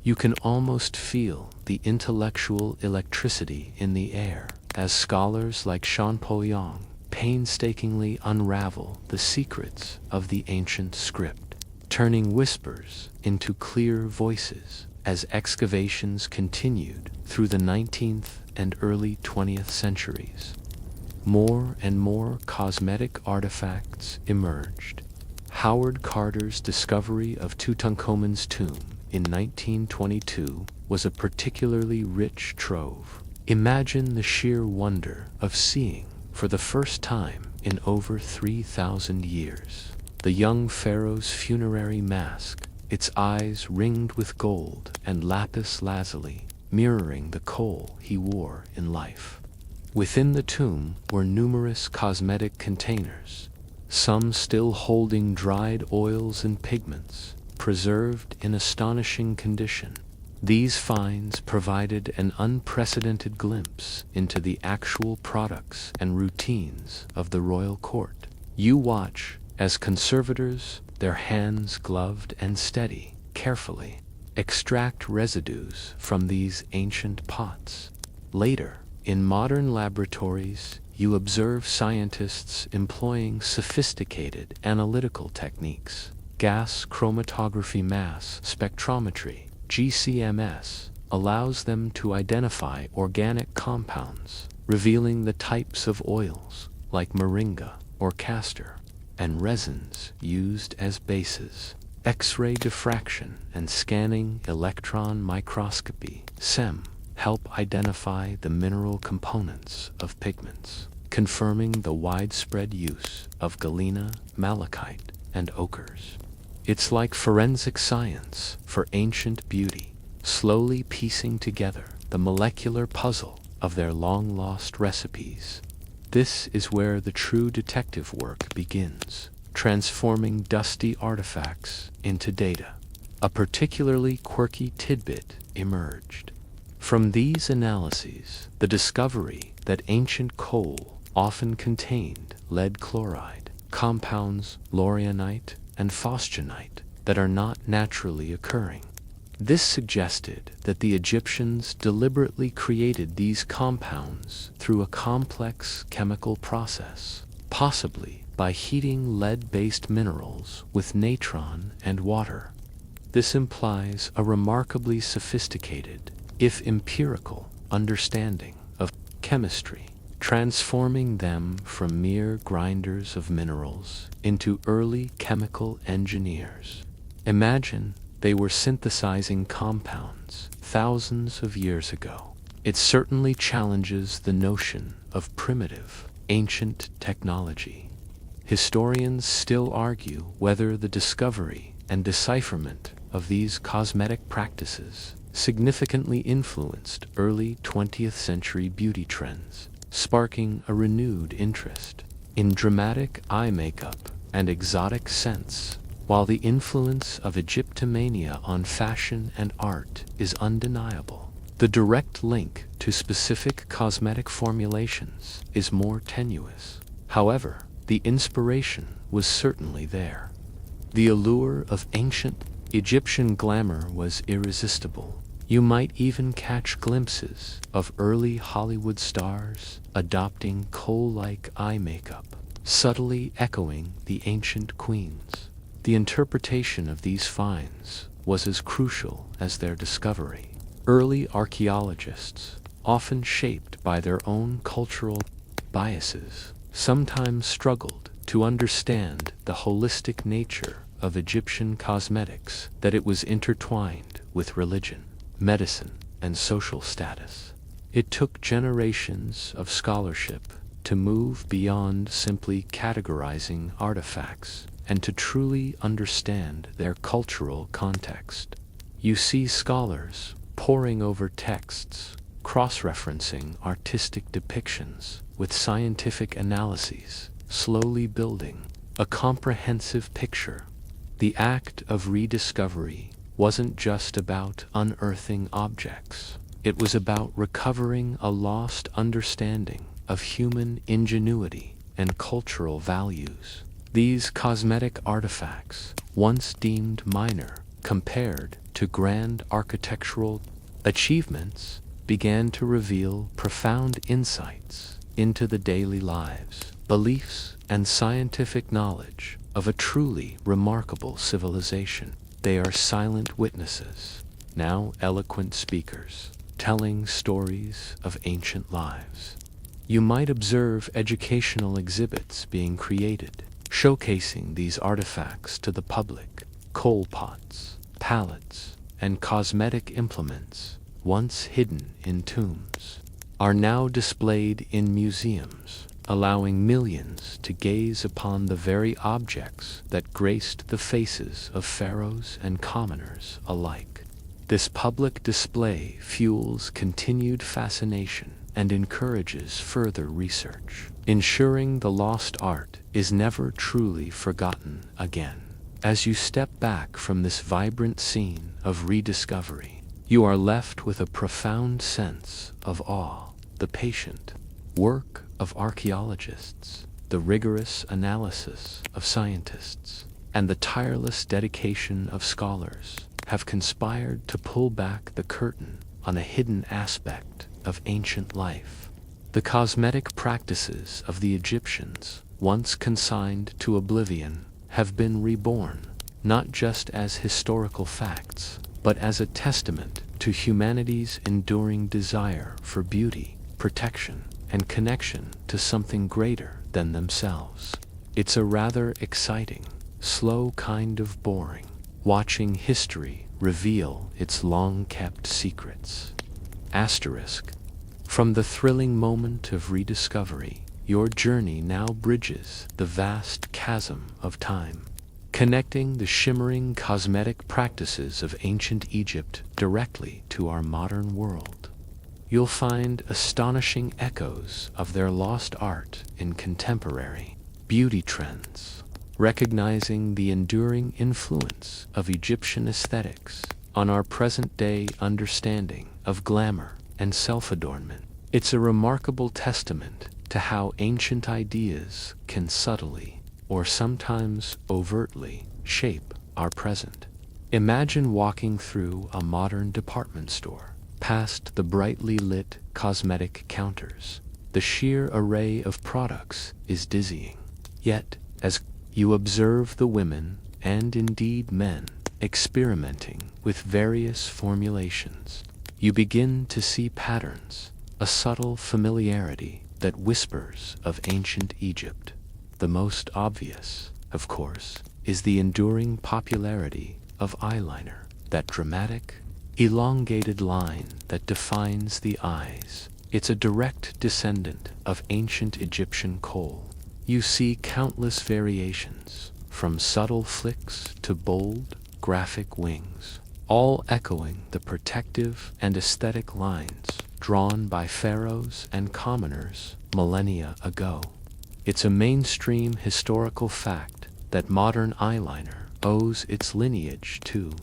You can almost feel the intellectual electricity in the air as scholars like Champollion painstakingly unravel the secrets of the ancient script, turning whispers into clear voices as excavations continued through the 19th and early 20th centuries. More and more cosmetic artifacts emerged. Howard Carter's discovery of Tutankhamun's tomb in 1922 was a particularly rich trove. Imagine the sheer wonder of seeing, for the first time in over 3,000 years, the young pharaoh's funerary mask, its eyes ringed with gold and lapis lazuli, mirroring the kohl he wore in life. Within the tomb were numerous cosmetic containers, some still holding dried oils and pigments, preserved in astonishing condition. These finds provided an unprecedented glimpse into the actual products and routines of the royal court. You watch as conservators, their hands gloved and steady, carefully extract residues from these ancient pots. Later, in modern laboratories, you observe scientists employing sophisticated analytical techniques. Gas chromatography mass spectrometry, GCMS, allows them to identify organic compounds, revealing the types of oils, like moringa or castor, and resins used as bases. X-ray diffraction and scanning electron microscopy, SEM, help identify the mineral components of pigments, confirming the widespread use of galena, malachite, and ochres. It's like forensic science for ancient beauty, slowly piecing together the molecular puzzle of their long-lost recipes. This is where the true detective work begins, transforming dusty artifacts into data. A particularly quirky tidbit emerged. From these analyses, the discovery that ancient coal often contained lead chloride, compounds lauryonite and phosgenite that are not naturally occurring. This suggested that the Egyptians deliberately created these compounds through a complex chemical process, possibly by heating lead-based minerals with natron and water. This implies a remarkably sophisticated, if empirical, understanding of chemistry, transforming them from mere grinders of minerals into early chemical engineers. Imagine they were synthesizing compounds thousands of years ago. It certainly challenges the notion of primitive, ancient technology. Historians still argue whether the discovery and decipherment of these cosmetic practices significantly influenced early 20th century beauty trends, sparking a renewed interest in dramatic eye makeup and exotic scents. While the influence of Egyptomania on fashion and art is undeniable, the direct link to specific cosmetic formulations is more tenuous. However, the inspiration was certainly there. The allure of ancient Egyptian glamour was irresistible. You might even catch glimpses of early Hollywood stars adopting Kohl-like eye makeup, subtly echoing the ancient queens. The interpretation of these finds was as crucial as their discovery. Early archaeologists, often shaped by their own cultural biases, sometimes struggled to understand the holistic nature of Egyptian cosmetics, that it was intertwined with religion, medicine, and social status. It took generations of scholarship to move beyond simply categorizing artifacts and to truly understand their cultural context. You see scholars poring over texts, cross-referencing artistic depictions with scientific analyses, slowly building a comprehensive picture. The act of rediscovery wasn't just about unearthing objects. It was about recovering a lost understanding of human ingenuity and cultural values. These cosmetic artifacts, once deemed minor compared to grand architectural achievements, began to reveal profound insights into the daily lives, beliefs, and scientific knowledge of a truly remarkable civilization. They are silent witnesses, now eloquent speakers, telling stories of ancient lives. You might observe educational exhibits being created, showcasing these artifacts to the public. Kohl pots, palettes, and cosmetic implements, once hidden in tombs, are now displayed in museums, allowing millions to gaze upon the very objects that graced the faces of pharaohs and commoners alike. This public display fuels continued fascination and encourages further research, ensuring the lost art is never truly forgotten again. As you step back from this vibrant scene of rediscovery, you are left with a profound sense of awe. The patient work of archaeologists, the rigorous analysis of scientists, and the tireless dedication of scholars have conspired to pull back the curtain on a hidden aspect of ancient life. The cosmetic practices of the Egyptians, once consigned to oblivion, have been reborn, not just as historical facts, but as a testament to humanity's enduring desire for beauty, protection, and connection to something greater than themselves. It's a rather exciting, slow kind of boring, watching history reveal its long-kept secrets. Asterisk. From the thrilling moment of rediscovery, your journey now bridges the vast chasm of time, connecting the shimmering cosmetic practices of ancient Egypt directly to our modern world. You'll find astonishing echoes of their lost art in contemporary beauty trends, recognizing the enduring influence of Egyptian aesthetics on our present-day understanding of glamour and self-adornment. It's a remarkable testament to how ancient ideas can subtly, or sometimes overtly, shape our present. Imagine walking through a modern department store, past the brightly lit cosmetic counters. The sheer array of products is dizzying. Yet, as you observe the women, and indeed men, experimenting with various formulations, you begin to see patterns, a subtle familiarity that whispers of ancient Egypt. The most obvious, of course, is the enduring popularity of eyeliner, that dramatic, elongated line that defines the eyes. It's a direct descendant of ancient Egyptian kohl. You see countless variations, from subtle flicks to bold, graphic wings, all echoing the protective and aesthetic lines drawn by pharaohs and commoners millennia ago. It's a mainstream historical fact that modern eyeliner owes its lineage to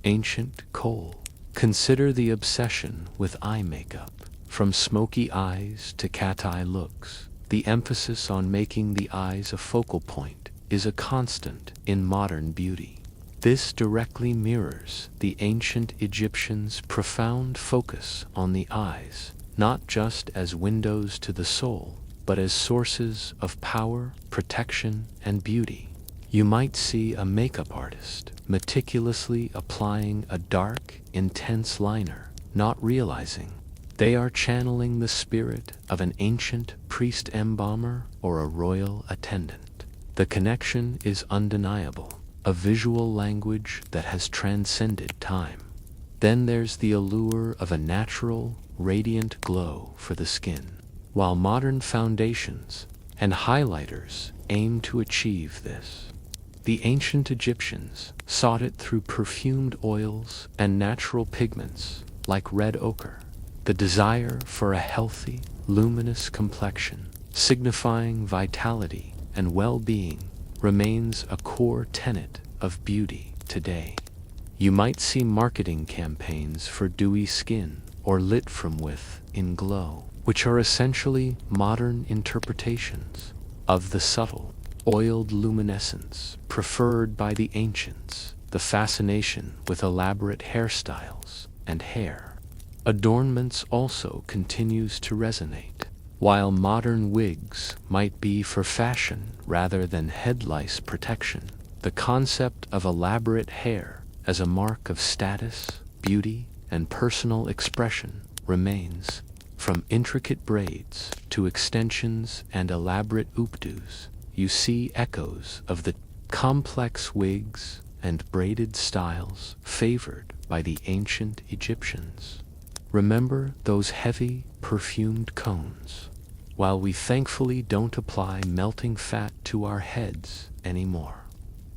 ancient Kohl. Consider the obsession with eye makeup. From smoky eyes to cat-eye looks, the emphasis on making the eyes a focal point is a constant in modern beauty. This directly mirrors the ancient Egyptians' profound focus on the eyes, not just as windows to the soul, but as sources of power, protection, and beauty. You might see a makeup artist meticulously applying a dark, intense liner, not realizing they are channeling the spirit of an ancient priest embalmer or a royal attendant. The connection is undeniable, a visual language that has transcended time. Then there's the allure of a natural, radiant glow for the skin. While modern foundations and highlighters aim to achieve this, the ancient Egyptians sought it through perfumed oils and natural pigments like red ochre. The desire for a healthy, luminous complexion, signifying vitality and well-being, remains a core tenet of beauty today. You might see marketing campaigns for dewy skin or lit from within glow, which are essentially modern interpretations of the subtle, oiled luminescence preferred by the ancients, the fascination with elaborate hairstyles and hair adornments also continues to resonate. While modern wigs might be for fashion rather than head lice protection, the concept of elaborate hair as a mark of status, beauty, and personal expression remains. From intricate braids to extensions and elaborate updos, you see echoes of the complex wigs and braided styles favored by the ancient Egyptians. Remember those heavy, perfumed cones? While we thankfully don't apply melting fat to our heads anymore,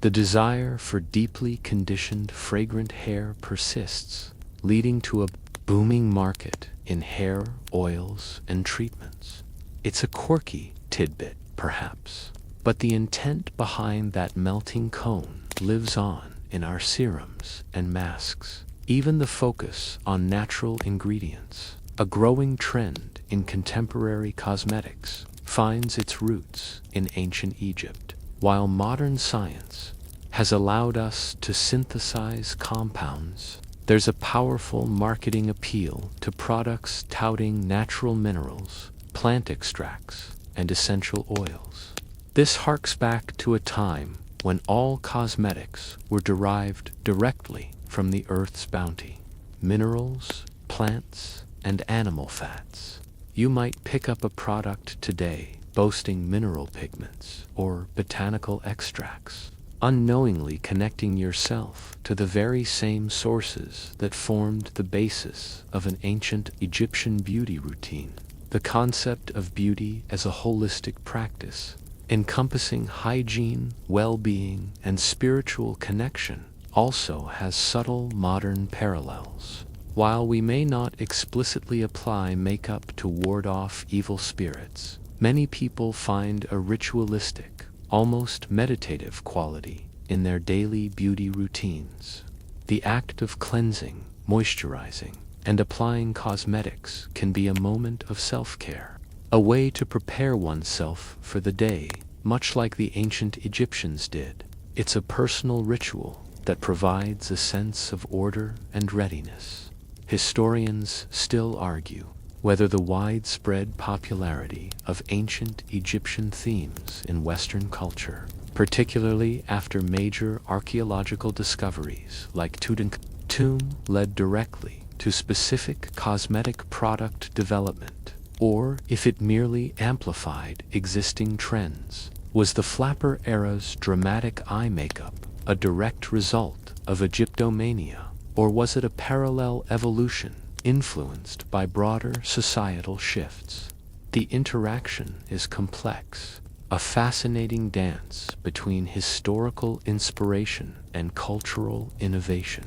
the desire for deeply conditioned, fragrant hair persists, leading to a booming market in hair oils and treatments. It's a quirky tidbit, perhaps, but the intent behind that melting cone lives on in our serums and masks. Even the focus on natural ingredients, a growing trend in contemporary cosmetics, finds its roots in ancient Egypt. While modern science has allowed us to synthesize compounds, there's a powerful marketing appeal to products touting natural minerals, plant extracts, and essential oils. This harks back to a time when all cosmetics were derived directly from the earth's bounty: minerals, plants, and animal fats. You might pick up a product today boasting mineral pigments or botanical extracts, unknowingly connecting yourself to the very same sources that formed the basis of an ancient Egyptian beauty routine. The concept of beauty as a holistic practice, encompassing hygiene, well-being, and spiritual connection, also has subtle modern parallels. While we may not explicitly apply makeup to ward off evil spirits, many people find a ritualistic, almost meditative quality in their daily beauty routines. The act of cleansing, moisturizing, and applying cosmetics can be a moment of self-care, a way to prepare oneself for the day, much like the ancient Egyptians did. It's a personal ritual that provides a sense of order and readiness. Historians still argue whether the widespread popularity of ancient Egyptian themes in Western culture, particularly after major archaeological discoveries like Tutankhamun's tomb, led directly to specific cosmetic product development, or if it merely amplified existing trends. Was the Flapper era's dramatic eye makeup a direct result of Egyptomania, or was it a parallel evolution influenced by broader societal shifts? The interaction is complex, a fascinating dance between historical inspiration and cultural innovation.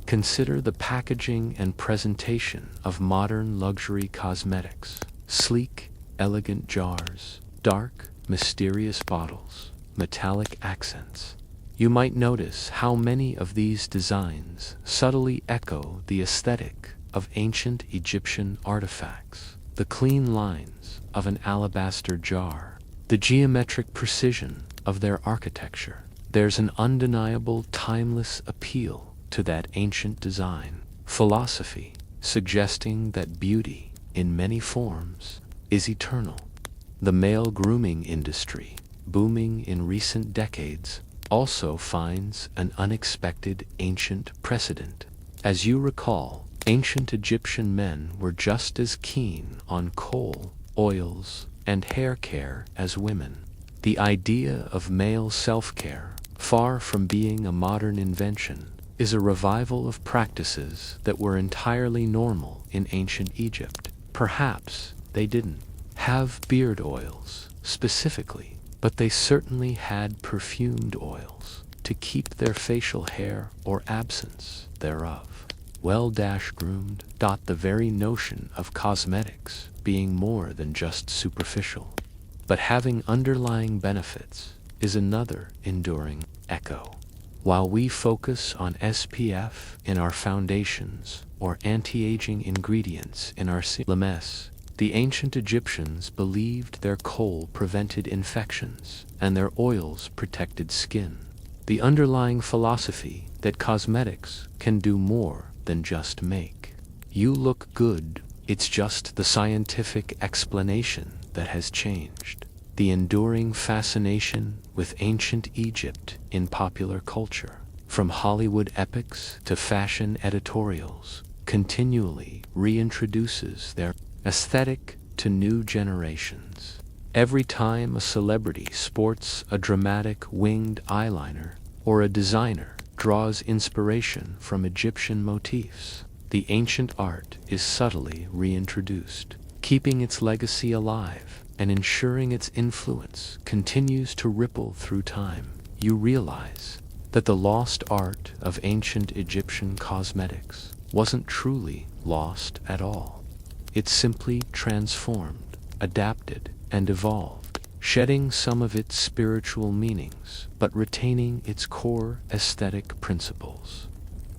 Consider the packaging and presentation of modern luxury cosmetics. Sleek, elegant jars, dark, mysterious bottles, metallic accents. You might notice how many of these designs subtly echo the aesthetic of ancient Egyptian artifacts. The clean lines of an alabaster jar, the geometric precision of their architecture. There's an undeniable timeless appeal to that ancient design. Philosophy, suggesting that beauty, in many forms, is eternal. The male grooming industry, booming in recent decades, also finds an unexpected ancient precedent. As you recall, ancient Egyptian men were just as keen on kohl, oils, and hair care as women. The idea of male self-care, far from being a modern invention, is a revival of practices that were entirely normal in ancient Egypt. Perhaps they didn't have beard oils specifically, but they certainly had perfumed oils to keep their facial hair or absence thereof well-groomed. The very notion of cosmetics being more than just superficial, but having underlying benefits, is another enduring echo. While we focus on SPF in our foundations or anti-aging ingredients in our CMS, the ancient Egyptians believed their kohl prevented infections and their oils protected skin. The underlying philosophy that cosmetics can do more than just make you look good, it's just the scientific explanation that has changed. The enduring fascination with ancient Egypt in popular culture, from Hollywood epics to fashion editorials, continually reintroduces their aesthetic to new generations. Every time a celebrity sports a dramatic winged eyeliner, or a designer draws inspiration from Egyptian motifs, the ancient art is subtly reintroduced, keeping its legacy alive and ensuring its influence continues to ripple through time. You realize that the lost art of ancient Egyptian cosmetics wasn't truly lost at all. It simply transformed, adapted, and evolved, shedding some of its spiritual meanings, but retaining its core aesthetic principles.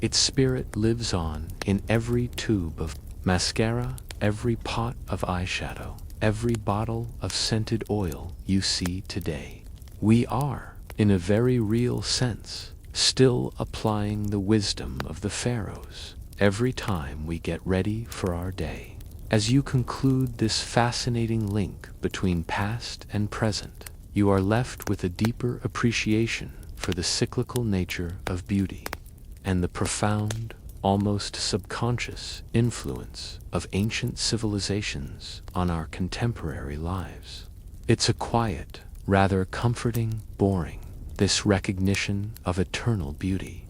Its spirit lives on in every tube of mascara, every pot of eyeshadow, every bottle of scented oil you see today. We are, in a very real sense, still applying the wisdom of the Pharaohs every time we get ready for our day. As you conclude this fascinating link between past and present, you are left with a deeper appreciation for the cyclical nature of beauty and the profound, almost subconscious influence of ancient civilizations on our contemporary lives. It's a quiet, rather comforting, boring, this recognition of eternal beauty.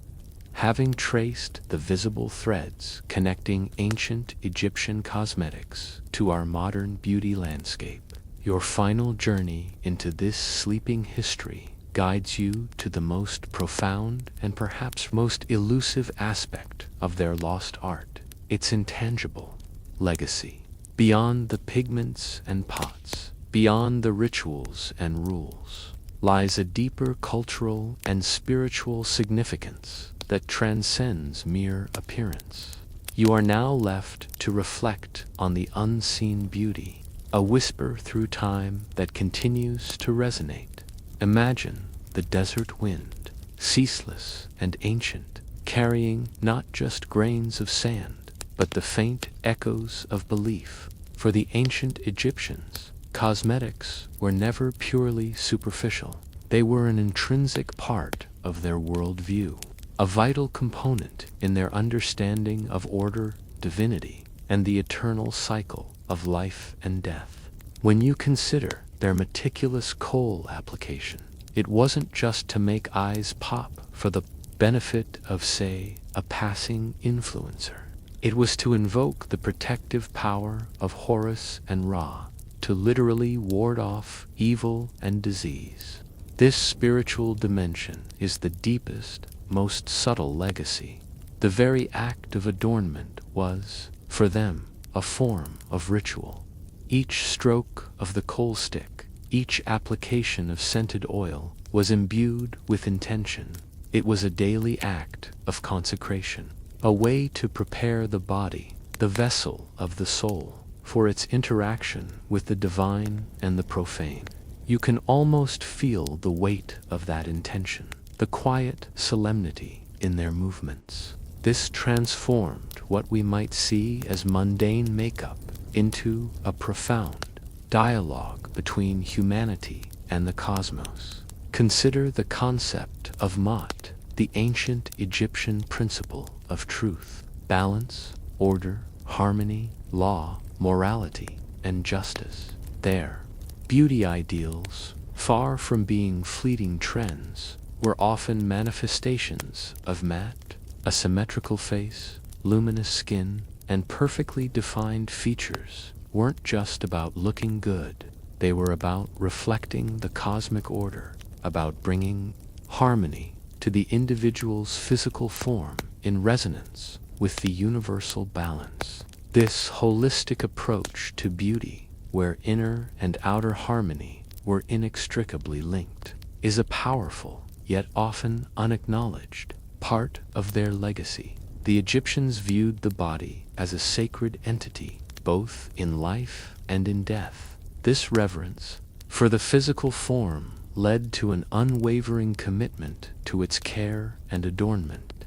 Having traced the visible threads connecting ancient Egyptian cosmetics to our modern beauty landscape, your final journey into this sleeping history guides you to the most profound and perhaps most elusive aspect of their lost art, its intangible legacy. Beyond the pigments and pots, beyond the rituals and rules, lies a deeper cultural and spiritual significance that transcends mere appearance. You are now left to reflect on the unseen beauty, a whisper through time that continues to resonate. Imagine the desert wind, ceaseless and ancient, carrying not just grains of sand, but the faint echoes of belief. For the ancient Egyptians, cosmetics were never purely superficial. They were an intrinsic part of their worldview, a vital component in their understanding of order, divinity, and the eternal cycle of life and death. When you consider their meticulous kohl application, it wasn't just to make eyes pop for the benefit of, say, a passing influencer. It was to invoke the protective power of Horus and Ra, to literally ward off evil and disease. This spiritual dimension is the deepest, most subtle legacy. The very act of adornment was, for them, a form of ritual. Each stroke of the Kohl stick, each application of scented oil, was imbued with intention. It was a daily act of consecration, a way to prepare the body, the vessel of the soul, for its interaction with the divine and the profane. You can almost feel the weight of that intention, the quiet solemnity in their movements. This transformed what we might see as mundane makeup into a profound dialogue between humanity and the cosmos. Consider the concept of Ma'at, the ancient Egyptian principle of truth, balance, order, harmony, law, morality, and justice. Their beauty ideals, far from being fleeting trends, were often manifestations of Ma'at, a symmetrical face, luminous skin, and perfectly defined features weren't just about looking good. They were about reflecting the cosmic order, about bringing harmony to the individual's physical form in resonance with the universal balance. This holistic approach to beauty, where inner and outer harmony were inextricably linked, is a powerful, yet often unacknowledged, part of their legacy. The Egyptians viewed the body as a sacred entity, both in life and in death. This reverence for the physical form led to an unwavering commitment to its care and adornment.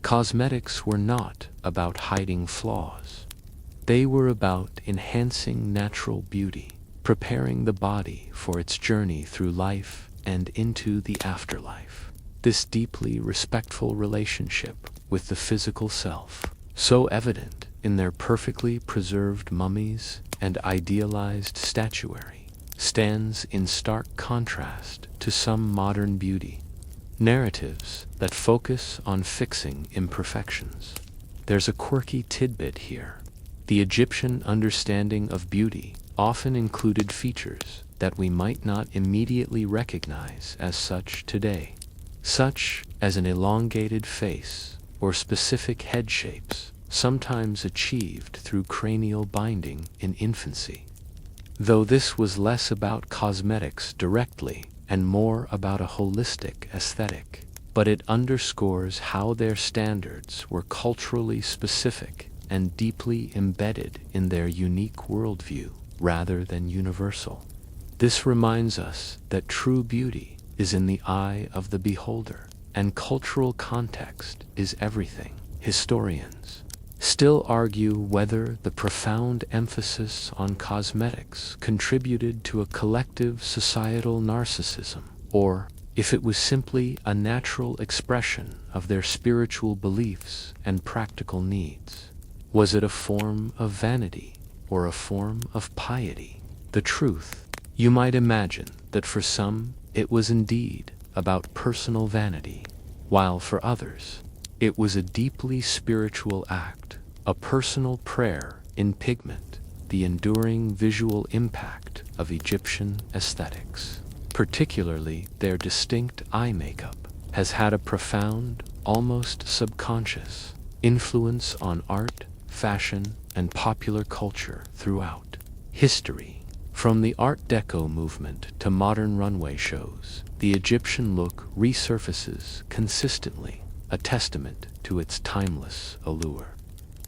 Cosmetics were not about hiding flaws. They were about enhancing natural beauty, preparing the body for its journey through life and into the afterlife. This deeply respectful relationship with the physical self, so evident in their perfectly preserved mummies and idealized statuary, stands in stark contrast to some modern beauty narratives that focus on fixing imperfections. There's a quirky tidbit here. The Egyptian understanding of beauty often included features that we might not immediately recognize as such today, such as an elongated face or specific head shapes, sometimes achieved through cranial binding in infancy. Though this was less about cosmetics directly and more about a holistic aesthetic, but it underscores how their standards were culturally specific and deeply embedded in their unique worldview rather than universal. This reminds us that true beauty is in the eye of the beholder, and cultural context is everything. Historians still argue whether the profound emphasis on cosmetics contributed to a collective societal narcissism, or if it was simply a natural expression of their spiritual beliefs and practical needs. Was it a form of vanity or a form of piety? The truth, you might imagine that for some it was indeed about personal vanity, while for others it was a deeply spiritual act, a personal prayer in pigment, the enduring visual impact of Egyptian aesthetics, particularly their distinct eye makeup, has had a profound, almost subconscious, influence on art, fashion, and popular culture throughout history. From the Art Deco movement to modern runway shows, the Egyptian look resurfaces consistently, a testament to its timeless allure.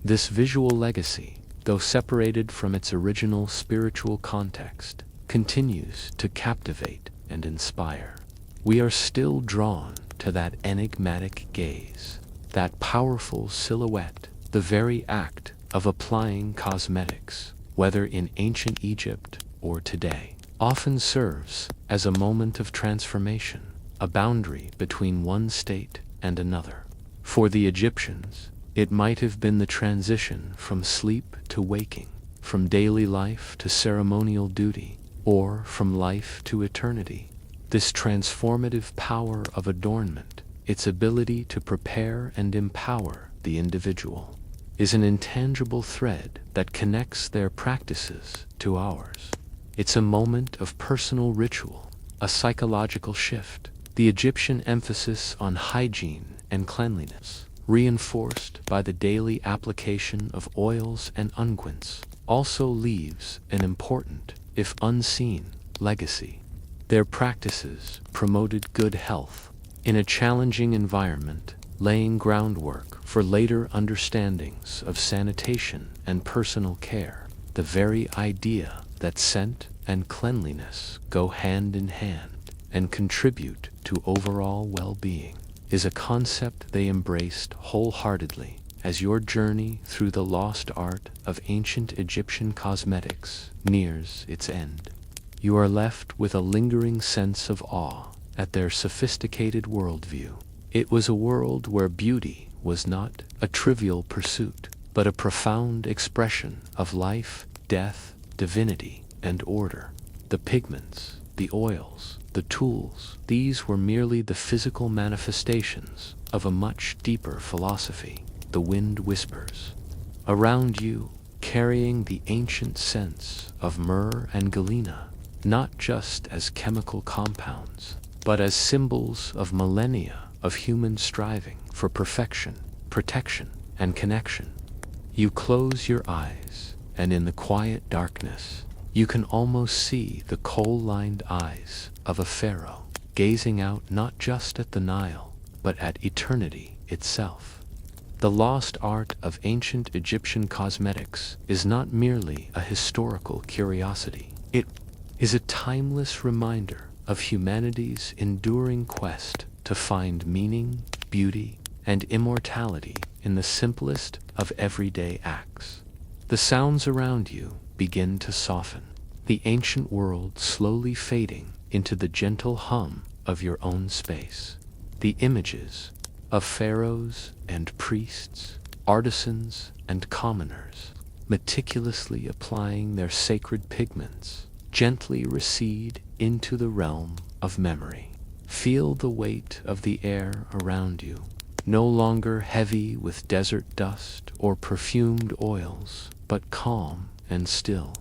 This visual legacy, though separated from its original spiritual context, continues to captivate and inspire. We are still drawn to that enigmatic gaze, that powerful silhouette, the very act of applying cosmetics, whether in ancient Egypt or today, often serves as a moment of transformation, a boundary between one state and another. For the Egyptians, it might have been the transition from sleep to waking, from daily life to ceremonial duty, or from life to eternity. This transformative power of adornment, its ability to prepare and empower the individual, is an intangible thread that connects their practices to ours. It's a moment of personal ritual, a psychological shift. The Egyptian emphasis on hygiene and cleanliness, reinforced by the daily application of oils and unguents, also leaves an important, if unseen, legacy. Their practices promoted good health in a challenging environment, laying groundwork for later understandings of sanitation and personal care. The very idea that scent and cleanliness go hand in hand and contribute to overall well-being is a concept they embraced wholeheartedly. As your journey through the lost art of ancient Egyptian cosmetics nears its end, you are left with a lingering sense of awe at their sophisticated worldview. It was a world where beauty was not a trivial pursuit, but a profound expression of life, death, divinity, and order. The pigments, the oils, the tools, these were merely the physical manifestations of a much deeper philosophy. The wind whispers around you, carrying the ancient scents of myrrh and galena, not just as chemical compounds, but as symbols of millennia of human striving for perfection, protection, and connection. You close your eyes, and in the quiet darkness, you can almost see the kohl-lined eyes of a pharaoh, gazing out not just at the Nile, but at eternity itself. The lost art of ancient Egyptian cosmetics is not merely a historical curiosity. It is a timeless reminder of humanity's enduring quest to find meaning, beauty, and immortality in the simplest of everyday acts. The sounds around you begin to soften, the ancient world slowly fading into the gentle hum of your own space. The images of pharaohs and priests, artisans and commoners, meticulously applying their sacred pigments, gently recede into the realm of memory. Feel the weight of the air around you, no longer heavy with desert dust or perfumed oils, but calm and still.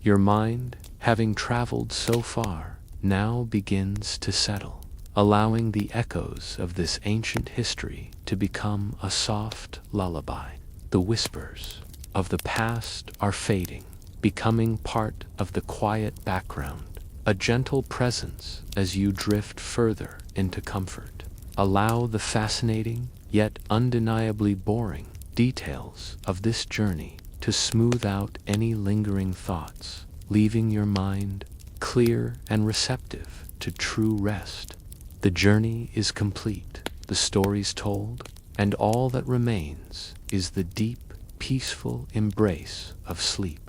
Your mind, having traveled so far, now begins to settle, allowing the echoes of this ancient history to become a soft lullaby. The whispers of the past are fading, becoming part of the quiet background, a gentle presence as you drift further into comfort. Allow the fascinating, yet undeniably boring, details of this journey to smooth out any lingering thoughts, leaving your mind clear and receptive to true rest. The journey is complete, the stories told, and all that remains is the deep, peaceful embrace of sleep.